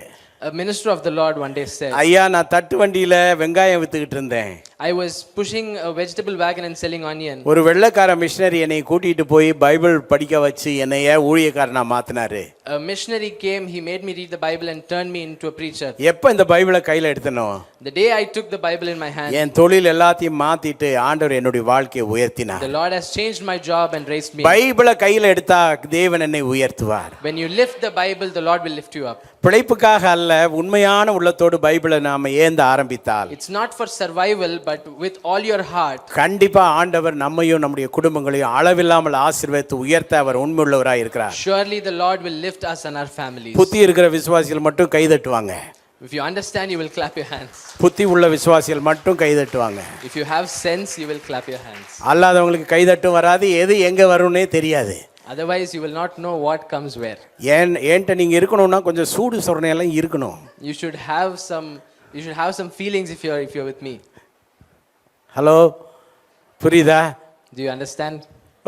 [SPEAKER 9] A minister of the Lord one day said,
[SPEAKER 4] ஐயா நான் தட்டு வண்டியில வெங்காயம் வித்துக்கிட்டு இருந்தேன்.
[SPEAKER 9] I was pushing a vegetable wagon and selling onion.
[SPEAKER 4] ஒரு வெள்ளைக்கார மிஷனரி என்னை கூட்டிட்டு போய் பைபிள் படிக்க வச்சு என்னைய ஊழியக்காரனா மாத்தினாரு.
[SPEAKER 9] A missionary came, he made me read the Bible and turned me into a preacher.
[SPEAKER 4] எப்ப இந்த பைபிளை கையில எடுத்தனோ,
[SPEAKER 9] The day I took the Bible in my hand,
[SPEAKER 4] என் தொழில் எல்லாத்தையும் மாத்திட்டு ஆண்டவர் என்னுடைய வாழ்க்கையை உயர்த்தினார்.
[SPEAKER 9] the Lord has changed my job and raised me.
[SPEAKER 4] பைபிளை கையில எடுத்தா தேவன் என்னை உயர்த்துவார்.
[SPEAKER 9] When you lift the Bible, the Lord will lift you up.
[SPEAKER 4] பிழைப்புக்காக அல்ல, உண்மையான உள்ளத்தோடு பைபிளை நாம ஏந்த ஆரம்பித்தால்
[SPEAKER 9] It's not for survival, but with all your heart.
[SPEAKER 4] கண்டிப்பா ஆண்டவர் நம்மையும் நம்முடைய குடும்பங்களையும் அளவில்லாமல் ஆசீர்வதித்து உயர்த்த அவர் உண்மையுள்ளவராய் இருக்கிறார்.
[SPEAKER 9] Surely the Lord will lift us and our families.
[SPEAKER 4] புத்தி இருக்கிற விசுவாசிகள் மட்டும் கைதட்டுவாங்க.
[SPEAKER 9] If you understand, you will clap your hands.
[SPEAKER 4] புத்தி உள்ள விசுவாசிகள் மட்டும் கைதட்டுவாங்க.
[SPEAKER 9] If you have sense, you will clap your hands.
[SPEAKER 4] அல்லாதவங்களுக்கு கைதட்டும் வராது, எது எங்க வரும்னே தெரியாது.
[SPEAKER 9] Otherwise, you will not know what comes where.
[SPEAKER 4] ஏன்ட்ட நீங்க இருக்கணும்னா கொஞ்சம் சூடு சொரணையெல்லாம் இருக்கணும்.
[SPEAKER 9] You should have some feelings if you're with me.
[SPEAKER 4] Hello, புரியுதா?
[SPEAKER 9] Do you understand?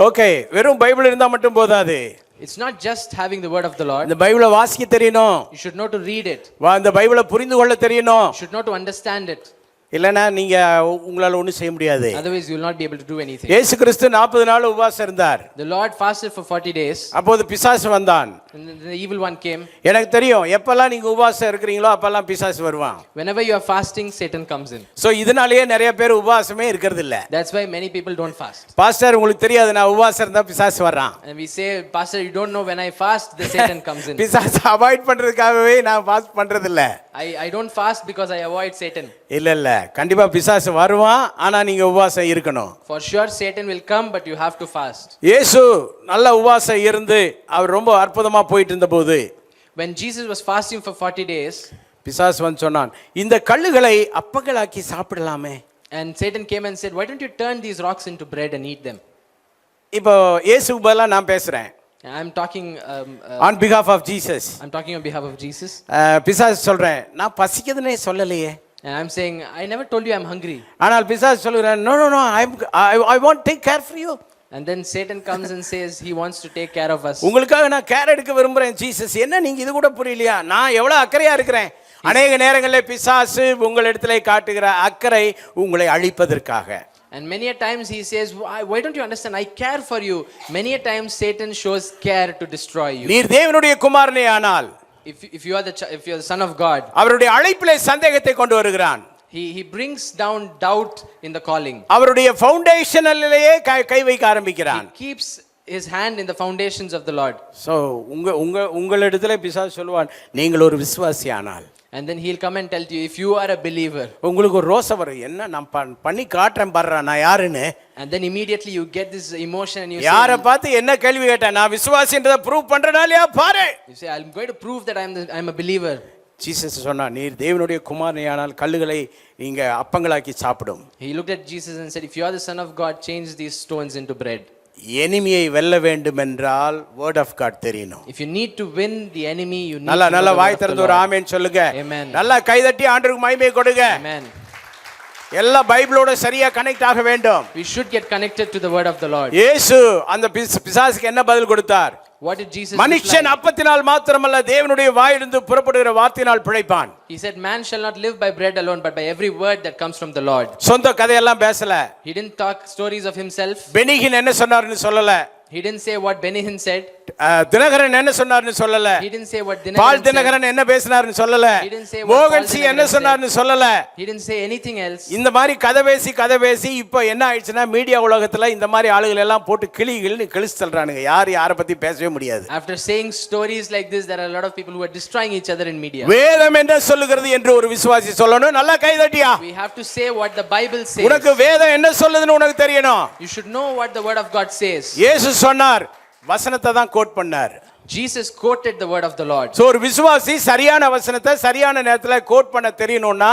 [SPEAKER 4] ஓகே, வெறும் பைபிள் இருந்தா மட்டும் போதாது.
[SPEAKER 9] It's not just having the word of the Lord.
[SPEAKER 4] இந்த பைபிளை வாசிக்க தெரியணும்.
[SPEAKER 9] You should know to read it.
[SPEAKER 4] இந்த பைபிளை புரிந்து கொள்ள தெரியணும்.
[SPEAKER 9] You should know to understand it.
[SPEAKER 4] இல்லைன்னா நீங்க உங்களால ஒன்றும் செய்ய முடியாது.
[SPEAKER 9] Otherwise you will not be able to do anything.
[SPEAKER 4] இயேசு கிறிஸ்து 40 நாள் உபவாசம் இருந்தார்.
[SPEAKER 9] The Lord fasted for 40 days.
[SPEAKER 4] அப்போது பிசாசு வந்தான்.
[SPEAKER 9] And the evil one came.
[SPEAKER 4] எனக்கு தெரியும், எப்பெல்லாம் நீங்க உபவாசம் இருக்கிறீங்களோ அப்பெல்லாம் பிசாசு வருவான்.
[SPEAKER 9] Whenever you are fasting, Satan comes in.
[SPEAKER 4] So இதனாலேயே நிறைய பேர் உபவாசமே இருக்கிறது இல்ல.
[SPEAKER 9] That's why many people don't fast.
[SPEAKER 4] Pastor, உங்களுக்கு தெரியாது, நான் உபவாசம் இருந்தா பிசாசு வர்றான்.
[SPEAKER 9] And we say, Pastor, you don't know, when I fast, the Satan comes in.
[SPEAKER 4] பிசாசு அவாய்ட் பண்றதுக்காகவே நான் ஃபாஸ்ட் பண்றது இல்ல.
[SPEAKER 9] I don't fast because I avoid Satan.
[SPEAKER 4] இல்ல கண்டிப்பா பிசாசு வருவான், ஆனா நீங்க உபவாசம் இருக்கணும்.
[SPEAKER 9] For sure Satan will come, but you have to fast.
[SPEAKER 4] இயேசு நல்ல உபவாசம் இருந்து அவர் ரொம்ப அற்புதமா போயிட்டு இருந்தபோது,
[SPEAKER 9] when Jesus was fasting for 40 days,
[SPEAKER 4] பிசாசு வந்து சொன்னான், இந்த கல்லுகளை அப்பங்களாக்கி சாப்பிடலாமே.
[SPEAKER 9] and Satan came and said, why don't you turn these rocks into bread and eat them?
[SPEAKER 4] இப்போ இயேசுவுக்கு பதிலா நான் பேசுறேன்.
[SPEAKER 9] I'm talking
[SPEAKER 4] on behalf of Jesus.
[SPEAKER 9] I'm talking on behalf of Jesus.
[SPEAKER 4] பிசாசு சொல்றேன், நான் பசிக்குதுனே சொல்லலையே.
[SPEAKER 9] And I'm saying, I never told you I'm hungry.
[SPEAKER 4] ஆனால் பிசாசு சொல்றான், no I want to take care for you.
[SPEAKER 9] And then Satan comes and says he wants to take care of us.
[SPEAKER 4] உங்களுக்காக நான் கேர் எடுக்க விரும்புறேன் ஜீசஸ். என்ன நீங்க இது கூட புரியலையா? நான் எவ்வளவு அக்கறையா இருக்கிறேன். அநேக நேரங்களில் பிசாசு உங்களிடத்திலே காட்டுகிற அக்கறை உங்களை அழிப்பதற்காக.
[SPEAKER 9] And many a times he says, why don't you understand, I care for you. Many a times Satan shows care to destroy you.
[SPEAKER 4] நீர் தேவனுடைய குமாரனே ஆனால்,
[SPEAKER 9] if you are the son of God,
[SPEAKER 4] அவருடைய அழைப்பிலே சந்தேகத்தை கொண்டு வருகிறான்.
[SPEAKER 9] he brings down doubt in the calling.
[SPEAKER 4] அவருடைய ஃபவுண்டேஷனிலேயே கை வைக்க ஆரம்பிக்கிறான்.
[SPEAKER 9] He keeps his hand in the foundations of the Lord.
[SPEAKER 4] So உங்களிடத்திலே பிசாசு சொல்வான், நீங்கள் ஒரு விசுவாசி ஆனால்.
[SPEAKER 9] And then he'll come and tell you, if you are a believer.
[SPEAKER 4] உங்களுக்கு ஒரு ரோசம் வரும், என்ன நான் பண்ணி காட்றேன் பாருடா நான் யாருன்னு.
[SPEAKER 9] And then immediately you get this emotion and you
[SPEAKER 4] யாரை பார்த்து என்ன கேள்வி கேட்டா, நான் விசுவாசின்றதை ப்ரூவ் பண்றனாலயா பாரு.
[SPEAKER 9] You say, I'm going to prove that I'm a believer.
[SPEAKER 4] Jesus சொன்னா, நீர் தேவனுடைய குமாரனானால் கல்லுகளை நீங்க அப்பங்களாக்கி சாப்பிடும்.
[SPEAKER 9] He looked at Jesus and said, if you are the son of God, change these stones into bread.
[SPEAKER 4] எனிமியை வெல்ல வேண்டும் என்றால் வேர்ட் ஆஃப் காட் தெரியணும்.
[SPEAKER 9] If you need to win the enemy, you need
[SPEAKER 4] நல்ல வாய் திறந்து ஒரு ஆமென் சொல்லுங்க.
[SPEAKER 9] Amen.
[SPEAKER 4] நல்லா கைதட்டி ஆண்டவருக்கு மகிமை கொடுங்க.
[SPEAKER 9] Amen.
[SPEAKER 4] எல்லா பைபிளோட சரியா கனெக்ட் ஆக வேண்டும்.
[SPEAKER 9] We should get connected to the word of the Lord.
[SPEAKER 4] இயேசு அந்த பிசாசுக்கு என்ன பதில் கொடுத்தார்?
[SPEAKER 9] What did Jesus
[SPEAKER 4] மனுஷன் அப்பத்தினால் மாத்திரமல்ல தேவனுடைய வாயிலிருந்து புறப்படுகிற வார்த்தையினால் பிழைப்பான்.
[SPEAKER 9] He said, man shall not live by bread alone, but by every word that comes from the Lord.
[SPEAKER 4] சொந்த கதையெல்லாம் பேசல.
[SPEAKER 9] He didn't talk stories of himself.
[SPEAKER 4] பெனிகின் என்ன சொன்னார்னு சொல்லல.
[SPEAKER 9] He didn't say what Benihin said.
[SPEAKER 4] Dinakaran என்ன சொன்னார்னு சொல்லல.
[SPEAKER 9] He didn't say what Dinakaran
[SPEAKER 4] பால் தினகரன் என்ன பேசினார்னு சொல்லல.
[SPEAKER 9] He didn't say what
[SPEAKER 4] மோகன் சி என்ன சொன்னார்னு சொல்லல.
[SPEAKER 9] He didn't say anything else.
[SPEAKER 4] இந்த மாதிரி கதை பேசி இப்போ என்ன ஆயிடுச்சுன்னா மீடியா உலகத்துல இந்த மாதிரி ஆளுகள் எல்லாம் போட்டு கிளிகிள்னு கிழிச்சு தள்ளுறானுங்க. யாரை பத்தி பேசவே முடியாது.
[SPEAKER 9] After saying stories like this, there are a lot of people who are destroying each other in media.
[SPEAKER 4] வேதம் என்ன சொல்லுகிறது என்று ஒரு விசுவாசி சொல்லணும். நல்லா கை தட்டியா.
[SPEAKER 9] We have to say what the Bible says.
[SPEAKER 4] உனக்கு வேதம் என்ன சொல்லுதுன்னு உனக்கு தெரியணும்.
[SPEAKER 9] You should know what the word of God says.
[SPEAKER 4] இயேசு சொன்னார், வசனத்தை தான் கோட் பண்ணார்.
[SPEAKER 9] Jesus quoted the word of the Lord.
[SPEAKER 4] So ஒரு விசுவாசி சரியான வசனத்தை சரியான நேரத்துல கோட் பண்ண தெரியணும்னா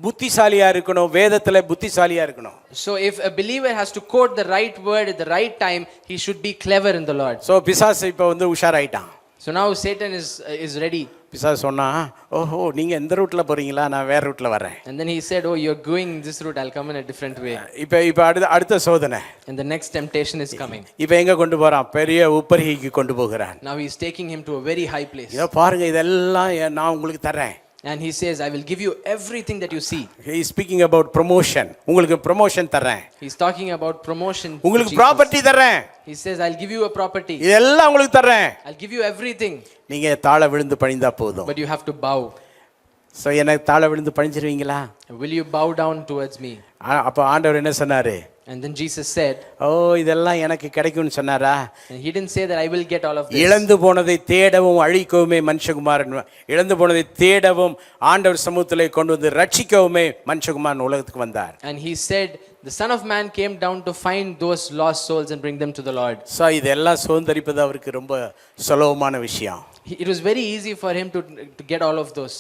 [SPEAKER 4] புத்திசாலியா இருக்கணும், வேதத்துல புத்திசாலியா இருக்கணும்.
[SPEAKER 9] So if a believer has to quote the right word at the right time, he should be clever in the Lord.
[SPEAKER 4] So பிசாசு இப்போ உஷாராயிட்டான்.
[SPEAKER 9] So now Satan is ready.
[SPEAKER 4] பிசாசு சொன்னா, ஓஹோ நீங்கள் இந்த ரூட்டில் போகிறீங்களா, நான் வேறு ரூட்டில் வரேன்.
[SPEAKER 9] And then he said, oh, you're going this route, I'll come in a different way.
[SPEAKER 4] இப்போ அடுத்த சோதனை.
[SPEAKER 9] And the next temptation is coming.
[SPEAKER 4] இப்போ எங்கே கொண்டு போகிறான்? பெரிய உப்பரிகைக்கு கொண்டு போகிறான்.
[SPEAKER 9] Now he's taking him to a very high place.
[SPEAKER 4] இதோ பாருங்க, இதெல்லாம் நான் உங்களுக்கு தரேன்.
[SPEAKER 9] And he says, I will give you everything that you see.
[SPEAKER 4] He is speaking about promotion. உங்களுக்கு ப்ரமோஷன் தரேன்.
[SPEAKER 9] He's talking about promotion.
[SPEAKER 4] உங்களுக்கு ப்ராப்பர்ட்டி தரேன்.
[SPEAKER 9] He says, I'll give you a property.
[SPEAKER 4] இதெல்லாம் உங்களுக்கு தரேன்.
[SPEAKER 9] I'll give you everything.
[SPEAKER 4] நீங்க தாழ விழுந்து பணிந்தா போதும்.
[SPEAKER 9] But you have to bow.
[SPEAKER 4] So எனக்கு தாழ விழுந்து பணிஞ்சிருவீங்களா?
[SPEAKER 9] Will you bow down towards me?
[SPEAKER 4] அப்ப ஆண்டவர் என்ன சொன்னாரு?
[SPEAKER 9] And then Jesus said,
[SPEAKER 4] ஓ இதெல்லாம் எனக்கு கிடைக்கும்னு சொன்னாரா?
[SPEAKER 9] and he didn't say that I will get all of this.
[SPEAKER 4] இழந்து போனதை தேடவும் அழிக்கவுமே மனுஷகுமாரன், இழந்து போனதை தேடவும் ஆண்டவர் சமூகத்திலே கொண்டு வந்து ரட்சிக்கவுமே மனுஷகுமாரன் உலகத்துக்கு வந்தார்.
[SPEAKER 9] And he said, the Son of Man came down to find those lost souls and bring them to the Lord.
[SPEAKER 4] So இதெல்லாம் சுதந்தரிப்பது அவருக்கு ரொம்ப சுலபமான விஷயம்.
[SPEAKER 9] It was very easy for him to get all of those.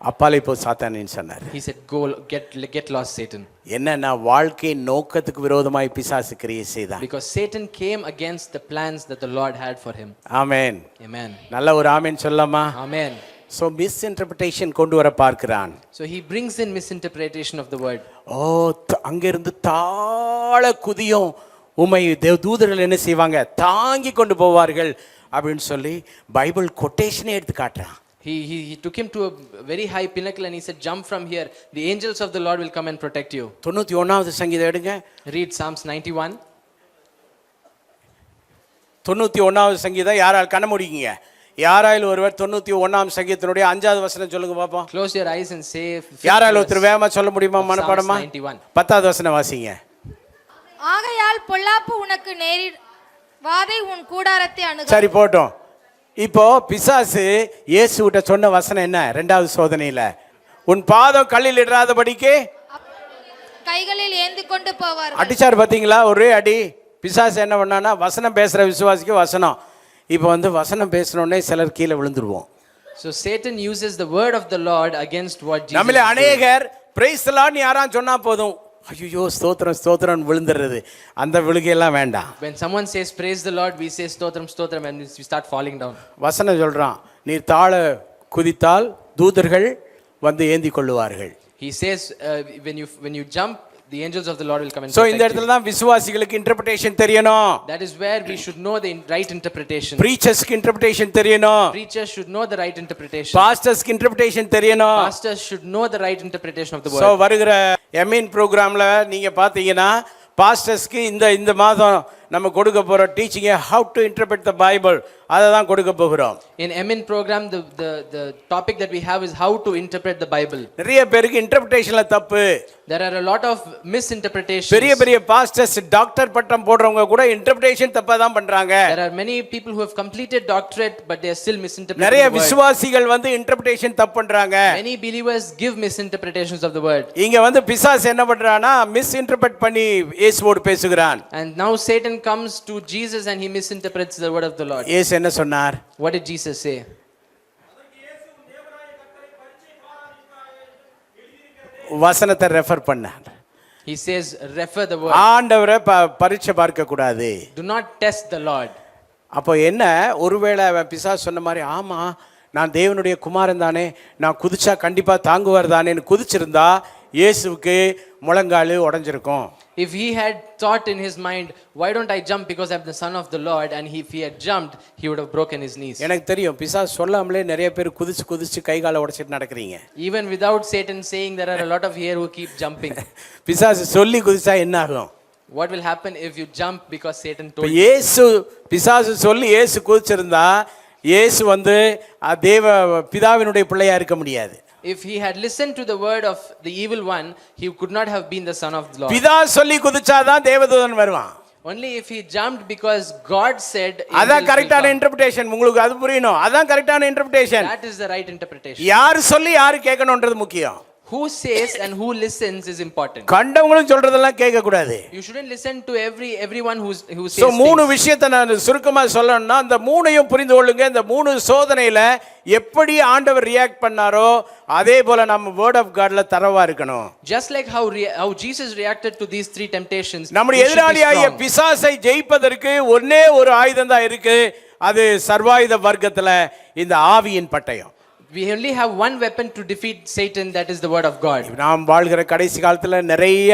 [SPEAKER 4] அப்பாலே போ சாத்தானேன்னு சொன்னார்.
[SPEAKER 9] He said, go get lost, Satan.
[SPEAKER 4] என்னன்னா வாழ்க்கை நோக்கத்துக்கு விரோதமாய் பிசாசு கிரியை செய்தான்.
[SPEAKER 9] Because Satan came against the plans that the Lord had for him.
[SPEAKER 4] Amen.
[SPEAKER 9] Amen.
[SPEAKER 4] நல்ல ஒரு ஆமென் சொல்லலாமா?
[SPEAKER 9] Amen.
[SPEAKER 4] So misinterpretation கொண்டு வர பார்க்கிறான்.
[SPEAKER 9] So he brings in misinterpretation of the word.
[SPEAKER 4] ஓ அங்கிருந்து தாழ குதியும் உமை தூதர்கள் என்ன செய்வாங்க, தாங்கி கொண்டு போவார்கள் அப்படின்னு சொல்லி பைபிள் கொட்டேஷனே எடுத்து காட்டுறான்.
[SPEAKER 9] He took him to a very high pinnacle and he said, jump from here. The angels of the Lord will come and protect you.
[SPEAKER 4] 91வது சங்கீதம் எடுங்க.
[SPEAKER 9] Read Psalms 91.
[SPEAKER 4] 91வது சங்கீதம் யாரால் கண்ண முடியுங்க? யாராயில் ஒருவர் 91ஆம் சங்கீதத்தினுடைய 5வது வசனம் சொல்லுங்க பாப்போம்.
[SPEAKER 9] Close your eyes and say.
[SPEAKER 4] யாரால் ஒருத்தர் வேகமா சொல்ல முடியுமா மனப்பாடமா? 10வது வசனம் வாசிங்க.
[SPEAKER 5] ஆகையால் பொல்லாப்பு உனக்கு வாதை உன் கூடாரத்தை அணுகும்.
[SPEAKER 4] சரி போட்டோம். இப்போ பிசாசு இயேசுகிட்ட சொன்ன வசனம் என்ன? 2வது சோதனையில, உன் பாதம் கல்லில் இடராதபடிக்கு
[SPEAKER 5] கைகளில் ஏந்தி கொண்டு போவார்கள்.
[SPEAKER 4] அடிச்சார் பாத்தீங்களா, ஒரே அடி. பிசாசு என்ன பண்ணானா, வசனம் பேசுற விசுவாசிக்கு வசனம். இப்போ வசனம் பேசணுன்னே சிலர் கீழே விழுந்துருவோம்.
[SPEAKER 9] So Satan uses the word of the Lord against what Jesus.
[SPEAKER 4] நம்மள அநேகர் பிரைஸ் தி லார்ட் யாராவது சொன்னா போதும், ஐயோ ஸ்தோத்திரம் ஸ்தோத்திரம் விழுந்துறது. அந்த விழுகையெல்லாம் வேண்டாம்.
[SPEAKER 9] When someone says praise the Lord, we say ஸ்தோத்திரம் ஸ்தோத்திரம் and we start falling down.
[SPEAKER 4] வசனம் சொல்றான், நீ தாழ குதித்தால் தூதர்கள் வந்து ஏந்தி கொள்ளுவார்கள்.
[SPEAKER 9] He says when you jump, the angels of the Lord will come and
[SPEAKER 4] protect you. So இந்த இடத்துல தான் விசுவாசிகளுக்கு இன்டர்பிரேஷன் தெரியணும்.
[SPEAKER 9] That is where we should know the right interpretation.
[SPEAKER 4] Preachers-க்கு இன்டர்பிரேஷன் தெரியணும்.
[SPEAKER 9] Preachers should know the right interpretation.
[SPEAKER 4] Pastors-க்கு இன்டர்பிரேஷன் தெரியணும்.
[SPEAKER 9] Pastors should know the right interpretation of the word.
[SPEAKER 4] So வருகிற எமின் ப்ரோகிராம்ல நீங்க பாத்தீங்கன்னா பாஸ்டர்ஸ்க்கு இந்த மாதம் நம்ம கொடுக்க போற teaching how to interpret the Bible அதை தான் கொடுக்க போகிறோம்.
[SPEAKER 9] In Emin program the topic that we have is how to interpret the Bible.
[SPEAKER 4] நிறைய பேருக்கு இன்டர்பிரேஷன்ல தப்பு.
[SPEAKER 9] There are a lot of misinterpretations.
[SPEAKER 4] பெரிய பாஸ்டர்ஸ் டாக்டர் பட்டம் போடுறவங்க கூட இன்டர்பிரேஷன் தப்பா தான் பண்றாங்க.
[SPEAKER 9] There are many people who have completed doctorate but they are still misinterpreting
[SPEAKER 4] நிறைய
[SPEAKER 9] the word.
[SPEAKER 4] விசுவாசிகள் இன்டர்பிரேஷன் தப்பு பண்றாங்க.
[SPEAKER 9] Many believers give misinterpretations of the word.
[SPEAKER 4] இங்க பிசாசு என்ன பண்றானா, மிஸ்இன்டர்பிரட் பண்ணி இயேசுவோடு பேசுகிறான்.
[SPEAKER 9] And now Satan comes to Jesus and he misinterprets the word of the Lord.
[SPEAKER 4] இயேசு என்ன சொன்னார்?
[SPEAKER 9] What did Jesus say?
[SPEAKER 4] வசனத்தை ரெஃபர் பண்ணார்.
[SPEAKER 9] He says refer the word.
[SPEAKER 4] ஆண்டவரை பரீட்சை பார்க்க கூடாது.
[SPEAKER 9] Do not test the Lord.
[SPEAKER 4] அப்போ என்ன, ஒருவேளை பிசாசு சொன்ன மாதிரி, ஆமா நான் தேவனுடைய குமாரன் தானே, நான் குதிச்சா கண்டிப்பா தாங்குவார் தானேன்னு குதிச்சிருந்தா இயேசுவுக்கு முழங்கால் உடைஞ்சிருக்கும்.
[SPEAKER 9] If he had thought in his mind, why don't I jump because I'm the son of the Lord, and if he had jumped, he would have broken his knees.
[SPEAKER 4] எனக்கு தெரியும், பிசாசு சொல்லாமலே நிறைய பேர் குதிச்சு கை காலை உடைச்சிட்டு நடக்கிறீங்க.
[SPEAKER 9] Even without Satan saying, there are a lot of here who keep jumping.
[SPEAKER 4] பிசாசு சொல்லி குதிச்சா என்ன ஆகும்?
[SPEAKER 9] What will happen if you jump because Satan told you?
[SPEAKER 4] இயேசு பிசாசு சொல்லி இயேசு குதிச்சிருந்தா இயேசு தேவ பிதாவினுடைய பிள்ளையா இருக்க முடியாது.
[SPEAKER 9] If he had listened to the word of the evil one, he could not have been the son of the Lord.
[SPEAKER 4] பிதா சொல்லி குதிச்சாதான் தேவதூதன் வருவான்.
[SPEAKER 9] Only if he jumped because God said.
[SPEAKER 4] அதான் கரெக்டான இன்டர்பிரேஷன். உங்களுக்கு அது புரியணும். அதான் கரெக்டான interpretation.
[SPEAKER 9] That is the right interpretation.
[SPEAKER 4] யார் சொல்லி யார் கேட்கணும்ன்றது முக்கியம்.
[SPEAKER 9] Who says and who listens is important.
[SPEAKER 4] கண்டவங்களும் சொல்றதெல்லாம் கேட்க கூடாது.
[SPEAKER 9] You shouldn't listen to everyone who says
[SPEAKER 4] so மூணு
[SPEAKER 9] things.
[SPEAKER 4] விஷயத்தை நான் சுருக்கமா சொல்லணும்னா அந்த மூணையும் புரிந்து கொள்ளுங்க. இந்த மூணு சோதனையில எப்படி ஆண்டவர் ரியாக்ட் பண்ணாரோ அதே போல நம்ம வேர்ட் ஆஃப் காட்ல தரவா இருக்கணும்.
[SPEAKER 9] Just like how Jesus reacted to these three temptations.
[SPEAKER 4] நம்முடைய எதிராளியாகிய பிசாசை ஜெயிப்பதற்கு ஒண்ணே ஒரு ஆயுதம் தான் இருக்கு. அது சர்வாயுத வர்க்கத்துல இந்த ஆவியின் பட்டயம்.
[SPEAKER 9] We only have one weapon to defeat Satan, that is the word of God.
[SPEAKER 4] நாம் வாழ்கிற கடைசி காலத்துல நிறைய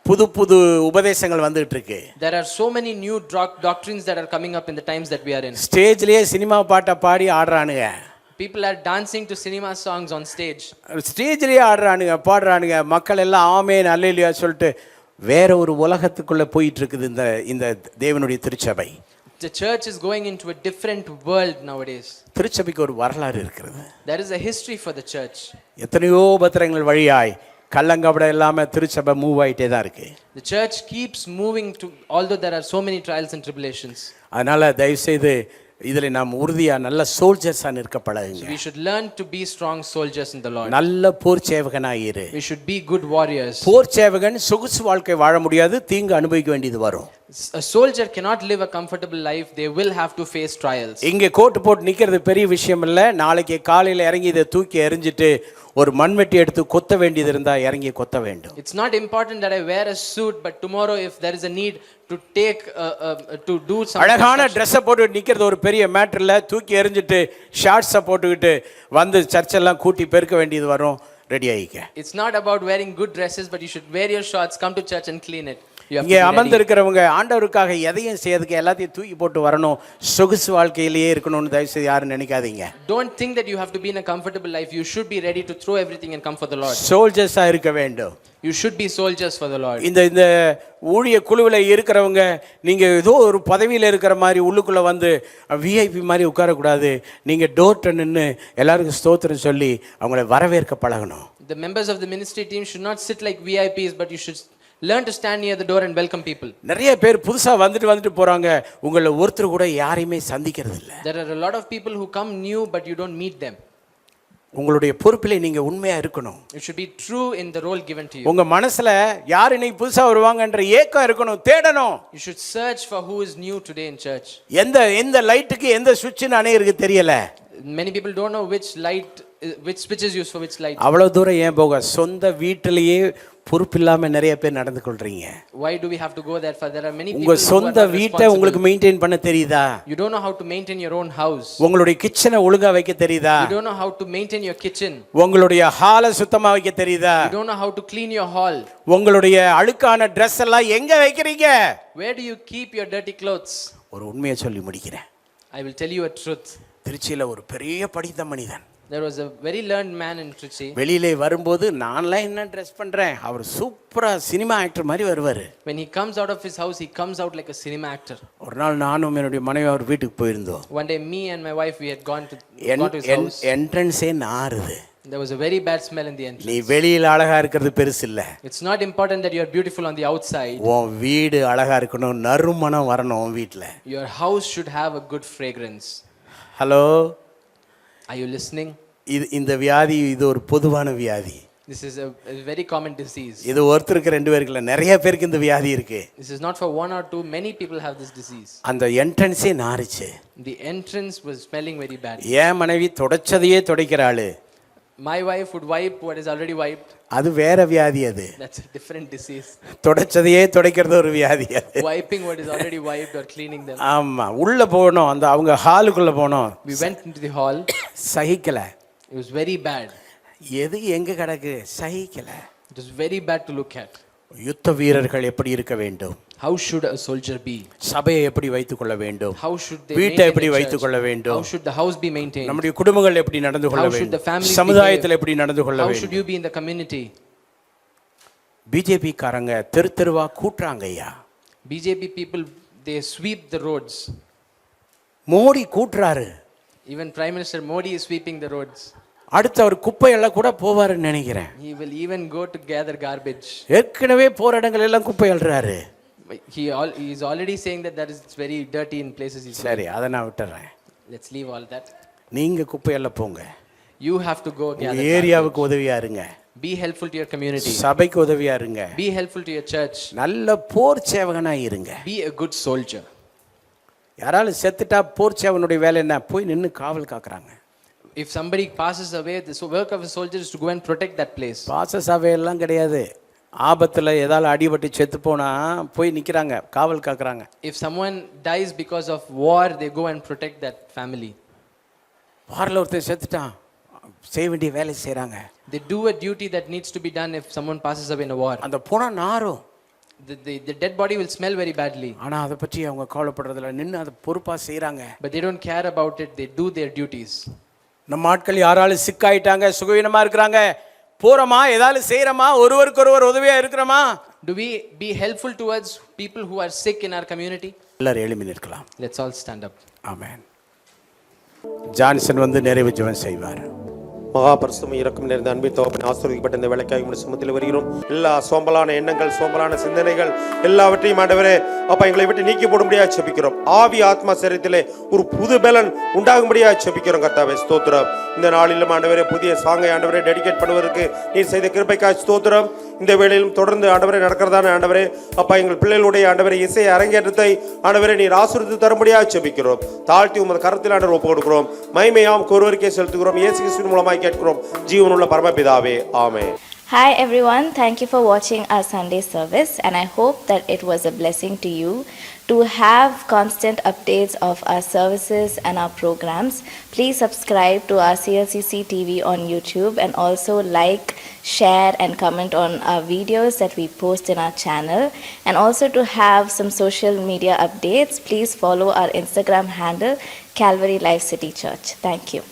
[SPEAKER 4] புது புது உபதேசங்கள் வந்துட்டு இருக்கு.
[SPEAKER 9] There are so many new doctrines that are coming up in the times that we are in.
[SPEAKER 4] ஸ்டேஜ்லயே சினிமா பாட்டை பாடி ஆடுறானுங்க.
[SPEAKER 9] People are dancing to cinema songs on stage.
[SPEAKER 4] ஸ்டேஜ்லயே ஆடுறானுங்க, பாடுறானுங்க. மக்கள் எல்லாம் ஆமென் அல்லேலூயா சொல்லிட்டு வேற ஒரு உலகத்துக்குள்ள போயிட்டு இருக்குது இந்த தேவனுடைய திருச்சபை.
[SPEAKER 9] The church is going into a different world nowadays.
[SPEAKER 4] திருச்சபைக்கு ஒரு வரலாறு இருக்கிறது.
[SPEAKER 9] There is a history for the church.
[SPEAKER 4] எத்தனையோ உபத்திரங்கள் வழியாய் கள்ளங்கபடம் இல்லாம திருச்சபை மூவ் ஆயிட்டே தான் இருக்கு.
[SPEAKER 9] The church keeps moving to, although there are so many trials and tribulations.
[SPEAKER 4] அதனால தயவு செய்து இதில் நாம் உறுதியா நல்ல சோல்ஜர்ஸா நிற்க பழகுங்க.
[SPEAKER 9] We should learn to be strong soldiers in the Lord.
[SPEAKER 4] நல்ல போர் சேவகனாய் இரு.
[SPEAKER 9] We should be good warriors.
[SPEAKER 4] போர் சேவகன் சொகுசு வாழ்க்கை வாழ முடியாது, தீங்கு அனுபவிக்க வேண்டியது வரும்.
[SPEAKER 9] A soldier cannot live a comfortable life. They will have to face trials.
[SPEAKER 4] இங்கே கோட் போட்டு நிக்கிறது பெரிய விஷயம் இல்ல. நாளைக்கு காலையில இறங்கி இதை தூக்கி எறிஞ்சிட்டு ஒரு மண்வெட்டி எடுத்து கொத்த வேண்டியது இருந்தா இறங்கி கொத்த வேண்டும்.
[SPEAKER 9] It's not important that I wear a suit, but tomorrow if there is a need to take to do some
[SPEAKER 4] அழகான Dress போட்டு நிக்கிறது ஒரு பெரிய மேட்டர் இல்ல. தூக்கி எறிஞ்சிட்டு ஷார்ட்ஸ் போட்டுக்கிட்டு வந்து சர்ச்செல்லாம் கூட்டி பெருக்க வேண்டியது வரும். Ready ஆயிக்க.
[SPEAKER 9] It's not about wearing good dresses, but you should wear your shorts, come to church and clean it.
[SPEAKER 4] இங்கே அமர்ந்து இருக்கிறவங்க ஆண்டவருக்காக எதையும் செய்யறதுக்கு எல்லாத்தையும் தூக்கி போட்டு வரணும், சொகுசு வாழ்க்கையிலேயே இருக்கணும்னு தயவு செய்து யாரும் நினைக்காதீங்க.
[SPEAKER 9] Don't think that you have to be in a comfortable life. You should be ready to throw everything and come for the Lord.
[SPEAKER 4] சோல்ஜர்ஸா இருக்க வேண்டும்.
[SPEAKER 9] You should be soldiers for the Lord.
[SPEAKER 4] இந்த ஊழிய குழுவில் இருக்கிறவங்க நீங்க ஏதோ ஒரு பதவியில் இருக்கிற மாதிரி உள்ளுக்குள்ள வந்து விஐபி மாதிரி உட்காரக்கூடாது. நீங்க டோர்ட்ட நின்று எல்லாருக்கும் ஸ்தோத்திரம் சொல்லி அவங்களை வரவேற்க பழகணும்.
[SPEAKER 9] The members of the ministry team should not sit like VIPs, but you should learn to stand near the door and welcome people.
[SPEAKER 4] நிறைய பேர் புதுசா வந்துட்டு போறாங்க. உங்களை ஒருத்தர் கூட யாரையுமே சந்திக்கிறது இல்ல.
[SPEAKER 9] There are a lot of people who come new, but you don't meet them.
[SPEAKER 4] உங்களுடைய பொறுப்பிலே நீங்க உண்மையா இருக்கணும்.
[SPEAKER 9] You should be true in the role given to you.
[SPEAKER 4] உங்க மனசுல யார் இன்னைக்கு புதுசா வருவாங்கன்ற ஏக்கம் இருக்கணும், தேடணும்.
[SPEAKER 9] You should search for who is new today in church.
[SPEAKER 4] எந்த லைட்டுக்கு எந்த சுவிட்ச்னு அணையிருக்கு தெரியல.
[SPEAKER 9] Many people don't know which switch is used for which light.
[SPEAKER 4] அவ்வளவு தூரம் ஏன் போக? சொந்த வீட்டிலேயே பொறுப்பில்லாம நிறைய பேர் நடந்து கொள்றீங்க.
[SPEAKER 9] Why do we have to go that far? There are many people
[SPEAKER 4] உங்க சொந்த வீட்டை உங்களுக்கு மெயின்டெய்ன் பண்ண தெரியுதா?
[SPEAKER 9] You don't know how to maintain your own house.
[SPEAKER 4] உங்களுடைய கிச்சனை ஒழுங்கா வைக்க தெரியுதா?
[SPEAKER 9] You don't know how to maintain your kitchen.
[SPEAKER 4] உங்களுடைய ஹாலை சுத்தமா வைக்க தெரியுதா?
[SPEAKER 9] You don't know how to clean your hall.
[SPEAKER 4] உங்களுடைய அழுக்கான Dress எல்லாம் எங்க வைக்கிறீங்க?
[SPEAKER 9] Where do you keep your dirty clothes?
[SPEAKER 4] ஒரு உண்மையை சொல்லி முடிக்கிறேன்.
[SPEAKER 9] I will tell you a truth.
[SPEAKER 4] திருச்சியில ஒரு பெரிய படித்த மனிதன்.
[SPEAKER 9] There was a very learned man in Trichy.
[SPEAKER 4] வெளியிலே வரும்போது நான்லாம் என்ன Dress பண்றேன், அவர் சூப்பரா சினிமா ஆக்டர் மாதிரி வருவாரு.
[SPEAKER 9] When he comes out of his house, he comes out like a cinema actor.
[SPEAKER 4] ஒரு நாள் நானும் என்னுடைய மனைவி அவர் வீட்டுக்கு போயிருந்தோம்.
[SPEAKER 9] One day me and my wife we had gone to his house.
[SPEAKER 4] என்ட்ரன்ஸே நாறுது.
[SPEAKER 9] There was a very bad smell in the entrance.
[SPEAKER 4] நீ வெளியில அழகா இருக்கிறது பெருசு இல்ல.
[SPEAKER 9] It's not important that you are beautiful on the outside.
[SPEAKER 4] உன் வீடு அழகா இருக்கணும், நறுமணம் வரணும் உன் வீட்ல.
[SPEAKER 9] Your house should have a good fragrance.
[SPEAKER 4] Hello,
[SPEAKER 9] Are you listening?
[SPEAKER 4] இந்த வியாதி இது ஒரு பொதுவான வியாதி.
[SPEAKER 9] This is a very common disease.
[SPEAKER 4] இது ஒருத்தருக்கு ரெண்டு பேருக்கு இல்ல, நிறைய பேருக்கு இந்த வியாதி இருக்கு.
[SPEAKER 9] This is not for one or two, many people have this disease.
[SPEAKER 4] அந்த என்ட்ரன்ஸே நாறுச்சு.
[SPEAKER 9] The entrance was smelling very bad.
[SPEAKER 4] ஏன் மனைவி தொடச்சதையே துடைக்கிறாளு.
[SPEAKER 9] My wife would wipe what is already wiped.
[SPEAKER 4] அது வேற வியாதி. அது
[SPEAKER 9] That's a different disease.
[SPEAKER 4] தொடச்சதையே துடைக்கிறது ஒரு வியாதி. அது
[SPEAKER 9] Wiping what is already wiped or cleaning them.
[SPEAKER 4] ஆமா, உள்ள போனோம், அந்த அவங்க ஹாலுக்குள்ள போனோம்.
[SPEAKER 9] We went into the hall.
[SPEAKER 4] சகிக்கல.
[SPEAKER 9] It was very bad.
[SPEAKER 4] எது எங்க கிடக்கு? சகிக்கல.
[SPEAKER 9] It was very bad to look at.
[SPEAKER 4] யுத்த வீரர்கள் எப்படி இருக்க வேண்டும்?
[SPEAKER 9] How should a soldier be?
[SPEAKER 4] சபையை எப்படி வைத்துக் கொள்ள வேண்டும்?
[SPEAKER 9] How should they
[SPEAKER 4] வீட்டை எப்படி வைத்துக் கொள்ள வேண்டும்?
[SPEAKER 9] How should the house be maintained?
[SPEAKER 4] நம்முடைய குடும்பங்கள் எப்படி நடந்து கொள்ள
[SPEAKER 9] How should the
[SPEAKER 4] வேண்டும்?
[SPEAKER 9] family
[SPEAKER 4] சமுதாயத்தில் எப்படி நடந்து கொள்ள
[SPEAKER 9] How
[SPEAKER 4] வேண்டும்?
[SPEAKER 9] should you be in the community?
[SPEAKER 4] BJP காரங்க தெருவா கூட்டுறாங்க ஐயா.
[SPEAKER 9] BJP people, they sweep the roads.
[SPEAKER 4] Modi கூட்டுறாரு.
[SPEAKER 9] Even Prime Minister Modi is sweeping the roads.
[SPEAKER 4] அடுத்து அவர் குப்பையெல்லாம் கூட போவாருன்னு நினைக்கிறேன்.
[SPEAKER 9] He will even go to gather garbage.
[SPEAKER 4] ஏற்கனவே போற இடங்கள் எல்லாம் குப்பை அள்ளுறாரு.
[SPEAKER 9] He is already saying that it's very dirty in places.
[SPEAKER 4] சரி, அதை நான் விட்டுறேன்.
[SPEAKER 9] Let's leave all that.
[SPEAKER 4] நீங்க குப்பையெல்லாம் போங்க.
[SPEAKER 9] You have to go gather.
[SPEAKER 4] ஏரியாவுக்கு உதவியா இருங்க,
[SPEAKER 9] Be helpful to your community.
[SPEAKER 4] சபைக்கு உதவியா இருங்க,
[SPEAKER 9] Be helpful to your church.
[SPEAKER 4] நல்ல போர் சேவகனா இருங்க.
[SPEAKER 9] Be a good soldier.
[SPEAKER 4] யாராலும் செத்துட்டா போர் சேவகனுடைய வேலை என்ன? போய் நின்று காவல் காக்குறாங்க.
[SPEAKER 9] If somebody passes away, the work of a soldier is to go and protect that place.
[SPEAKER 4] பாச சபையெல்லாம் கிடையாது. ஆபத்தில் ஏதாவது அடிபட்டு செத்து போனால் போய் நிற்கிறாங்க, காவல் காக்குறாங்க.
[SPEAKER 9] If someone dies because of war, they go and protect that family.
[SPEAKER 4] வாரில் ஒருத்தர் செத்துட்டான், செய்ய வேண்டிய வேலை செய்கிறாங்க.
[SPEAKER 9] They do a duty that needs to be done if someone passes away in a war.
[SPEAKER 4] அந்த போனால் நாரும்.
[SPEAKER 9] The dead body will smell very badly.
[SPEAKER 4] ஆனால் அதை பற்றி அவங்க கவலைப்படுறதில்ல, நின்று அதை பொறுப்பாக செய்கிறாங்க.
[SPEAKER 9] But they don't care about it. They do their duties.
[SPEAKER 4] நம்ம ஆட்கள் யாராலும் சிக்காயிட்டாங்க, சுகவீனமாக இருக்கிறாங்க, போகிறோமா, ஏதாவது செய்கிறோமா, ஒருவருக்கொருவர் உதவியாக இருக்கிறோமா?
[SPEAKER 9] Do we be helpful towards people who are sick in our community?
[SPEAKER 4] எல்லாரும் எழுப்பி நிற்கலாம்.
[SPEAKER 9] Let's all stand up.
[SPEAKER 4] Amen. Johnson வந்து நிறைவு ஜெபம் செய்வார்.
[SPEAKER 11] மகா பரிசுத்தமும் இரக்கம் நிறைந்த அன்பின் தகப்பனே, ஆசீர்வதிக்கப்பட்ட இந்த வேலைக்காக உம்முடைய சமூகத்தில் வருகிறோம். எல்லா சோம்பலான எண்ணங்கள், சோம்பலான சிந்தனைகள் எல்லாவற்றையும் ஆண்டவரே அப்பா எங்களை விட்டு நீக்கி போடும்படியாக ஜெபிக்கிறோம். ஆவி ஆத்மா சரீரத்திலே ஒரு புது பலன் உண்டாகும்படியாக ஜெபிக்கிறோம். கர்த்தாவே ஸ்தோத்திரம். இந்த நாளிலும் ஆண்டவரே புதிய சாங்கை ஆண்டவரே டெடிகேட் பண்ணுவதற்கு நீர் செய்த கிருபைக்காக ஸ்தோத்திரம். இந்த வேளையிலும் தொடர்ந்து ஆண்டவரே நடக்கிறதான ஆண்டவரே அப்பா எங்கள் பிள்ளைகளுடைய ஆண்டவரே இசை அரங்கேற்றத்தை ஆண்டவரே நீர் ஆசீர்வதித்து தரும்படியாக ஜெபிக்கிறோம். தாழ்த்தி உமது கரத்தில் ஆண்டவர் ஒப்பு கொடுக்கிறோம். மகிமையாம் ஒருவருக்கே செலுத்துகிறோம். இயேசு கிறிஸ்துவின் மூலமாய் கேட்கிறோம் ஜீவனுள்ள பரமபிதாவே, ஆமென்.
[SPEAKER 12] Hi everyone, thank you for watching our Sunday service, and I hope that it was a blessing to you. To have constant updates of our services and our programs, please subscribe to our CLCC TV on YouTube, and also like, share and comment on our videos that we post in our channel. And also to have some social media updates, please follow our Instagram handle Calvary Life City Church. Thank you.